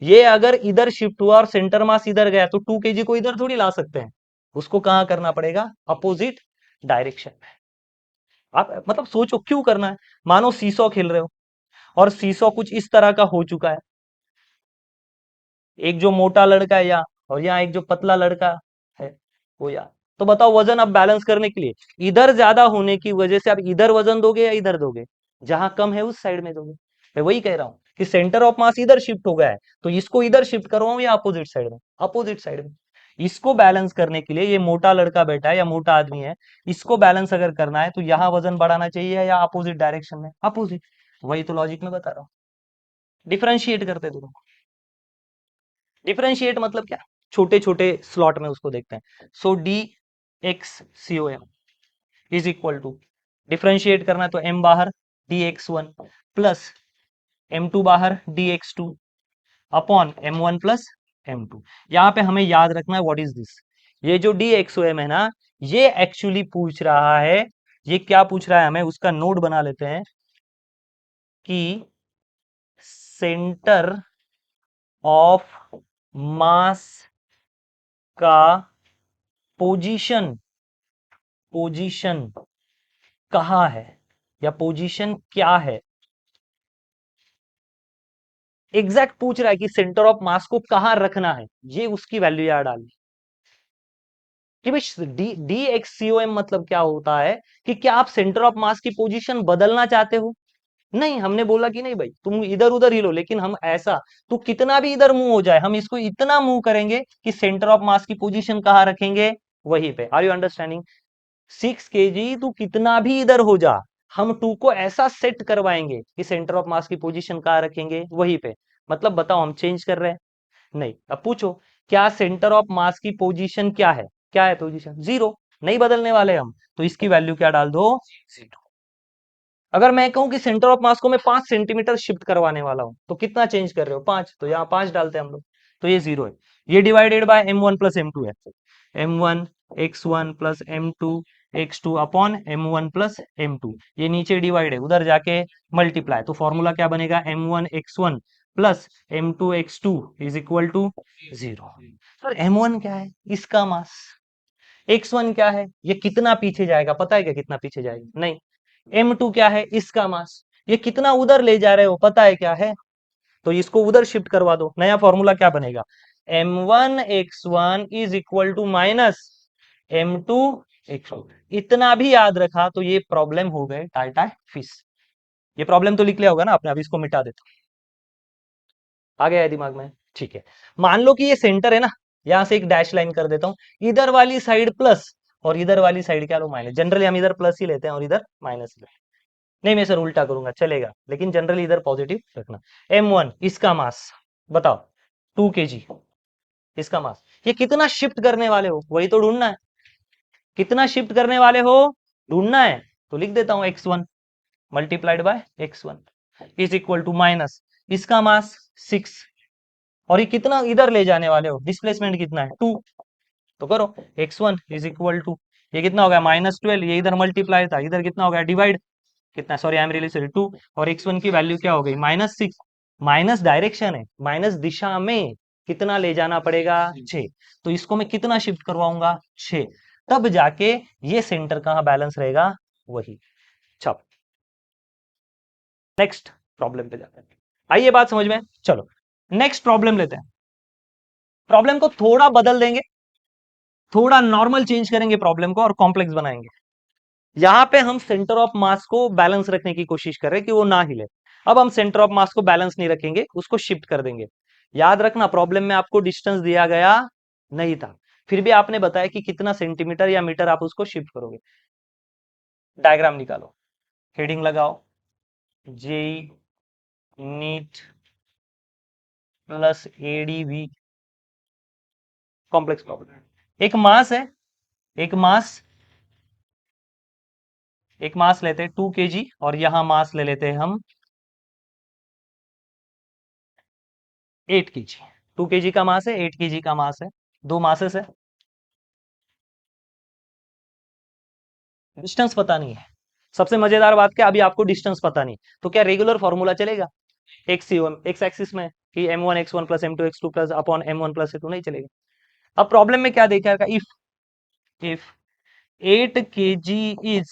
ये अगर इधर शिफ्ट हुआ और सेंटर मास इधर गया तो 2 केजी को इधर थोड़ी ला सकते हैं, उसको कहां करना पड़ेगा, अपोजिट डायरेक्शन में। आप मतलब सोचो क्यों करना है। मानो सीसॉ खेल रहे हो, और सीसॉ कुछ इस तरह का हो चुका है, एक जो मोटा लड़का है यहाँ, और यहाँ एक जो पतला लड़का है वो यहाँ। तो बताओ वजन आप बैलेंस करने के लिए इधर ज्यादा होने की वजह से आप इधर वजन दोगे या इधर दोगे, जहां कम है उस साइड में दोगे। मैं वही कह रहा हूं कि सेंटर ऑफ मास इधर शिफ्ट हो गया है, तो इसको इधर शिफ्ट करवाऊं या अपोजिट साइड में, अपोजिट साइड में। इसको बैलेंस करने के लिए, ये मोटा लड़का बैठा है या मोटा आदमी है, इसको बैलेंस अगर करना है तो यहाँ वजन बढ़ाना चाहिए या अपोजिट डायरेक्शन में, अपोजिट। वही तो लॉजिक में बता रहा हूँ। डिफरेंशिएट करते दोनों। डिफरेंशिएट मतलब क्या, छोटे छोटे स्लॉट में उसको देखते हैं। So D X C O M is equal to, differentiate करना है तो m बाहर dx1 प्लस m2 बाहर dx2 upon m1 plus m2। यहाँ पे हमें याद रखना है व्हाट इज दिस, ये जो dxom है ना, ये एक्चुअली पूछ रहा है, ये क्या पूछ रहा है हमें, उसका नोट बना लेते हैं कि सेंटर ऑफ मास का पोजीशन, पोजीशन कहाँ है, या पोजीशन क्या है। एग्जैक्ट पूछ रहा है कि सेंटर ऑफ मास को कहां रखना है, ये उसकी वैल्यू याद डालनी कि भाई D X C O M मतलब क्या होता है, कि क्या आप सेंटर ऑफ मास की पोजीशन बदलना चाहते हो। नहीं, हमने बोला कि नहीं भाई तुम इधर उधर ही लो, लेकिन हम ऐसा, तो कितना भी इधर मूव हो जाए हम इसको इतना मूव करेंगे कि सेंटर ऑफ मास की पोजीशन कहां रखेंगे, वहीं पे। Are you understanding. 6 केजी तू कितना भी इधर हो जा, हम टू को ऐसा सेट करवाएंगे कि सेंटर ऑफ मास की पोजीशन कहां रखेंगे, वहीं पे। मतलब बताओ हम चेंज कर रहे हैं, नहीं। अब पूछो क्या सेंटर ऑफ मास की पोजीशन क्या है पोजीशन, जीरो, नहीं बदलने वाले हम, तो इसकी वैल्यू क्या डाल दो, जीरो। अगर मैं कहूं कि सेंटर ऑफ मास को मैं 5 सेंटीमीटर शिफ्ट करवाने वाला हूं, तो कितना चेंज कर रहे हो, 5, तो यहाँ 5 डालते हैं हम लोग, तो ये जीरो है। ये divided by m1 plus m2 है, m1 x1 plus m2 x2 upon m1 plus m2। ये नीचे डिवाइड है, उधर जाके मल्टीप्लाई, तो फॉर्मूला क्या बनेगा, m1 x1 plus m2 x2 is equal to zero. Sir m1 क्या है, इसका मास, x1 क्या है, ये कितना पीछे जाएगा, पता है क्या कितना पीछे जाएगा, नहीं। m2 क्या है, इसका मास, ये कितना उधर ले जा रहे हो, पता है क्या है, तो इसको उधर शिफ्ट करवा दो। नया फॉर्मूला क्या बनेगा, m1 x1 is equal to minus m2 x2। इतना भी याद रखा तो ये प्रॉब्लम हो गए टाटा फिश। ये प्रॉब्लम तो लिख लिया होगा ना आपने, अभी इसको मिटा देता हूं। आ गया है दिमाग में, ठीक है। मान लो कि ये सेंटर है ना, यहां से एक डैश लाइन कर देता हूं, इधर वाली साइड प्लस और इधर वाली साइड क्या लो, माइनस। जनरली हम इधर प्लस ही लेते हैं और इधर माइनस ही लेते हैं। नहीं मैं सर उल्टा करूंगा चलेगा, लेकिन जनरली इधर पॉजिटिव रखना। m1 इसका मास बताओ, 2 kg इसका मास, ये कितना शिफ्ट करने वाले हो वही तो ढूंढना है, कितना शिफ्ट करने वाले हो ढूंढना है। तो लिख देता हूं x1 multiplied by x1 is equal to minus इसका मास 6, और ये कितना इधर ले जाने वाले हो, डिस्प्लेसमेंट कितना है 2, तो करो x1 इज इक्वल टू, ये कितना हो गया -12, ये इधर मल्टीप्लाई था, इधर कितना हो गया डिवाइड, कितना, sorry I am really sorry 2, और x1 की वैल्यू क्या हो गई -6। माइनस डायरेक्शन है, माइनस दिशा में कितना ले जाना पड़ेगा 6, तो इसको मैं कितना शिफ्ट करवाऊंगा 6, तब जाके ये सेंटर कहां बैलेंस रहेगा, वही। चलो नेक्स्ट प्रॉब्लम पे जाते हैं, आइए बात समझ में। चलो नेक्स्ट प्रॉब्लम लेते हैं, प्रॉब्लम को थोड़ा बदल देंगे, थोड़ा नॉर्मल चेंज करेंगे प्रॉब्लम को और कॉम्प्लेक्स बनाएंगे। यहां पे हम सेंटर ऑफ मास को बैलेंस रखने की कोशिश कर रहे हैं कि वो ना हिले। अब हम सेंटर ऑफ मास को बैलेंस नहीं रखेंगे, उसको शिफ्ट कर देंगे। याद रखना प्रॉब्लम में आपको डिस्टेंस दिया गया नहीं था, फिर भी आपने बताया कि कितना सेंटीमीटर या मीटर आप उसको शिफ्ट करोगे। डायग्राम निकालो, हेडिंग लगाओ, JEE NEET plus ADV complex problem. एक मास लेते हैं 2 kg और यहां मास ले लेते हैं हम 8 kg। 2 kg का मास है, 8 kg का मास है, दो मासेस है। डिस्टेंस पता नहीं है। सबसे मजेदार बात क्या, अभी आपको डिस्टेंस पता नहीं, तो क्या रेगुलर फॉर्मूला चलेगा X C M X axis में कि m1 x1 plus m2 x2 plus upon m1 plus m2? नहीं चलेगा। अब प्रॉब्लम में क्या देखा है, if 8 kg is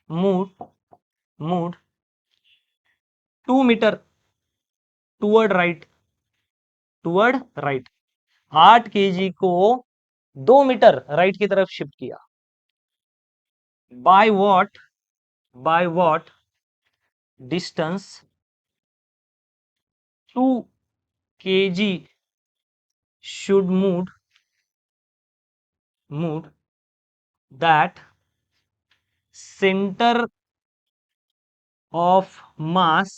moved moved 2 metre toward right, 8 kg को 2 मीटर राइट की तरफ शिफ्ट किया, bye what distance 2 kg should move that center of mass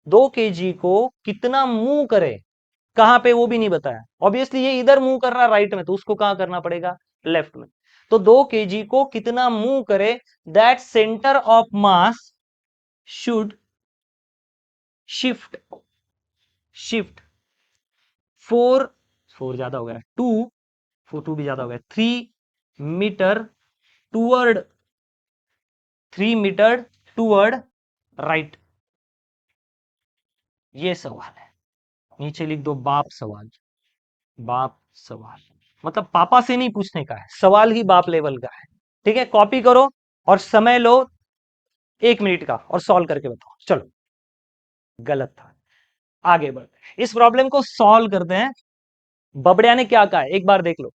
2 kg को कितना मूव करे, कहां पे वो भी नहीं बताया। ऑब्वियसली ये इधर मूव कर रहा है राइट में, तो उसको कहां करना पड़ेगा, लेफ्ट में। तो 2 kg को कितना मूव करे, that centre of mass should shift shift 4 ज्यादा हो गया, 2 भी ज्यादा हो गया, 3 metre toward 3 metre toward right. ये सवाल है, नीचे लिख दो बाप सवाल, मतलब पापा से नहीं पूछने का है, सवाल ही बाप लेवल का है। ठीक है, कॉपी करो और समय लो 1 मिनट का और सॉल्व करके बताओ। चलो, गलत था, आगे बढ़ते हैं, इस प्रॉब्लम को सॉल्व करते हैं। बबड़िया ने क्या कहा है एक बार देख लो,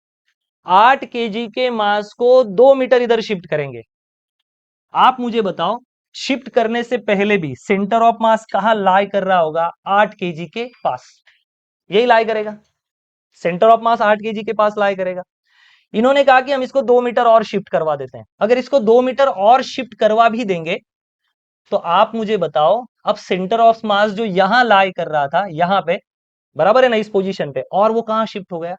8 kg के मास को 2 मीटर इधर शिफ्ट करेंगे। आप मुझे बताओ, शिफ्ट करने से पहले भी सेंटर ऑफ मास कहां लाई कर रहा होगा, 8 kg के पास, यही लाई करेगा, सेंटर ऑफ मास 8 kg के पास लाई करेगा। इन्होंने कहा कि हम इसको 2 मीटर और शिफ्ट करवा देते हैं। अगर इसको 2 मीटर और शिफ्ट करवा भी देंगे, तो आप मुझे बताओ, अब सेंटर ऑफ मास जो यहां लाई कर रहा था, यहां पे बराबर है ना, इस पोजीशन पे, और वो कहां शिफ्ट हो गया,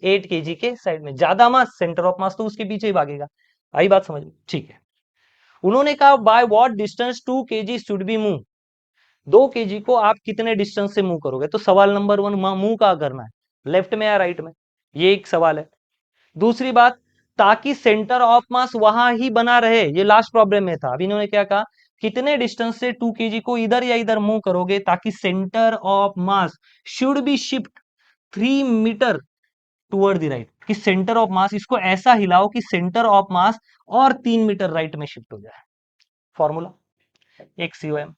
8 kg के साइड में। ज्यादा मास, सेंटर ऑफ मास तो उसके पीछे ही भागेगा। आई बात समझ में? ठीक है। उन्होंने कहा bye what distance 2 kg should be move, 2 kg को आप कितने डिस्टेंस से मूव करोगे। तो सवाल नंबर 1, मूव कहां करना है, लेफ्ट में या राइट में, ये एक सवाल है। दूसरी बात, ताकि सेंटर ऑफ मास वहां ही बना रहे, ये लास्ट प्रॉब्लम में था। अब इन्होंने क्या कहा, कितने डिस्टेंस से 2 kg को इधर या इधर मूव करोगे ताकि centre of mass should be shift 3 metre toward the right, कि सेंटर ऑफ मास इसको ऐसा हिलाओ कि सेंटर ऑफ मास और 3 मीटर राइट में शिफ्ट हो जाए। Formula XUM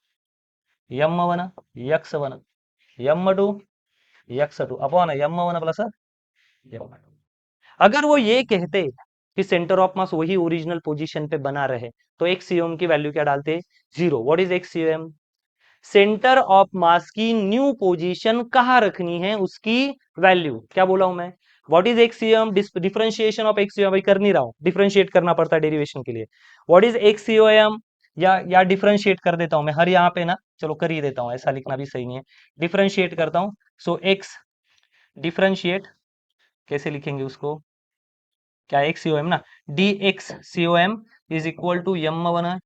m1 x1 m2 x2 upon m1 plus m2। अगर वो ये कहते कि सेंटर ऑफ मास वही ओरिजिनल पोजीशन पे बना रहे, तो XUM की वैल्यू क्या डालते, 0। What is XUM, centre of मास की न्यू पोजीशन कहां रखनी है, उसकी वैल्यू। क्या बोला हूं मैं, what is XUM, differentiation of XUM, भाई कर नहीं रहा हूं, डिफरेंशिएट करना पड़ता है डेरिवेशन के लिए। व्हाट इज XUM, या डिफरेंशिएट कर देता हूं मैं हर यहाँ पे ना, चलो कर ही देता हूं, ऐसा लिखना भी सही नहीं है, डिफरेंशिएट करता हूं। सो एक्स डिफरेंशिएट कैसे लिखेंगे उसको, क्या XUM ना, DXCOM is equal to m1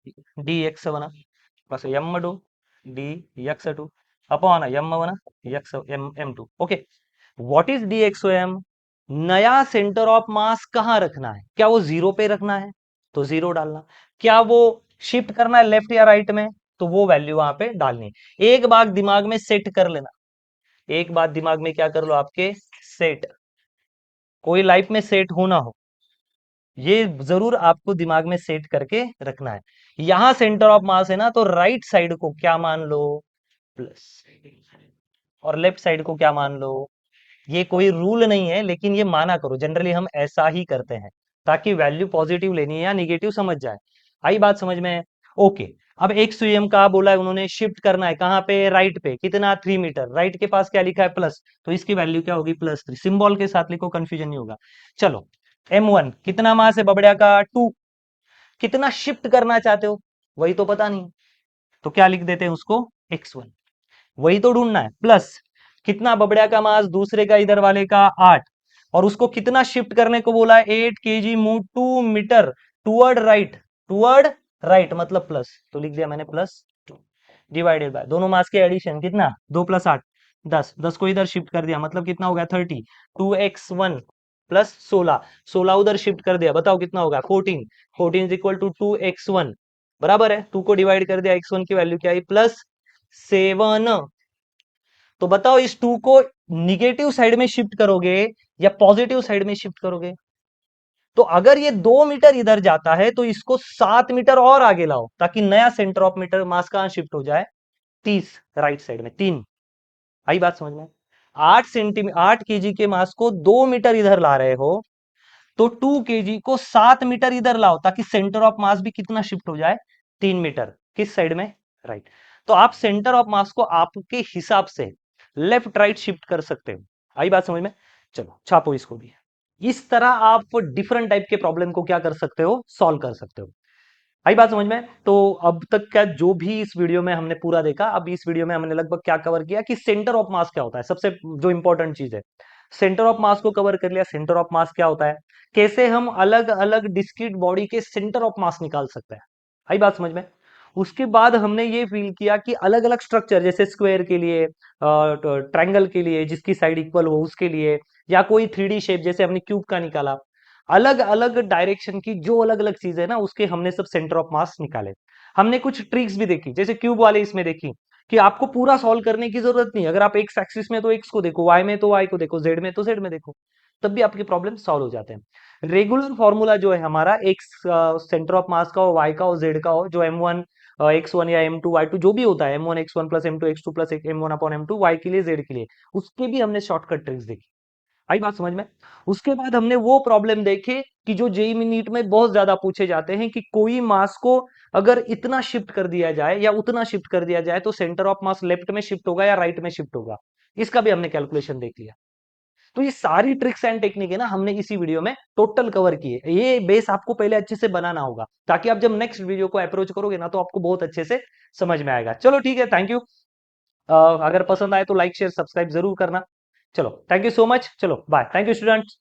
dx1 plus m2 dx2 upon m1 m2। Okay, what is DXOM, नया सेंटर ऑफ मास कहां रखना है, क्या वो 0 पे रखना है, तो 0 डालना। क्या वो शिफ्ट करना है लेफ्ट या राइट में, तो वो वैल्यू वहां पे डालनी। एक बात दिमाग में सेट कर लेना, एक बात दिमाग में क्या कर लो आपके, सेट, कोई लाइफ में सेट होना हो, ये जरूर आपको दिमाग में सेट करके रखना है। यहां सेंटर ऑफ मास है ना, तो राइट साइड को क्या मान लो, प्लस, और लेफ्ट साइड को क्या मान लो। ये कोई रूल नहीं है, लेकिन ये माना करो, जनरली हम ऐसा ही करते हैं, ताकि वैल्यू पॉजिटिव लेनी है या निगेटिव समझ जाए। आई बात समझ में? ओके, अब XUM का बोला है उन्होंने, शिफ्ट करना है कहां पे, राइट पे, कितना, 3 मीटर, राइट के पास क्या लिखा है, प्लस, तो इसकी वैल्यू क्या होगी, +3। सिंबल के साथ लिखो, कंफ्यूजन नहीं होगा। चलो, M1 कितना मास है बबड़िया का, 2। कितना शिफ्ट करना चाहते हो, वही तो पता नहीं, तो क्या लिख देते हैं उसको, X1, वही तो ढूंढना है, प्लस कितना बबड़िया का मास, दूसरे का इधर वाले का 8, और उसको कितना शिफ्ट करने को बोला है, 8 kg move 2 metre toward right, toward right मतलब प्लस, तो लिख दिया मैंने प्लस, डिवाइडेड बाय दोनों मास के एडिशन कितना, 2 + 8 10, 10 को इधर शिफ्ट कर दिया मतलब कितना हो गया 30, 2x1 प्लस 16, 16 उधर शिफ्ट कर दिया, बताओ कितना होगा 14, 14 इज इक्वल टू 2x1, बराबर है 2 को डिवाइड कर दिया, x1 की वैल्यू क्या आई प्लस 7। तो बताओ इस 2 को निगेटिव साइड में शिफ्ट करोगे या पॉजिटिव साइड में शिफ्ट करोगे, तो अगर ये 2 मीटर इधर जाता है तो इसको 7 मीटर और आगे लाओ ताकि नया सेंटर ऑफ मीटर मास कहां शिफ्ट हो जाए, 30 राइट साइड में, 3, आई बात समझ में, 8 केजी के मास को 2 मीटर इधर ला रहे हो, तो 2 केजी को 7 मीटर इधर लाओ ताकि सेंटर ऑफ मास भी कितना शिफ्ट हो जाए, 3 मीटर, किस साइड में, राइट। तो आप सेंटर ऑफ मास को आपके हिसाब से लेफ्ट राइट शिफ्ट कर सकते हो, आई बात समझ में। चलो छापो इसको भी, इस तरह आप डिफरेंट टाइप के प्रॉब्लम को क्या कर सकते हो, सॉल्व कर सकते हो, आई बात समझ में। तो अब तक क्या जो भी इस वीडियो में हमने पूरा देखा, अब इस वीडियो में हमने लगभग क्या कवर किया कि सेंटर ऑफ मास क्या होता है, सबसे जो इंपॉर्टेंट चीज है, सेंटर ऑफ मास को कवर कर लिया, सेंटर ऑफ मास क्या होता है, कैसे हम अलग अलग डिस्क्रीट बॉडी के सेंटर ऑफ मास निकाल सकते हैं, आई बात समझ में। उसके बाद हमने ये फील किया कि अलग अलग स्ट्रक्चर जैसे स्क्वायर के लिए, ट्रायंगल के लिए जिसकी साइड इक्वल हो उसके लिए, या कोई 3D शेप जैसे हमने क्यूब का निकाला, अलग अलग डायरेक्शन की जो अलग अलग चीज है ना उसके हमने सब सेंटर ऑफ मास निकाले। हमने कुछ ट्रिक्स भी देखी जैसे क्यूब वाले इसमें देखी कि आपको पूरा सॉल्व करने की जरूरत नहीं, अगर आप एक्स एक्सिस में तो एक्स को देखो, वाई में तो वाई को देखो, जेड में तो जेड में देखो, तब भी आपके प्रॉब्लम सॉल्व हो जाते हैं। रेगुलर फॉर्मूला जो है हमारा एक्स सेंटर ऑफ मास का हो, वाई का हो, जेड का हो, जो M1 x1 या M2 y2 जो भी होता है, M1 x1 plus M2 x2 plus M1 upon M2 y के लिए, जेड के लिए, उसके भी हमने शॉर्टकट ट्रिक्स देखी, आई बात समझ में। उसके बाद हमने वो प्रॉब्लम देखे कि जो जेईई नीट में बहुत ज्यादा पूछे जाते हैं कि कोई मास को अगर इतना शिफ्ट कर दिया जाए या उतना शिफ्ट कर दिया जाए तो सेंटर ऑफ मास लेफ्ट में शिफ्ट होगा या राइट में शिफ्ट होगा, इसका भी हमने कैलकुलेशन देख लिया। तो ये सारी ट्रिक्स एंड टेक्निक है ना हमने इसी वीडियो में टोटल कवर की है, ये बेस आपको पहले अच्छे से बनाना होगा ताकि आप जब नेक्स्ट वीडियो को अप्रोच करोगे ना तो आपको बहुत अच्छे से समझ में आएगा। चलो ठीक है, थैंक यू। अगर पसंद आए तो लाइक शेयर सब्सक्राइब जरूर करना। चलो थैंक यू सो मच, चलो बाय, थैंक यू स्टूडेंट्स।